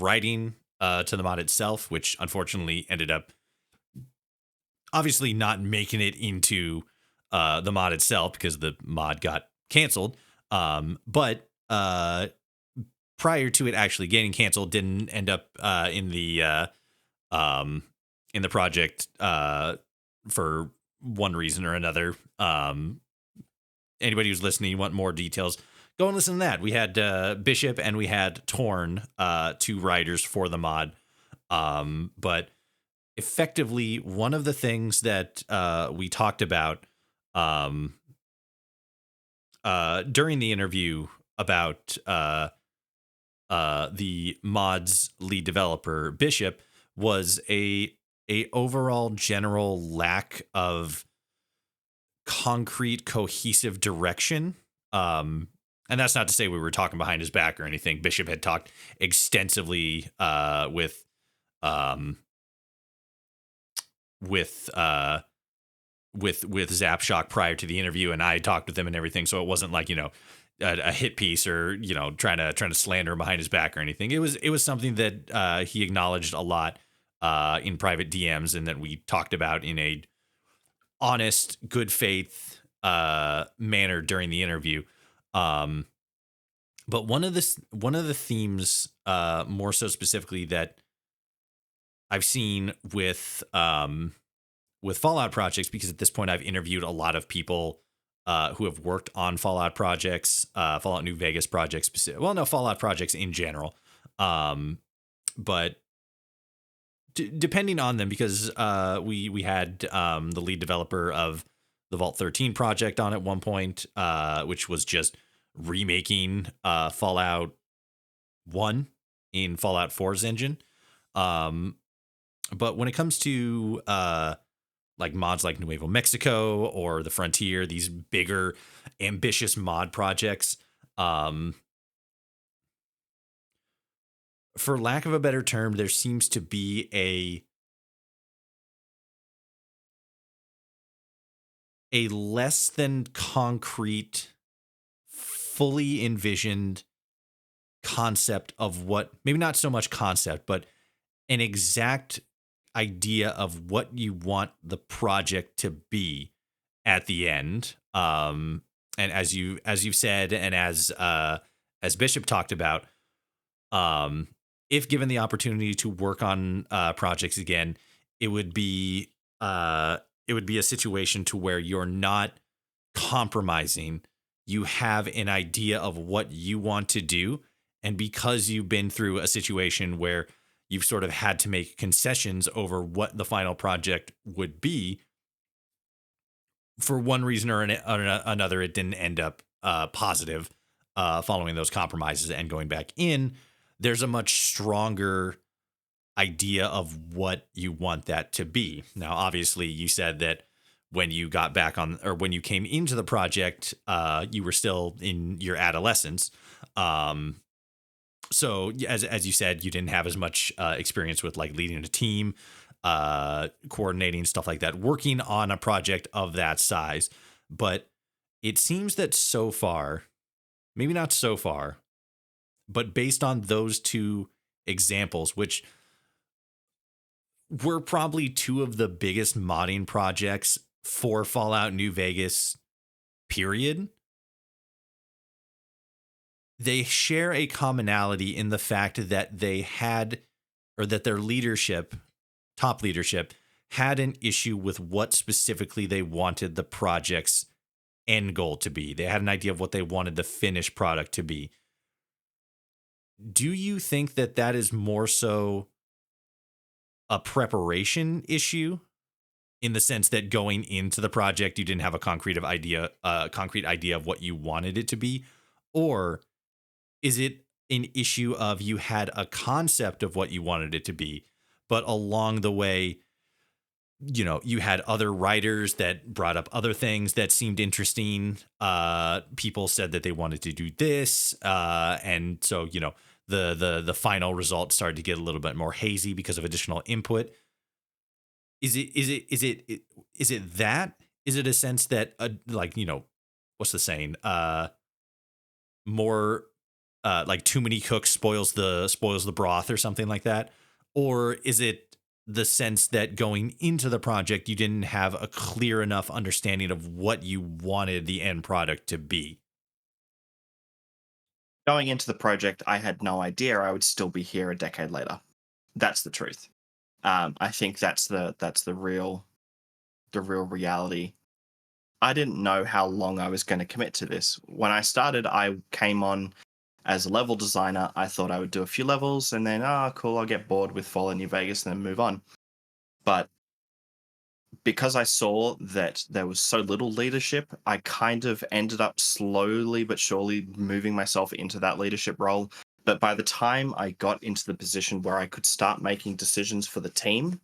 writing to the mod itself, which unfortunately ended up obviously not making it into the mod itself because the mod got canceled. But prior to it actually getting canceled, didn't end up in the project for one reason or another. Anybody who's listening, you want more details, go and listen to that. We had Bishop and we had Torn, 2 writers for the mod. But effectively, one of the things that we talked about during the interview about the mod's lead developer, Bishop, was a a overall general lack of concrete cohesive direction. And that's not to say we were talking behind his back or anything. Bishop had talked extensively um with with Zapshock prior to the interview, and I talked with him and everything, so it wasn't like, a hit piece or, trying to slander him behind his back or anything. It was something that he acknowledged a lot in private DMs, and that we talked about in a honest, good faith manner during the interview. Um, but one of the themes, more so specifically, that I've seen with Fallout projects, because at this point I've interviewed a lot of people who have worked on Fallout projects, Fallout New Vegas projects, well, no, Fallout projects in general, but depending on them, because we had the lead developer of the Vault 13 project on at one point, which was just remaking Fallout 1 in Fallout 4's engine. But when it comes to like mods like Nuevo Mexico or the Frontier, these bigger, ambitious mod projects, for lack of a better term, there seems to be a less than concrete, fully envisioned concept of what, maybe not so much concept, but an exact idea of what you want the project to be at the end. And as you've said, and as Bishop talked about, um, if given the opportunity to work on projects again, it would be a situation to where you're not compromising. You have an idea of what you want to do, and because you've been through a situation where you've sort of had to make concessions over what the final project would be, for one reason or another, it didn't end up positive following those compromises and going back in. There's a much stronger idea of what you want that to be. Now, obviously, you said that when you got back on, or when you came into the project, you were still in your adolescence. So as you said, you didn't have as much experience with like leading a team, coordinating stuff like that, working on a project of that size. But it seems that so far, maybe not so far, but based on those two examples, which were probably two of the biggest modding projects for Fallout New Vegas, period, they share a commonality in the fact that they had, or that their leadership, top leadership, had an issue with what specifically they wanted the project's end goal to be. They had an idea of what they wanted the finished product to be. Do you think that that is more so a preparation issue, in the sense that going into the project you didn't have a concrete idea of what you wanted it to be? Or is it an issue of you had a concept of what you wanted it to be, but along the way, you had other writers that brought up other things that seemed interesting. People said that they wanted to do this. And so, the final result started to get a little bit more hazy because of additional input. Is it that? Is it a sense that, what's the saying? More, like too many cooks spoils the broth, or something like that? Or is it the sense that going into the project you didn't have a clear enough understanding of what you wanted the end product to be? Going into the project, I had no idea I would still be here a decade later. That's the truth. I think that's the real reality. I didn't know how long I was going to commit to this. When I started, I came on as a level designer. I thought I would do a few levels and then, cool, I'll get bored with Fallout New Vegas and then move on. But because I saw that there was so little leadership, I kind of ended up slowly but surely moving myself into that leadership role. But by the time I got into the position where I could start making decisions for the team,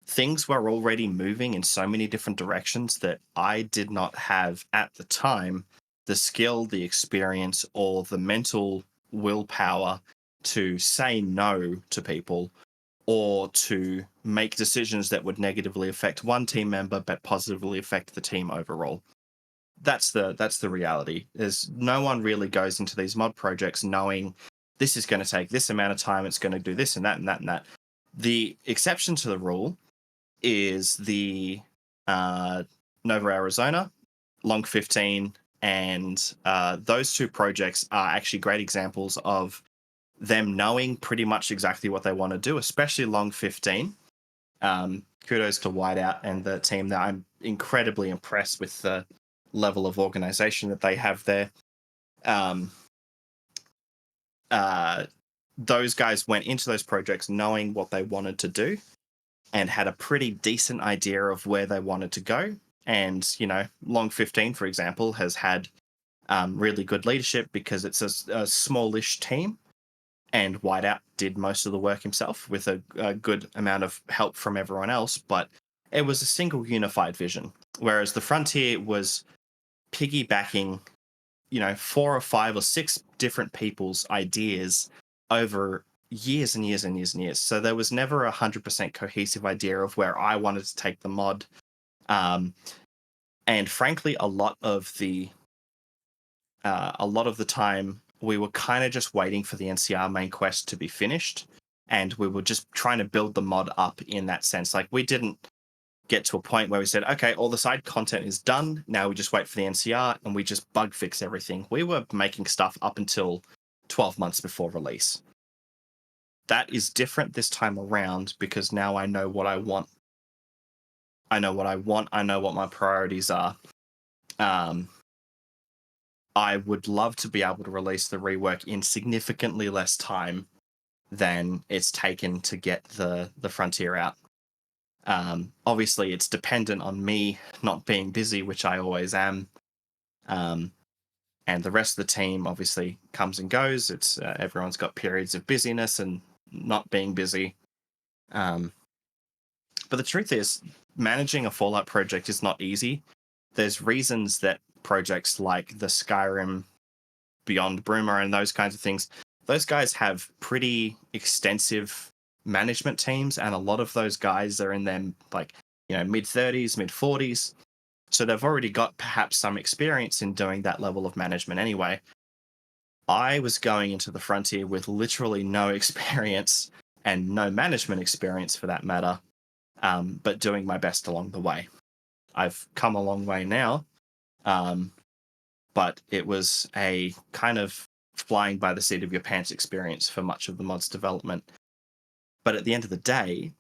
things were already moving in so many different directions that I did not have at the time the skill, the experience, or the mental willpower to say no to people or to make decisions that would negatively affect one team member but positively affect the team overall. That's the reality. Is no one really goes into these mod projects knowing this is going to take this amount of time, it's going to do this and that and that and that. The exception to the rule is the Nova Arizona, Long 15, and those two projects are actually great examples of them knowing pretty much exactly what they want to do, especially Long 15. Kudos to Whiteout and the team there. I'm incredibly impressed with the level of organization that they have there. Um, those guys went into those projects knowing what they wanted to do and had a pretty decent idea of where they wanted to go. And, Long 15, for example, has had really good leadership because it's a smallish team. And Whiteout did most of the work himself with a good amount of help from everyone else. But it was a single unified vision. Whereas the Frontier was piggybacking, 4 or 5 or 6 different people's ideas over years and years and years and years. So there was never 100% cohesive idea of where I wanted to take the mod. And frankly, a lot of the time we were kind of just waiting for the NCR main quest to be finished, and we were just trying to build the mod up in that sense. Like, we didn't get to a point where we said, okay, all the side content is done, now we just wait for the NCR and we just bug fix everything. We were making stuff up until 12 months before release. That is different this time around because now I know what I want. I know what my priorities are. I would love to be able to release the rework in significantly less time than it's taken to get the Frontier out. Obviously, it's dependent on me not being busy, which I always am. And the rest of the team obviously comes and goes. It's everyone's got periods of busyness and not being busy. But the truth is, managing a Fallout project is not easy. There's reasons that projects like the Skyrim, Beyond Broomer, and those kinds of things, those guys have pretty extensive management teams, and a lot of those guys are in their mid-30s, mid-40s. So they've already got perhaps some experience in doing that level of management anyway. I was going into the Frontier with literally no experience and no management experience for that matter, but doing my best along the way. I've come a long way now, but it was a kind of flying by the seat of your pants experience for much of the mod's development. But at the end of the day,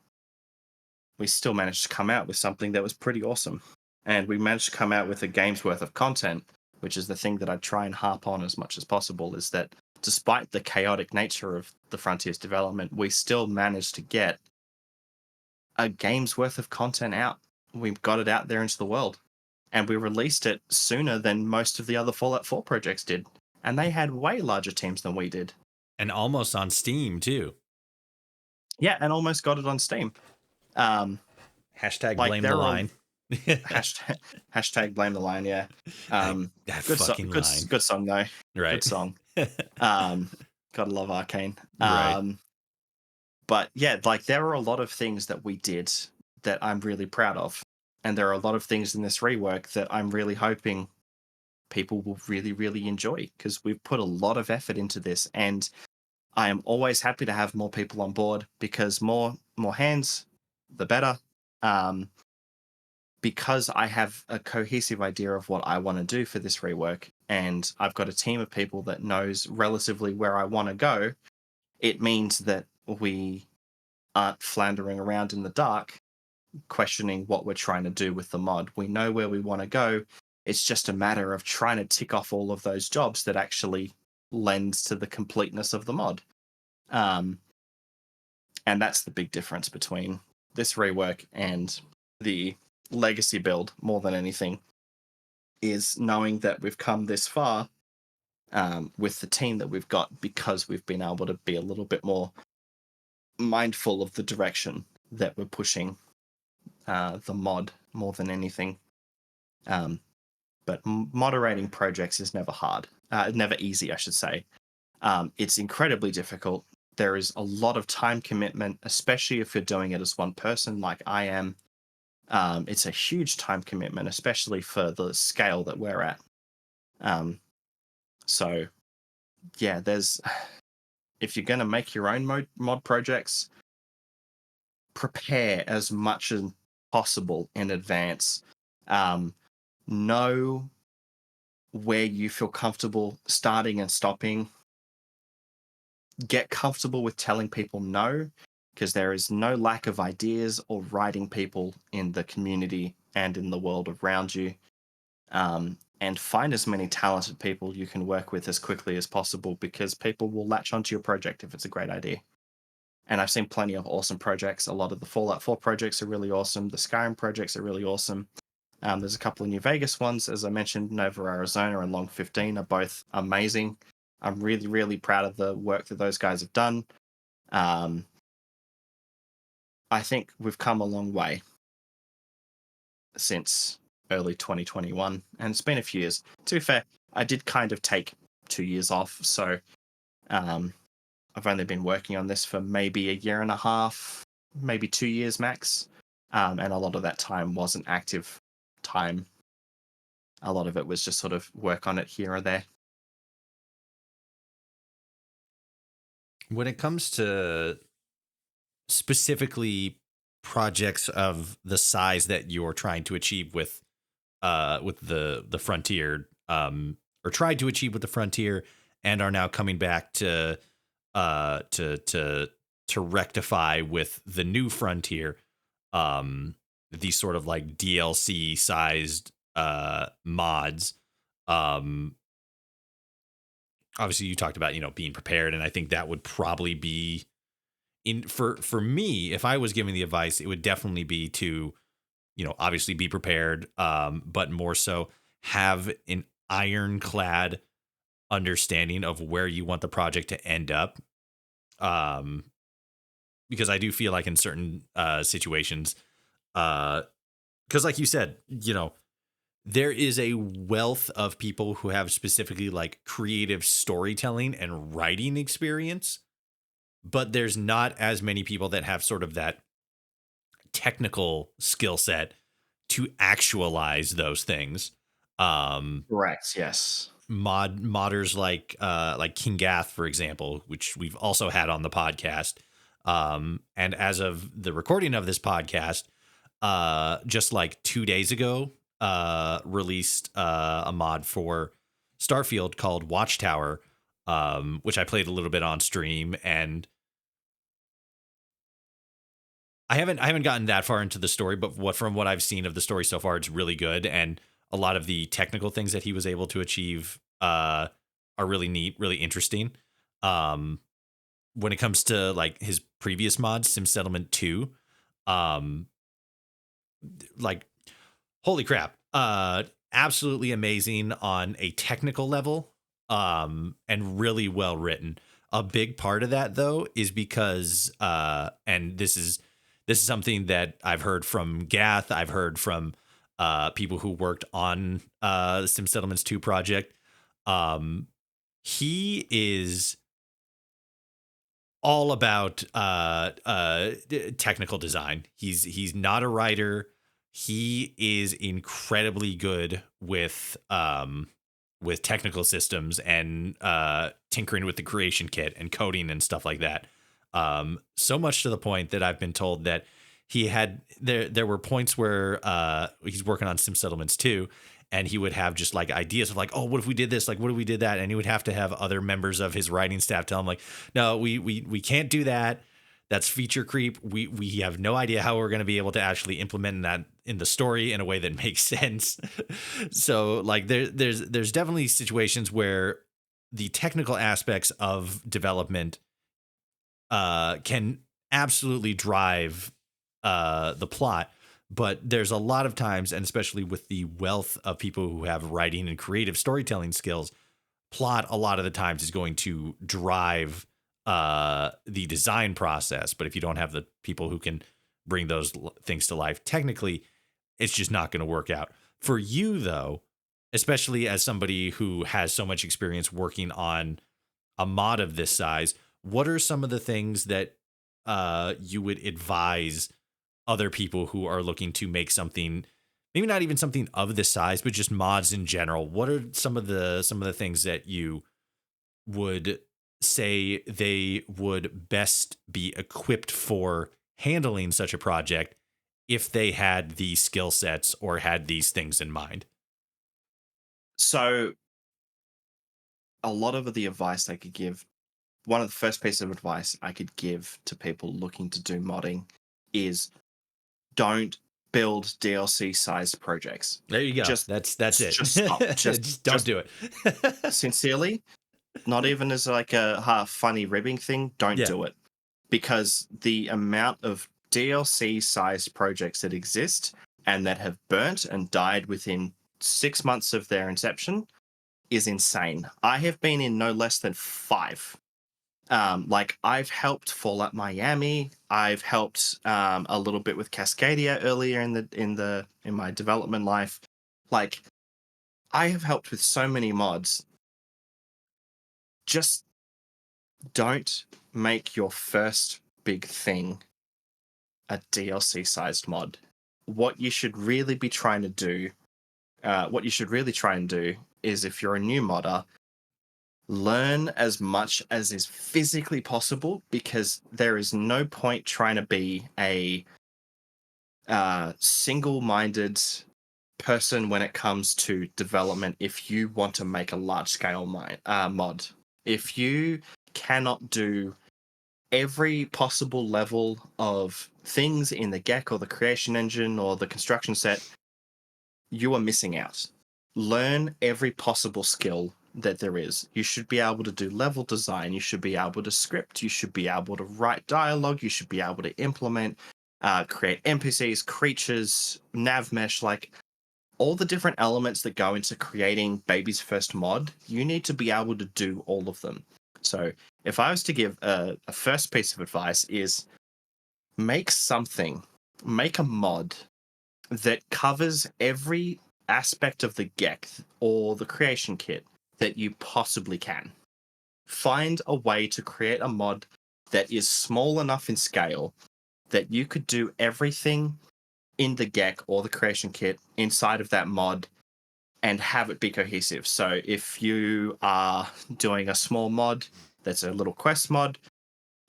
we still managed to come out with something that was pretty awesome. And we managed to come out with a game's worth of content, which is the thing that I try and harp on as much as possible, is that despite the chaotic nature of the Frontier's development, we still managed to get a game's worth of content out. We've got it out there into the world. And we released it sooner than most of the other Fallout 4 projects did. And they had way larger teams than we did. And almost on Steam, too. Yeah, and almost got it on Steam. Hashtag blame the line. Hashtag blame the line, yeah. That fucking line. Good song, though. Right. Good song. Gotta love Arcane. Right. But yeah, there are a lot of things that we did that I'm really proud of. And there are a lot of things in this rework that I'm really hoping people will really, really enjoy, because we've put a lot of effort into this. And I am always happy to have more people on board, because more hands, the better. Because I have a cohesive idea of what I want to do for this rework, and I've got a team of people that knows relatively where I want to go, it means that we aren't floundering around in the dark questioning what we're trying to do with the mod. We know where we want to go. It's just a matter of trying to tick off all of those jobs that actually lends to the completeness of the mod. And that's the big difference between this rework and the legacy build, more than anything, is knowing that we've come this far with the team that we've got, because we've been able to be a little bit more mindful of the direction that we're pushing the mod more than anything. But moderating projects is never hard, never easy, I should say. It's incredibly difficult. There is a lot of time commitment, especially if you're doing it as one person like I am. It's a huge time commitment, especially for the scale that we're at. So, yeah, if you're going to make your own mod projects, prepare as much as possible in advance. Know where you feel comfortable starting and stopping. Get comfortable with telling people no, because there is no lack of ideas or writing people in the community and in the world around you. And find as many talented people you can work with as quickly as possible, because people will latch onto your project if it's a great idea. And I've seen plenty of awesome projects. A lot of the Fallout 4 projects are really awesome. The Skyrim projects are really awesome. There's a couple of New Vegas ones, as I mentioned. Nova, Arizona, and Long 15 are both amazing. I'm really, really proud of the work that those guys have done. I think we've come a long way since early 2021, and it's been a few years. To be fair, I did kind of take 2 years off, so I've only been working on this for maybe a year and a half, maybe 2 years max, and a lot of that time wasn't active time. A lot of it was just sort of work on it here or there. When it comes to specifically projects of the size that you're trying to achieve with the frontier, or tried to achieve with the frontier, and are now coming back to rectify with the new frontier, these sort of like DLC sized mods. Obviously you talked about, being prepared, and I think that would probably be for me, if I was giving the advice, it would definitely be to, obviously be prepared, but more so have an ironclad understanding of where you want the project to end up. Because I do feel like in certain situations, because like you said, there is a wealth of people who have specifically like creative storytelling and writing experience, but there's not as many people that have sort of that technical skill set to actualize those things. Correct. Yes. Modders like King Gath, for example, which we've also had on the podcast. And as of the recording of this podcast, just like 2 days ago, released a mod for Starfield called Watchtower, which I played a little bit on stream, and I haven't gotten that far into the story, but from what I've seen of the story so far, it's really good, and a lot of the technical things that he was able to achieve are really neat, really interesting. When it comes to like his previous mods, Sim Settlement 2, like holy crap, absolutely amazing on a technical level, and really well written. A big part of that though is because and this is something that I've heard from Gath, I've heard from people who worked on the Sim Settlements 2 project. He is all about technical design. He's not a writer. He is incredibly good with technical systems and tinkering with the creation kit and coding and stuff like that. So much to the point that I've been told that he had there were points where he's working on Sim Settlements 2, and he would have just like ideas of like, oh, what if we did this? Like, what if we did that? And he would have to have other members of his writing staff tell him like, no, we can't do that. That's feature creep. We have no idea how we're going to be able to actually implement that in the story in a way that makes sense. So like there's definitely situations where the technical aspects of development can absolutely drive the plot. But there's a lot of times, and especially with the wealth of people who have writing and creative storytelling skills, plot a lot of the times is going to drive the design process. But if you don't have the people who can bring those things to life. Technically, it's just not going to work out. For you, though, especially as somebody who has so much experience working on a mod of this size, what are some of the things that you would advise other people who are looking to make something, maybe not even something of this size, but just mods in general? What are some of the things that you would say they would best be equipped for handling such a project if they had these skill sets or had these things in mind? So a lot of the advice I could give, one of the first pieces of advice I could give to people looking to do modding is don't build DLC sized projects. There you go. Just That's it. just stop. Just don't do it. Sincerely, not even as like a half funny ribbing thing, don't Yeah. do it. Because the amount of DLC sized projects that exist and that have burnt and died within 6 months of their inception is insane. I have been in no less than 5. Like I've helped Fallout Miami. I've helped a little bit with Cascadia earlier in my development life. Like I have helped with so many mods. Just don't make your first big thing a DLC sized mod. What you should really be trying to do, what you should really try and do is if you're a new modder, learn as much as is physically possible, because there is no point trying to be a single-minded person when it comes to development if you want to make a large-scale mod. If you cannot do every possible level of things in the GEC or the creation engine or the construction set, you are missing out. Learn every possible skill that there is. You should be able to do level design. You should be able to script. You should be able to write dialogue. You should be able to implement, create NPCs, creatures, nav mesh, like all the different elements that go into creating Baby's first mod. You need to be able to do all of them. So if I was to give a first piece of advice is make a mod that covers every aspect of the GEC or the creation kit that you possibly can. Find a way to create a mod that is small enough in scale that you could do everything in the GEC or the creation kit inside of that mod and have it be cohesive. So if you are doing a small mod that's a little quest mod,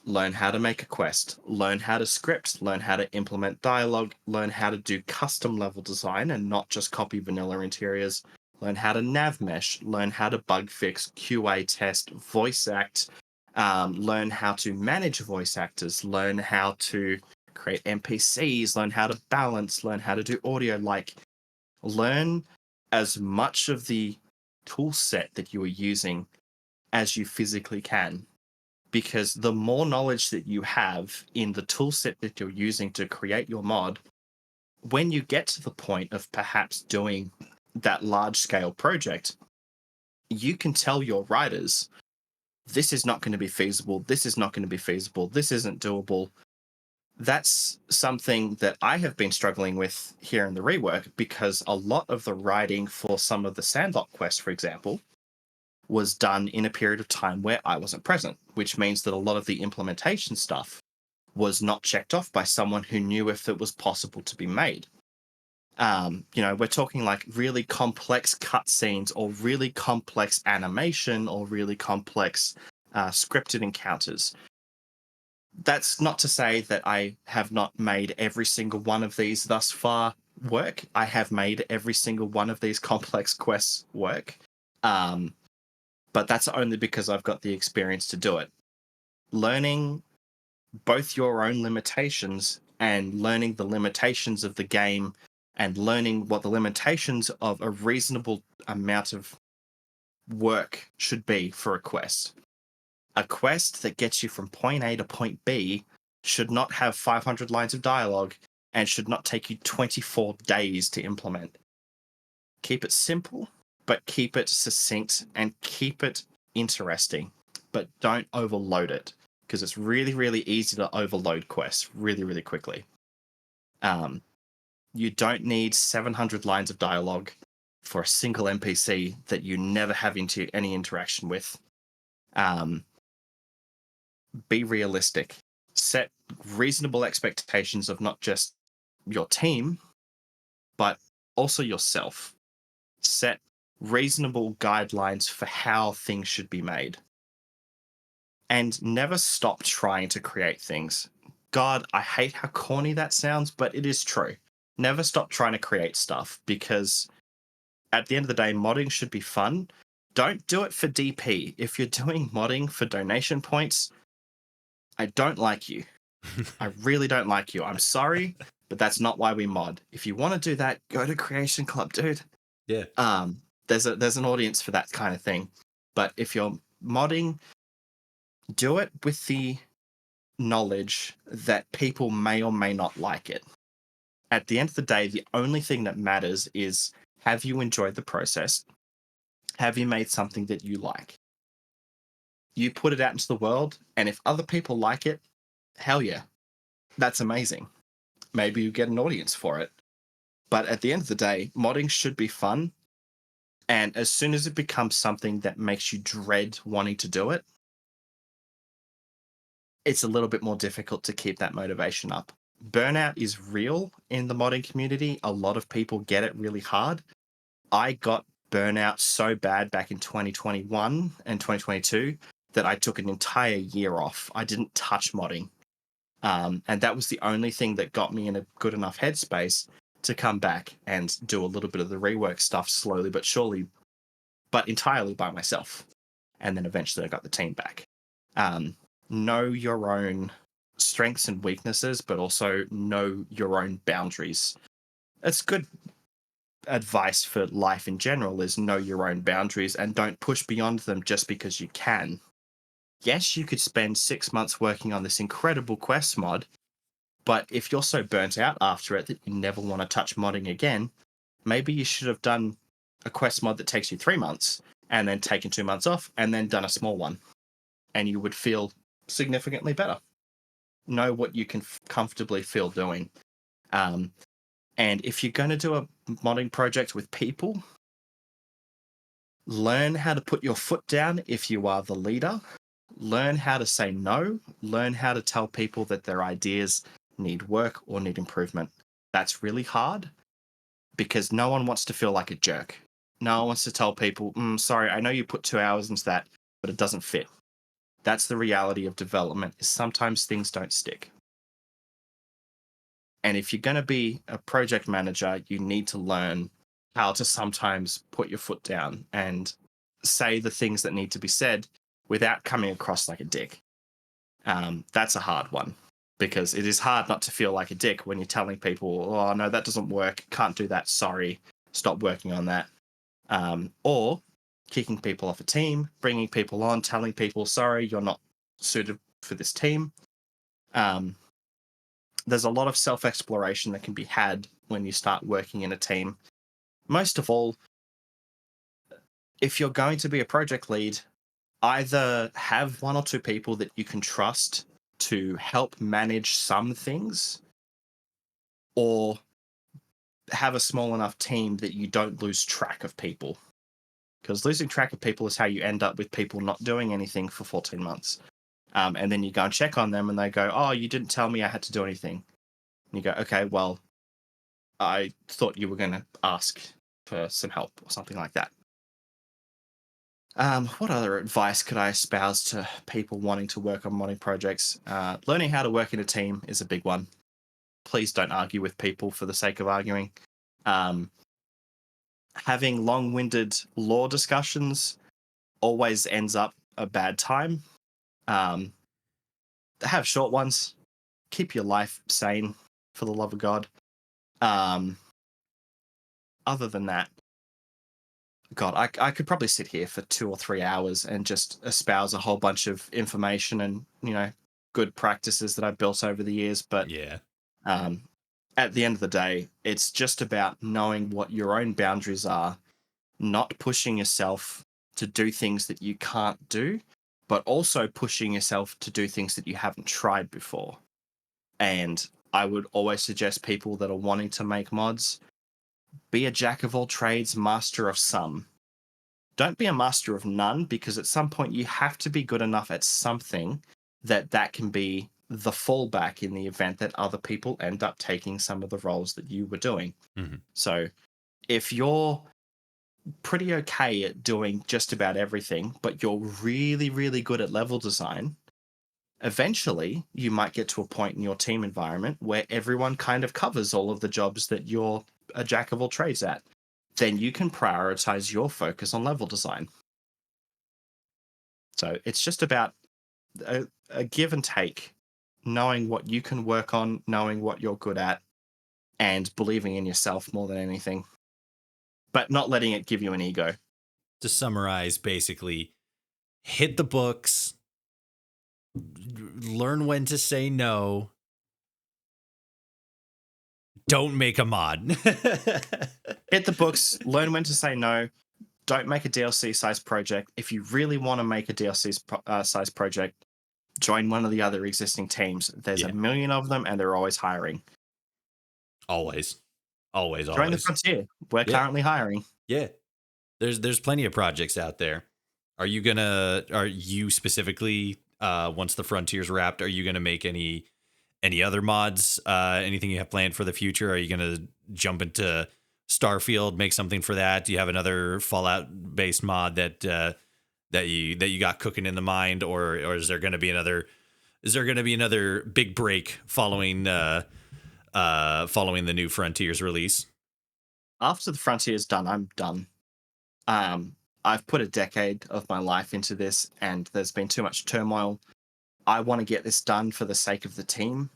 learn how to make a quest, learn how to script, learn how to implement dialogue, learn how to do custom level design and not just copy vanilla interiors, learn how to nav mesh, learn how to bug fix, QA test, voice act, learn how to manage voice actors, learn how to create NPCs, learn how to balance, learn how to do audio. Like, learn as much of the tool set that you are using as you physically can, because the more knowledge that you have in the tool set that you're using to create your mod, when you get to the point of perhaps doing that large scale project, you can tell your writers, this is not going to be feasible, this is not going to be feasible, this isn't doable. That's something that I have been struggling with here in the rework, because a lot of the writing for some of the Sandlock quests, for example, was done in a period of time where I wasn't present, which means that a lot of the implementation stuff was not checked off by someone who knew if it was possible to be made. We're talking like really complex cutscenes or really complex animation or really complex scripted encounters. That's not to say that I have not made every single one of these thus far work. I have made every single one of these complex quests work. But that's only because I've got the experience to do it. Learning both your own limitations and learning the limitations of the game and learning what the limitations of a reasonable amount of work should be for a quest. A quest that gets you from point A to point B should not have 500 lines of dialogue and should not take you 24 days to implement. Keep it simple, but keep it succinct and keep it interesting, but don't overload it, because it's really, really easy to overload quests really, really quickly. Um, you don't need 700 lines of dialogue for a single NPC that you never have any interaction with. Be realistic. Set reasonable expectations of not just your team, but also yourself. Set reasonable guidelines for how things should be made. And never stop trying to create things. God, I hate how corny that sounds, but it is true. Never stop trying to create stuff, because at the end of the day, modding should be fun. Don't do it for DP. If you're doing modding for donation points, I don't like you. I really don't like you. I'm sorry, but that's not why we mod. If you want to do that, go to Creation Club, dude. Yeah. There's an audience for that kind of thing. But if you're modding, do it with the knowledge that people may or may not like it. At the end of the day, the only thing that matters is, have you enjoyed the process? Have you made something that you like? You put it out into the world, and if other people like it, hell yeah, that's amazing. Maybe you get an audience for it. But at the end of the day, modding should be fun. And as soon as it becomes something that makes you dread wanting to do it, it's a little bit more difficult to keep that motivation up. Burnout is real in the modding community. A lot of people get it really hard. I got burnout so bad back in 2021 and 2022 that I took an entire year off. I didn't touch modding. And that was the only thing that got me in a good enough headspace to come back and do a little bit of the rework stuff slowly but surely, but entirely by myself. And then eventually I got the team back. Know your own strengths and weaknesses, but also know your own boundaries. That's good advice for life in general, is know your own boundaries and don't push beyond them just because you can. Yes, you could spend 6 months working on this incredible quest mod, but if you're so burnt out after it that you never want to touch modding again, maybe you should have done a quest mod that takes you 3 months and then taken 2 months off and then done a small one, and you would feel significantly better. Know what you can comfortably feel doing. And if you're going to do a modding project with people, learn how to put your foot down if you are the leader. Learn how to say no. Learn how to tell people that their ideas need work or need improvement. That's really hard because no one wants to feel like a jerk. No one wants to tell people, sorry, I know you put 2 hours into that, but it doesn't fit. That's the reality of development, is sometimes things don't stick. And if you're going to be a project manager, you need to learn how to sometimes put your foot down and say the things that need to be said without coming across like a dick. That's a hard one, because it is hard not to feel like a dick when you're telling people, oh, no, that doesn't work. Can't do that. Sorry. Stop working on that. Or kicking people off a team, bringing people on, telling people, sorry, you're not suited for this team. There's a lot of self-exploration that can be had when you start working in a team. Most of all, if you're going to be a project lead, either have 1 or 2 people that you can trust to help manage some things, or have a small enough team that you don't lose track of people. Because losing track of people is how you end up with people not doing anything for 14 months. And then you go and check on them and they go, oh, you didn't tell me I had to do anything. And you go, okay, well, I thought you were going to ask for some help or something like that. What other advice could I espouse to people wanting to work on modding projects? Learning how to work in a team is a big one. Please don't argue with people for the sake of arguing. Having long-winded lore discussions always ends up a bad time. Have short ones. Keep your life sane, for the love of God. Other than that, God, I could probably sit here for 2 or 3 hours and just espouse a whole bunch of information and, good practices that I've built over the years. But Yeah. At the end of the day, it's just about knowing what your own boundaries are, not pushing yourself to do things that you can't do, but also pushing yourself to do things that you haven't tried before. And I would always suggest people that are wanting to make mods, be a jack of all trades, master of some. Don't be a master of none, because at some point you have to be good enough at something that can be the fallback in the event that other people end up taking some of the roles that you were doing. Mm-hmm. So if you're pretty okay at doing just about everything, but you're really, really good at level design, eventually you might get to a point in your team environment where everyone kind of covers all of the jobs that you're a jack of all trades at. Then you can prioritize your focus on level design. So it's just about a give and take, knowing what you can work on, knowing what you're good at, and believing in yourself more than anything, but not letting it give you an ego. To summarize, basically, hit the books, learn when to say no, don't make a mod. Hit the books, learn when to say no, don't make a DLC size project. If you really want to make a DLC size project, join one of the other existing teams. There's Yeah. a million of them, and they're always hiring. Always. Join the frontier. We're currently hiring. Yeah. There's plenty of projects out there. Are you specifically, once the frontier's wrapped, are you gonna make any other mods? Anything you have planned for the future? Are you gonna jump into Starfield, make something for that? Do you have another Fallout based mod that you got cooking in the mind, or is there gonna be another big break following the new Frontiers release? After the frontier's done, I'm done. I've put a decade of my life into this, and there's been too much turmoil. I want to get this done for the sake of the team,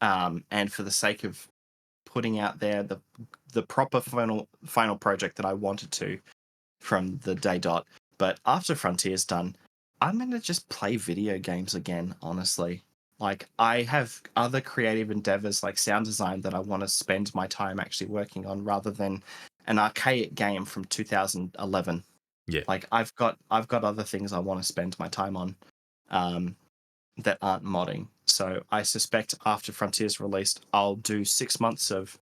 and for the sake of putting out there the proper final project that I wanted to from the day dot. But after Frontier's done, I'm gonna just play video games again, honestly. Like, I have other creative endeavors like sound design that I want to spend my time actually working on, rather than an archaic game from 2011. Yeah. Like, I've got other things I want to spend my time on, that aren't modding. So I suspect after Frontier's released, I'll do 6 months of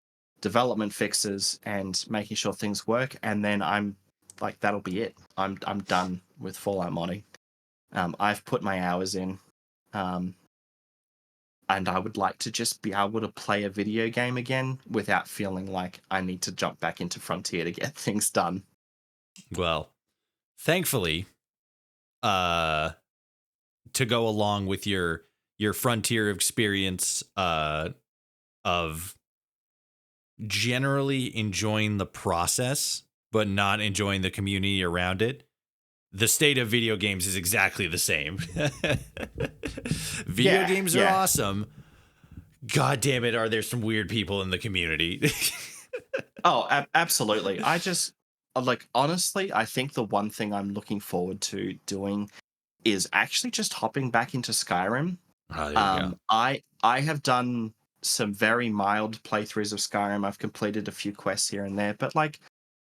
development fixes and making sure things work, and then I'm like, that'll be it. I'm done with Fallout modding. I've put my hours in, and I would like to just be able to play a video game again without feeling like I need to jump back into Frontier to get things done. Well, thankfully, to go along with your Frontier experience, of generally enjoying the process but not enjoying the community around it, the state of video games is exactly the same. Video games are awesome. God damn it, are there some weird people in the community? Oh, absolutely. I just, like, honestly, I think the one thing I'm looking forward to doing is actually just hopping back into Skyrim. Oh, there you go. I have done some very mild playthroughs of Skyrim. I've completed a few quests here and there, but like,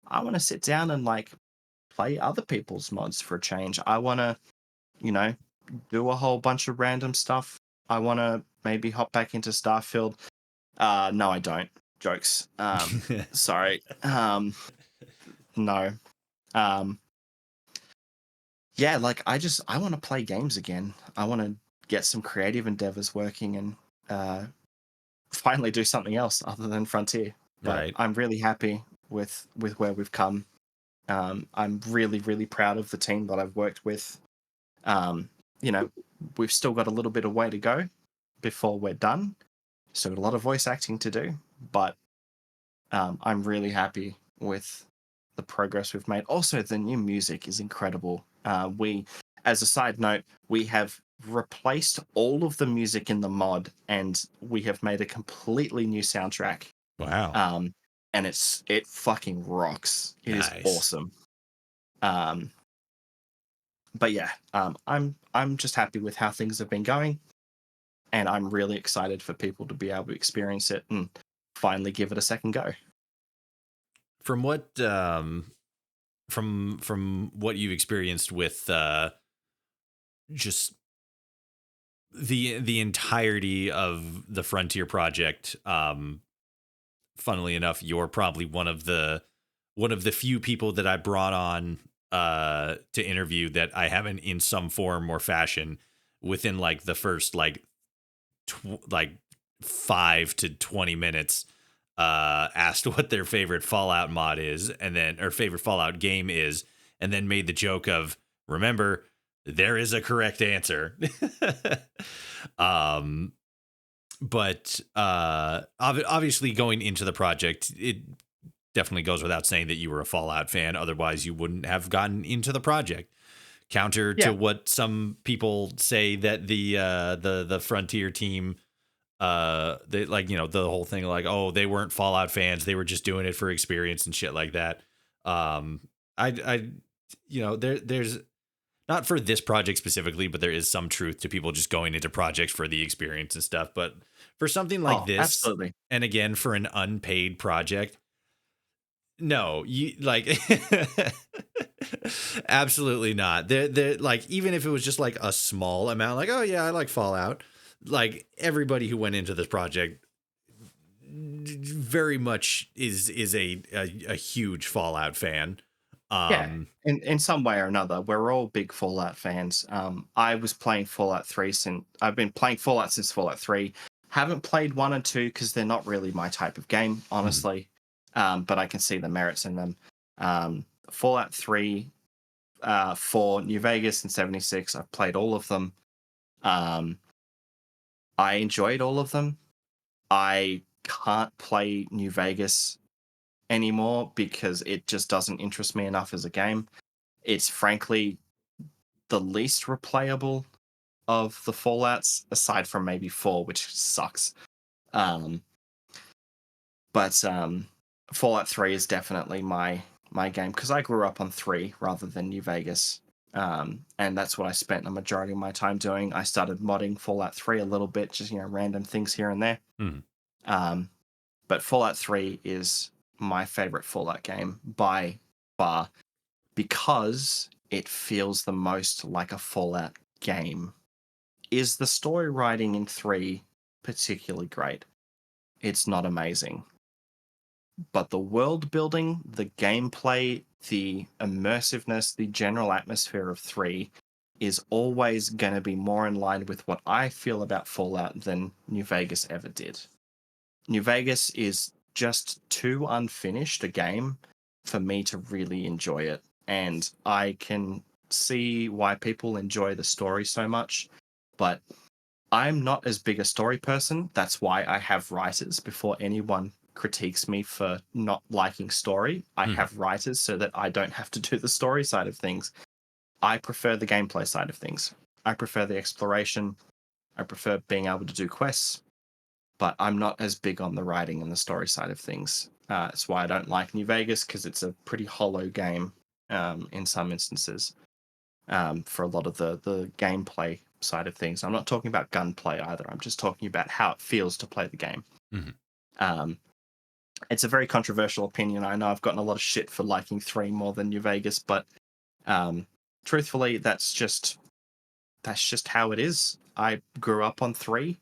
I want to sit down and like play other people's mods for a change. I want to, do a whole bunch of random stuff. I want to maybe hop back into Starfield. No, I don't. Jokes. Sorry. No. Yeah, like, I want to play games again. I want to get some creative endeavors working, and finally do something else other than Frontier. But Right. I'm really happy with where we've come. I'm really, really proud of the team that I've worked with. You know, we've still got a little bit of way to go before we're done. Still got a lot of voice acting to do, but I'm really happy with the progress we've made. Also, the new music is incredible. As a side note, we have replaced all of the music in the mod, and we have made a completely new soundtrack. Wow. And it fucking rocks. It is Nice. awesome. But yeah, I'm just happy with how things have been going, and I'm really excited for people to be able to experience it and finally give it a second go. From what from what you've experienced with just the entirety of the Frontier project, funnily enough, you're probably one of the few people that I brought on to interview that I haven't in some form or fashion within like the first like 5 to 20 minutes asked what their favorite Fallout mod is, and then or favorite Fallout game is, and then made the joke of, remember, there is a correct answer. um but obviously going into the project, it definitely goes without saying that you were a Fallout fan, otherwise you wouldn't have gotten into the project. Counter Yeah. to what some people say that the Frontier team, they like, the whole thing like, oh, they weren't Fallout fans, they were just doing it for experience and shit like that. I there's not for this project specifically, but there is some truth to people just going into projects for the experience and stuff. But for something like Oh, this, absolutely. and again for an unpaid project, no, you like absolutely not. They're like, even if it was just like a small amount, like, oh yeah, I like Fallout. Like everybody who went into this project very much is a huge Fallout fan. Yeah. Um, In some way or another, we're all big Fallout fans. I was playing Fallout 3 since I've been playing Fallout since Fallout 3. Haven't played 1 and 2 because they're not really my type of game, mhm. honestly. But I can see the merits in them. Fallout 3, 4, New Vegas, and 76. I've played all of them. Um, I enjoyed all of them. I can't play New Vegas anymore because it just doesn't interest me enough as a game. It's frankly the least replayable of the Fallouts, aside from maybe 4, which sucks. Um, but Fallout 3 is definitely my game because I grew up on 3 rather than New Vegas. And that's what I spent a majority of my time doing. I started modding Fallout 3 a little bit, just random things here and there. Mhm. Um, but Fallout 3 is my favorite Fallout game by far because it feels the most like a Fallout game. Is the story writing in 3 particularly great? It's not amazing. But the world building, the gameplay, the immersiveness, the general atmosphere of 3 is always going to be more in line with what I feel about Fallout than New Vegas ever did. New Vegas is just too unfinished a game for me to really enjoy it. And I can see why people enjoy the story so much, but I'm not as big a story person. That's why I have writers. Before anyone critiques me for not liking story, I Mhm. have writers so that I don't have to do the story side of things. I prefer the gameplay side of things. I prefer the exploration. I prefer being able to do quests, but I'm not as big on the writing and the story side of things. That's why I don't like New Vegas because it's a pretty hollow game in some instances for a lot of the gameplay side of things. I'm not talking about gunplay either. I'm just talking about how it feels to play the game. Mhm. Um, it's a very controversial opinion. I know I've gotten a lot of shit for liking 3 more than New Vegas, but um, truthfully, that's just how it is. I grew up on 3.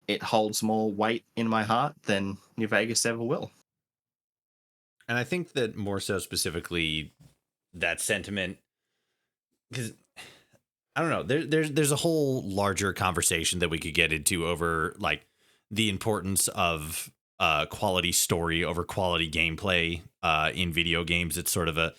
It holds more weight in my heart than New Vegas ever will. And I think that more so specifically that sentiment, because I don't know, there's a whole larger conversation that we could get into over like the importance of quality story over quality gameplay in video games. It's sort of a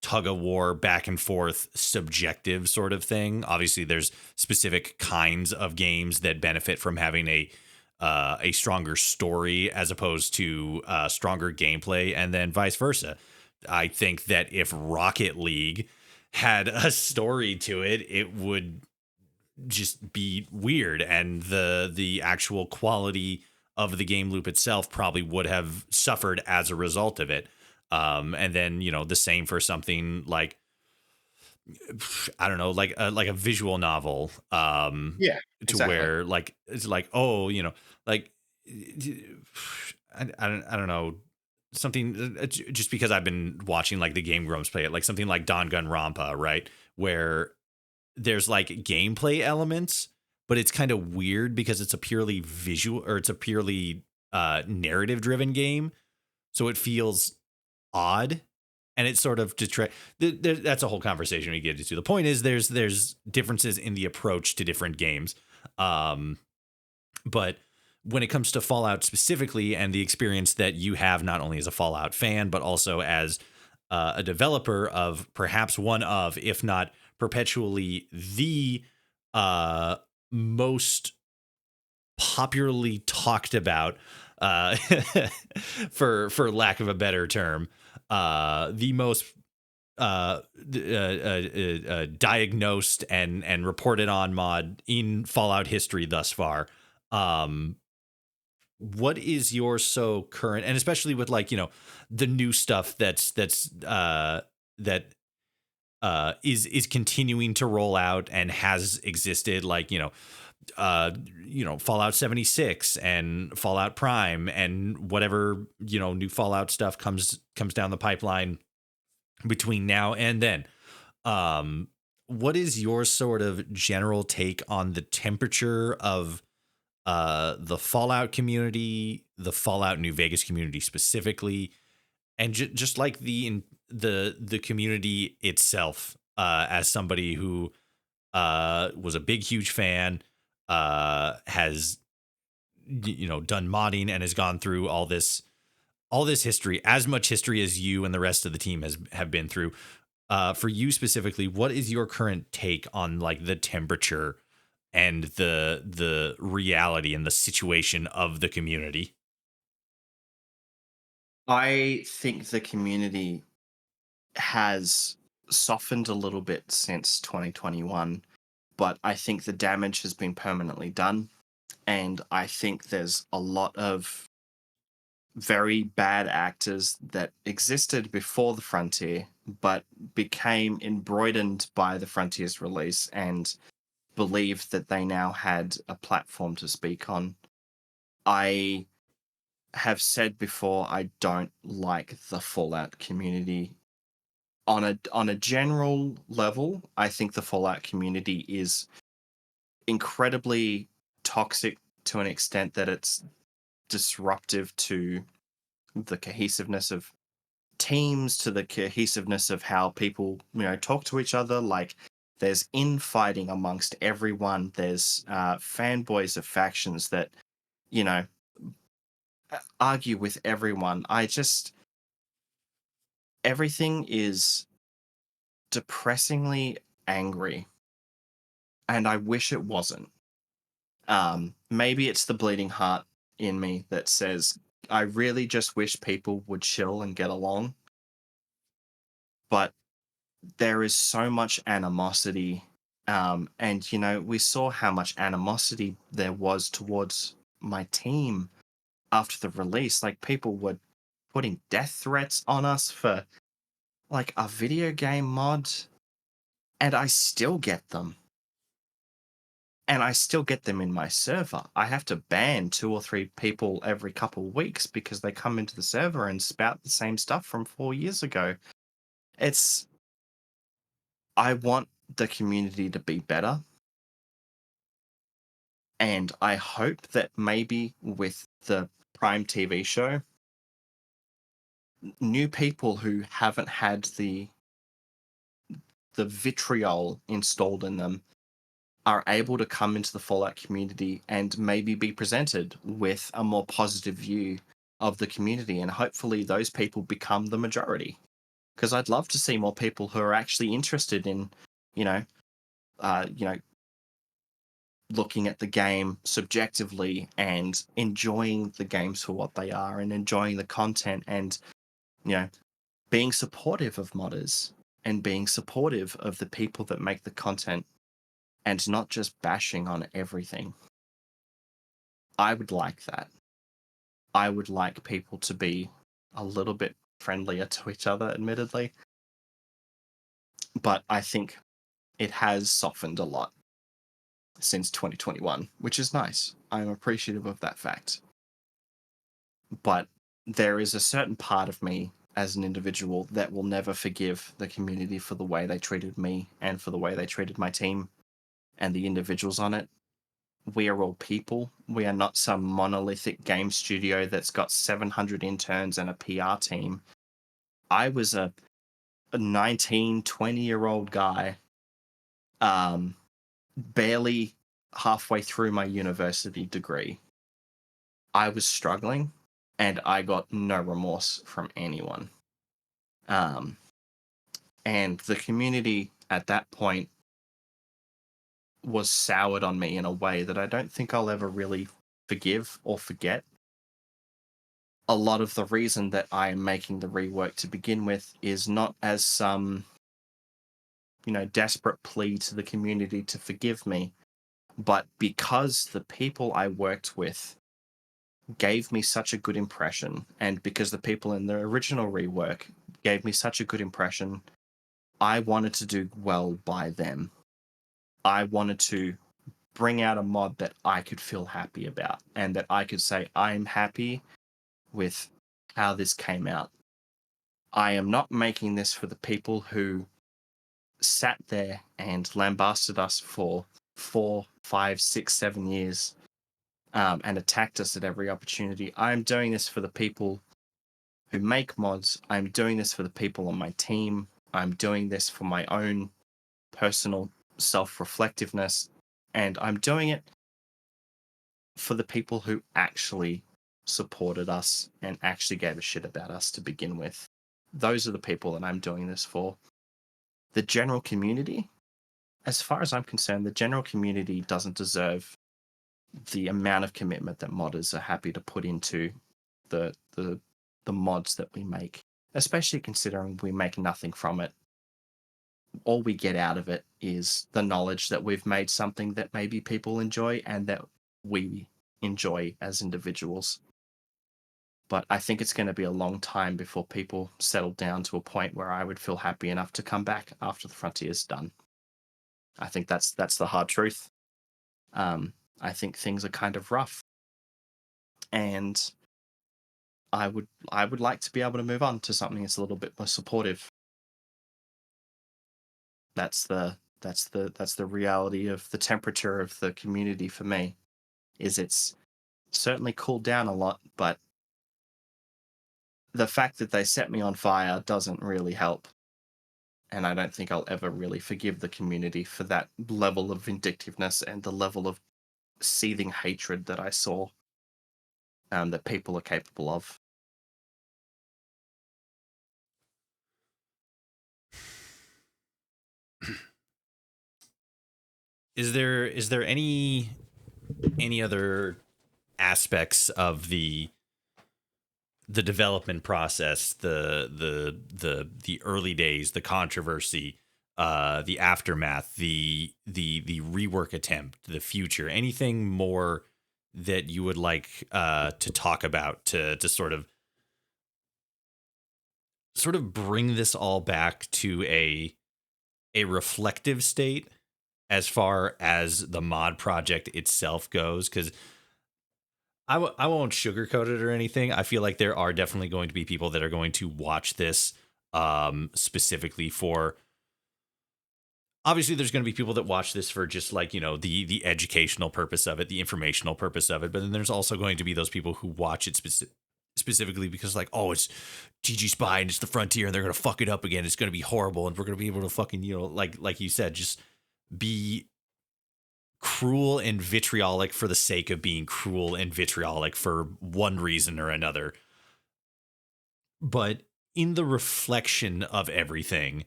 tug of war, back and forth, subjective sort of thing. Obviously, there's specific kinds of games that benefit from having a stronger story as opposed to stronger gameplay, and then vice versa. I think that if Rocket League had a story to it, it would just be weird, and the actual quality of the game loop itself probably would have suffered as a result of it. And then the same for something like, I don't know, like a visual novel, Yeah, to exactly. where like it's like, oh, like I don't know, something just because I've been watching like the Game Grumps play it, like something like Danganronpa, right, where there's like gameplay elements but it's kind of weird because it's a purely visual or it's a purely narrative driven game. So it feels odd and it sort of that's a whole conversation we get into. The point is there's differences in the approach to different games. Um, but when it comes to Fallout specifically and the experience that you have not only as a Fallout fan but also as a developer of perhaps one of, if not perpetually the uh, most popularly talked about, uh, for lack of a better term, the most diagnosed and reported on mod in Fallout history thus far. Um, what is your so current, and especially with like the new stuff that is continuing to roll out and has existed, like Fallout 76 and Fallout Prime and whatever new Fallout stuff comes down the pipeline between now and then. Um, what is your sort of general take on the temperature of the Fallout community, the Fallout New Vegas community specifically, and just like the community itself? As somebody who was a big huge fan, has done modding and has gone through all this history, as much history as you and the rest of the team have been through. For you specifically, what is your current take on like the temperature and the reality and the situation of the community? I think the community has softened a little bit since 2021, but I think the damage has been permanently done. And I think there's a lot of very bad actors that existed before the Frontier, but became embroidened by the Frontier's release and believed that they now had a platform to speak on. I have said before I don't like the Fallout community. On a general level, I think the Fallout community is incredibly toxic to an extent that it's disruptive to the cohesiveness of teams, to the cohesiveness of how people talk to each other. Like, there's infighting amongst everyone. There's fanboys of factions that you know argue with everyone. Everything is depressingly angry, and I wish it wasn't. Maybe it's the bleeding heart in me that says I really just wish people would chill and get along. But there is so much animosity. And, we saw how much animosity there was towards my team after the release. Like, people were putting death threats on us for, like, a video game mod, and I still get them. And I still get them in my server. I have to ban 2 or 3 people every couple of weeks because they come into the server and spout the same stuff from 4 years ago. It's I want the community to be better. And I hope that maybe with the Prime TV show, new people who haven't had the vitriol installed in them are able to come into the Fallout community and maybe be presented with a more positive view of the community, and hopefully those people become the majority. Because I'd love to see more people who are actually interested in, you know, uh, you know, looking at the game subjectively and enjoying the games for what they are and enjoying the content and, you know, being supportive of modders and being supportive of the people that make the content and not just bashing on everything. I would like that. I would like people to be a little bit friendlier to each other, admittedly. But I think it has softened a lot since 2021, which is nice. I'm appreciative of that fact. But there is a certain part of me as an individual that will never forgive the community for the way they treated me and for the way they treated my team and the individuals on it. we are all people. We are not some monolithic game studio that's got 700 interns and a PR team. I was a 19, 20-year-old guy, barely halfway through my university degree. I was struggling, and I got no remorse from anyone. And the community at that point was soured on me in a way that I don't think I'll ever really forgive or forget. A lot of the reason that I am making the rework to begin with is not as some, desperate plea to the community to forgive me, but because the people I worked with gave me such a good impression, and because the people in the original rework gave me such a good impression, I wanted to do well by them. I wanted to bring out a mod that I could feel happy about, and that I could say, I'm happy with how this came out. I am not making this for the people who sat there and lambasted us for 4, 5, 6, 7 years, and attacked us at every opportunity. I'm doing this for the people who make mods. I'm doing this for the people on my team. I'm doing this for my own personal self-reflectiveness, and I'm doing it for the people who actually supported us and actually gave a shit about us to begin with. Those are the people that I'm doing this for. The general community, as far as I'm concerned, the general community doesn't deserve the amount of commitment that modders are happy to put into the mods that we make, especially considering we make nothing from it. All we get out of it is the knowledge that we've made something that maybe people enjoy and that we enjoy as individuals. But I think it's going to be a long time before people settle down to a point where I would feel happy enough to come back after the frontier's done. I think that's the hard truth. I think things are kind of rough, and I would like to be able to move on to something that's a little bit more supportive. That's the reality of the temperature of the community for me. Is it's certainly cooled down a lot, but the fact that they set me on fire doesn't really help. And I don't think I'll ever really forgive the community for that level of vindictiveness and the level of seething hatred that I saw, that people are capable of. Is there any other aspects of the development process, the early days, the controversy, the aftermath, the rework attempt, the future, anything more that you would like to talk about to sort of bring this all back to a reflective state as far as the mod project itself goes? Because I won't sugarcoat it or anything. I feel like there are definitely going to be people that are going to watch this specifically for. Obviously, there's going to be people that watch this for just like, the educational purpose of it, the informational purpose of it. But then there's also going to be those people who watch it specifically because like, oh, it's Tgspy and it's the frontier and they're going to fuck it up again. It's going to be horrible. And we're going to be able to fucking, like you said, just be cruel and vitriolic for the sake of being cruel and vitriolic for one reason or another. But in the reflection of everything,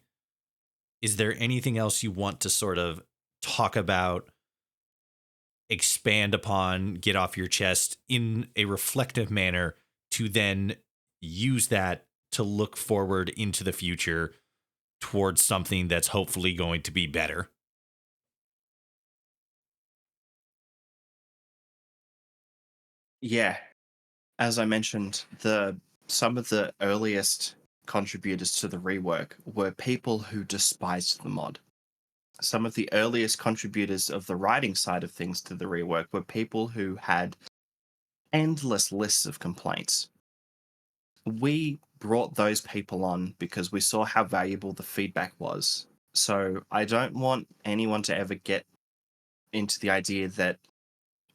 is there anything else you want to sort of talk about, expand upon, get off your chest in a reflective manner to then use that to look forward into the future towards something that's hopefully going to be better? Yeah, as I mentioned, some of the earliest contributors to the rework were people who despised the mod. Some of the earliest contributors of the writing side of things to the rework were people who had endless lists of complaints. We brought those people on because we saw how valuable the feedback was. So I don't want anyone to ever get into the idea that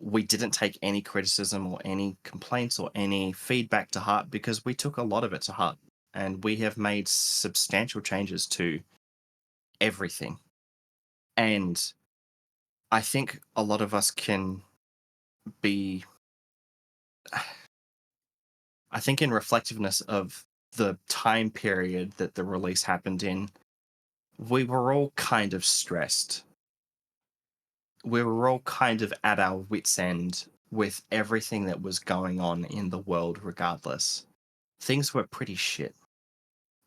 we didn't take any criticism or any complaints or any feedback to heart, because we took a lot of it to heart, and we have made substantial changes to everything. And I think a lot of us can be, I think, in reflectiveness of the time period that the release happened in, we were all kind of stressed. We were all kind of at our wits' end with everything that was going on in the world, regardless. Things were pretty shit.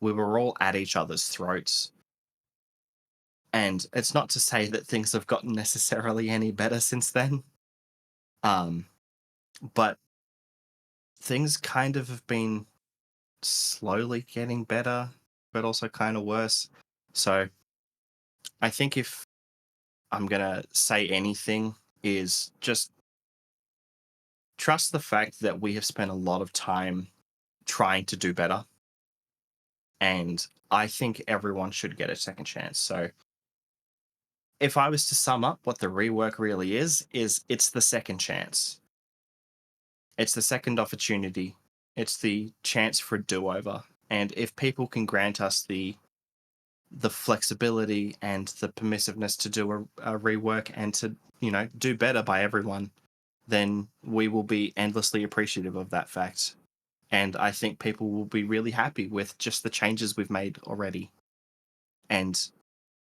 We were all at each other's throats. And it's not to say that things have gotten necessarily any better since then. Um, but things kind of have been slowly getting better, but also kind of worse. So I think if I'm going to say anything, is just trust the fact that we have spent a lot of time trying to do better. And I think everyone should get a second chance. So if I was to sum up what the rework really is it's the second chance. It's the second opportunity. It's the chance for a do-over. And if people can grant us the flexibility and the permissiveness to do a rework and to, do better by everyone, then we will be endlessly appreciative of that fact. And I think people will be really happy with just the changes we've made already. And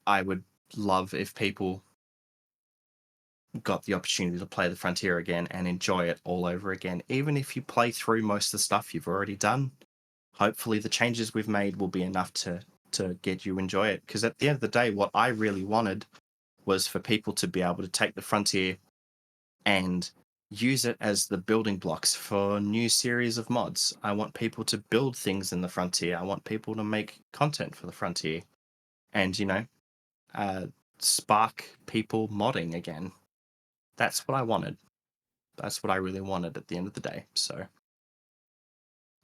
I would love if people got the opportunity to play the Frontier again and enjoy it all over again. Even if you play through most of the stuff you've already done, hopefully the changes we've made will be enough to get you enjoy it. Because at the end of the day, what I really wanted was for people to be able to take the Frontier and use it as the building blocks for new series of mods. I want people to build things in the Frontier. I want people to make content for the Frontier, and spark people modding again. That's what I wanted. That's what I really wanted at the end of the day. So,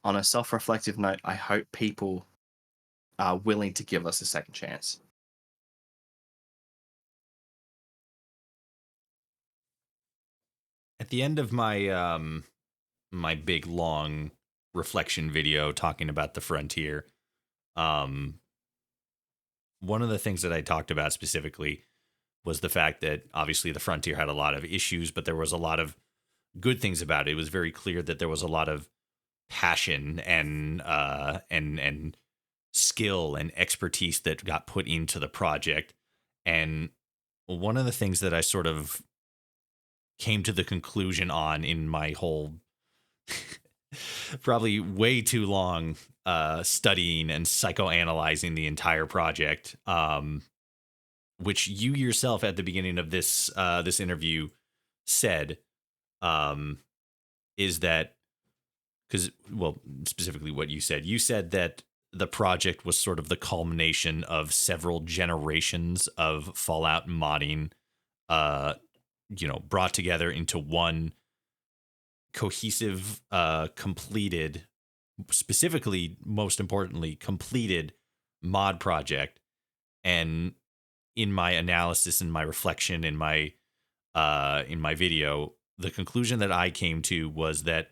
on a self-reflective note, I hope people are willing to give us a second chance. At the end of my my big long reflection video talking about the Frontier, um, one of the things that I talked about specifically was the fact that obviously the Frontier had a lot of issues, but there was a lot of good things about it. It was very clear that there was a lot of passion and skill and expertise that got put into the project. And one of the things that I sort of came to the conclusion on in my whole probably way too long studying and psychoanalyzing the entire project, which you yourself at the beginning of this interview said, is that because, well, specifically what you said that the project was sort of the culmination of several generations of Fallout modding, brought together into one cohesive, completed, specifically, most importantly, completed mod project. And in my analysis and my reflection in my video, the conclusion that I came to was that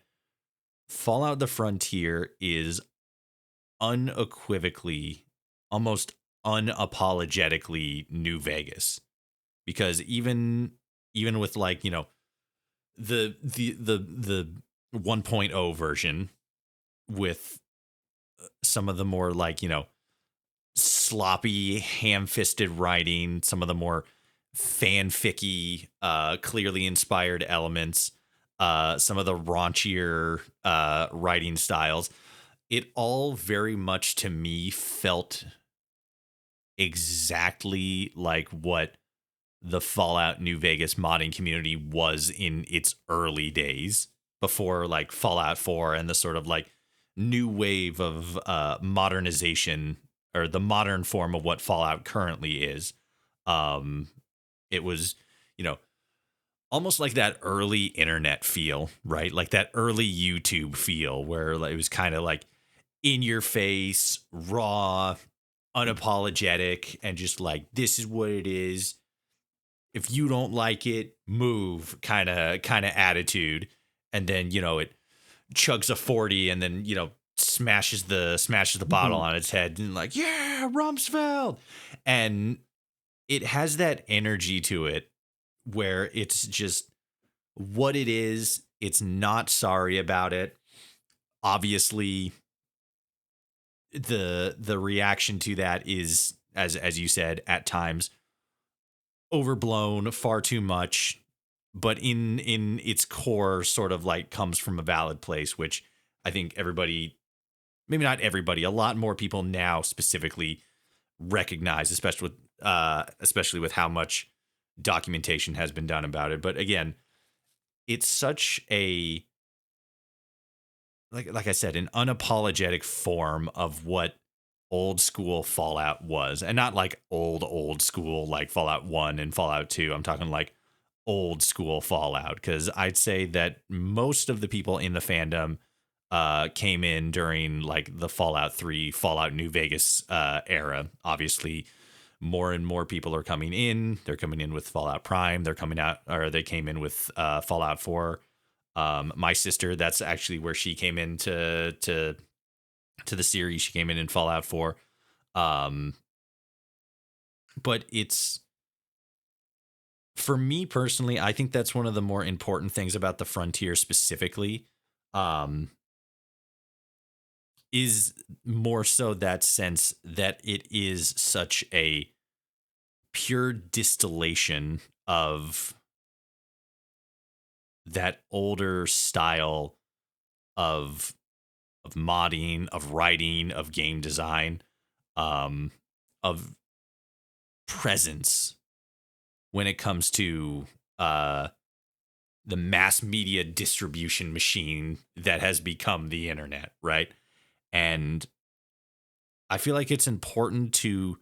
Fallout the Frontier is unequivocally, almost unapologetically New Vegas. Because even with, like, the 1.0 version with some of the more, like, sloppy, ham-fisted writing, some of the more fanficky, clearly inspired elements, some of the raunchier writing styles, it all very much to me felt exactly like what the Fallout New Vegas modding community was in its early days, before like Fallout 4 and the sort of like new wave of modernization, or the modern form of what Fallout currently is. It was, almost like that early internet feel, right? Like that early YouTube feel, where it was kind of like in your face, raw, unapologetic, and just like, this is what it is. if you don't like it, move kind of attitude. And then, it chugs a 40 and then, smashes the bottle Mhm. on its head and like, yeah, Rumsfeld. And it has that energy to it where it's just what it is. It's not sorry about it. Obviously, the reaction to that is, as you said, at times overblown, far too much, but in its core sort of like comes from a valid place, which I think everybody, maybe not everybody, a lot more people now specifically recognize, especially with how much documentation has been done about it. But again, it's such a, like I said, an unapologetic form of what old school Fallout was. And not like old school like Fallout 1 and Fallout 2. I'm talking like old school Fallout, because I'd say that most of the people in the fandom came in during like the Fallout 3, Fallout New Vegas era. Obviously, more and more people are coming in. They're coming in with Fallout Prime. They're coming out, or they came in with Fallout 4. My sister, that's actually where she came into to the series. She came in Fallout 4. Um, but it's, for me personally, I think that's one of the more important things about the Frontier specifically. Um, is more so that sense that it is such a pure distillation of that older style of modding, of writing, of game design, um, of presence when it comes to uh, the mass media distribution machine that has become the internet, right? And I feel like it's important to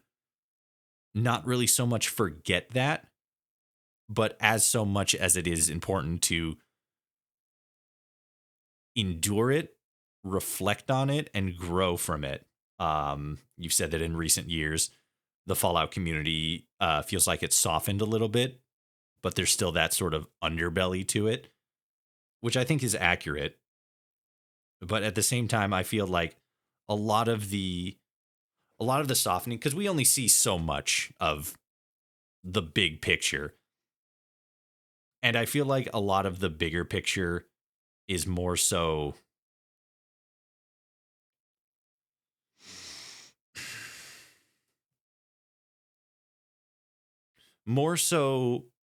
not really so much forget that, but as so much as it is important to endure it, reflect on it, and grow from it. You've said that in recent years, the Fallout community feels like it's softened a little bit, but there's still that sort of underbelly to it, which I think is accurate. But at the same time, I feel like a lot of the softening, because we only see so much of the big picture, and I feel like a lot of the bigger picture is more so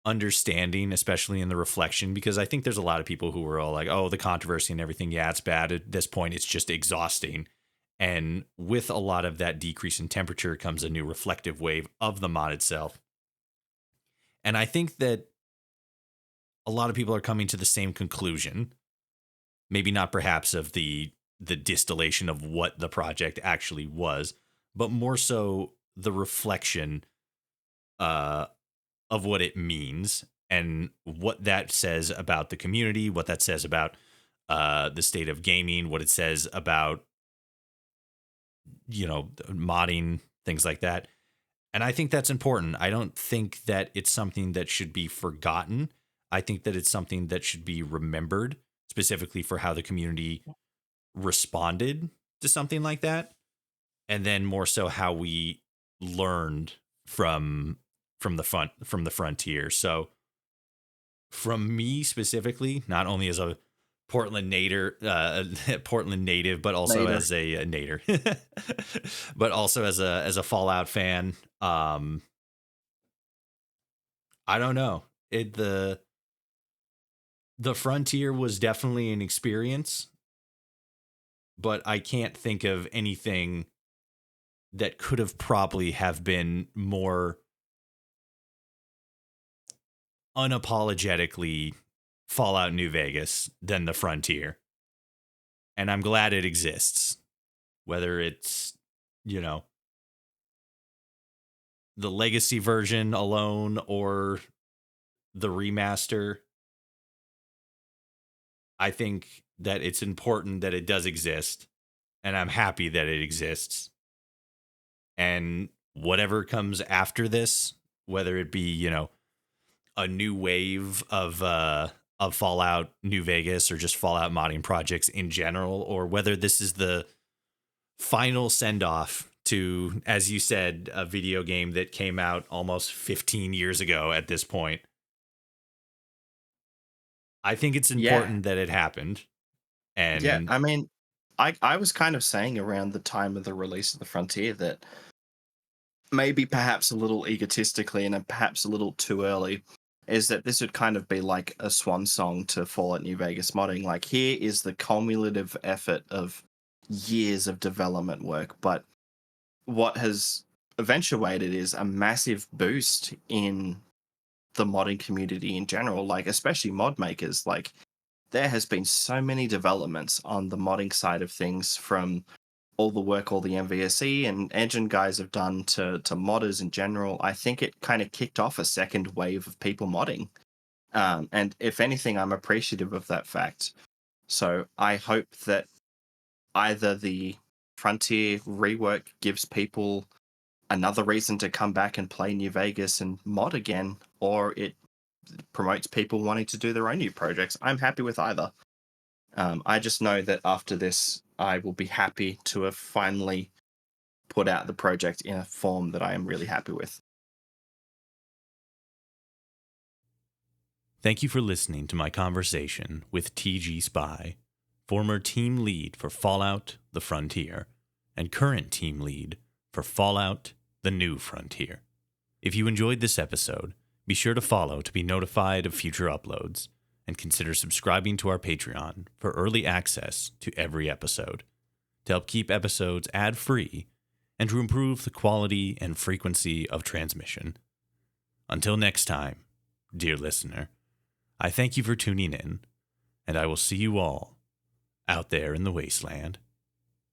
understanding, especially in the reflection, because I think there's a lot of people who are all like, oh, the controversy and everything. Yeah, it's bad. At this point, it's just exhausting. And with a lot of that decrease in temperature comes a new reflective wave of the mod itself. And I think that a lot of people are coming to the same conclusion. Maybe not perhaps of the distillation of what the project actually was, but more so the reflection uh, of what it means and what that says about the community, what that says about the state of gaming, what it says about, modding, things like that. And I think that's important. I don't think that it's something that should be forgotten. I think that it's something that should be remembered, specifically for how the community responded to something like that, and then more so how we learned from the frontier. So from me specifically, not only as a Portland native, Portland native, but also Later. as a nader, but also as a Fallout fan. I don't know. The frontier was definitely an experience, but I can't think of anything that could have probably have been more unapologetically Fallout New Vegas than the frontier. And I'm glad it exists. Whether it's, you know, the legacy version alone or the remaster, I think that it's important that it does exist. And I'm happy that it exists. And whatever comes after this, whether it be, a new wave of Fallout New Vegas or just Fallout modding projects in general, or whether this is the final send off to, as you said, a video game that came out almost 15 years ago at this point. I think it's Yeah. important that it happened. Yeah. And I mean, I was kind of saying around the time of the release of the Frontier that maybe perhaps a little egotistically and perhaps a little too early is that this would kind of be like a swan song to Fallout New Vegas modding. Like, here is the cumulative effort of years of development work, but what has eventuated is a massive boost in the modding community in general, like especially mod makers. Like, there has been so many developments on the modding side of things, from all the work all the MVSE and engine guys have done to modders in general. I think it kind of kicked off a second wave of people modding. And if anything, I'm appreciative of that fact. So I hope that either the Frontier rework gives people another reason to come back and play New Vegas and mod again, or it promotes people wanting to do their own new projects. I'm happy with either. I just know that after this, I will be happy to have finally put out the project in a form that I am really happy with. thank you for listening to my conversation with Tgspy, former team lead for Fallout The Frontier and current team lead for Fallout The New Frontier. If you enjoyed this episode, be sure to follow to be notified of future uploads, and consider subscribing to our Patreon for early access to every episode, to help keep episodes ad-free and to improve the quality and frequency of transmission. Until next time, dear listener, I thank you for tuning in, and I will see you all out there in the wasteland.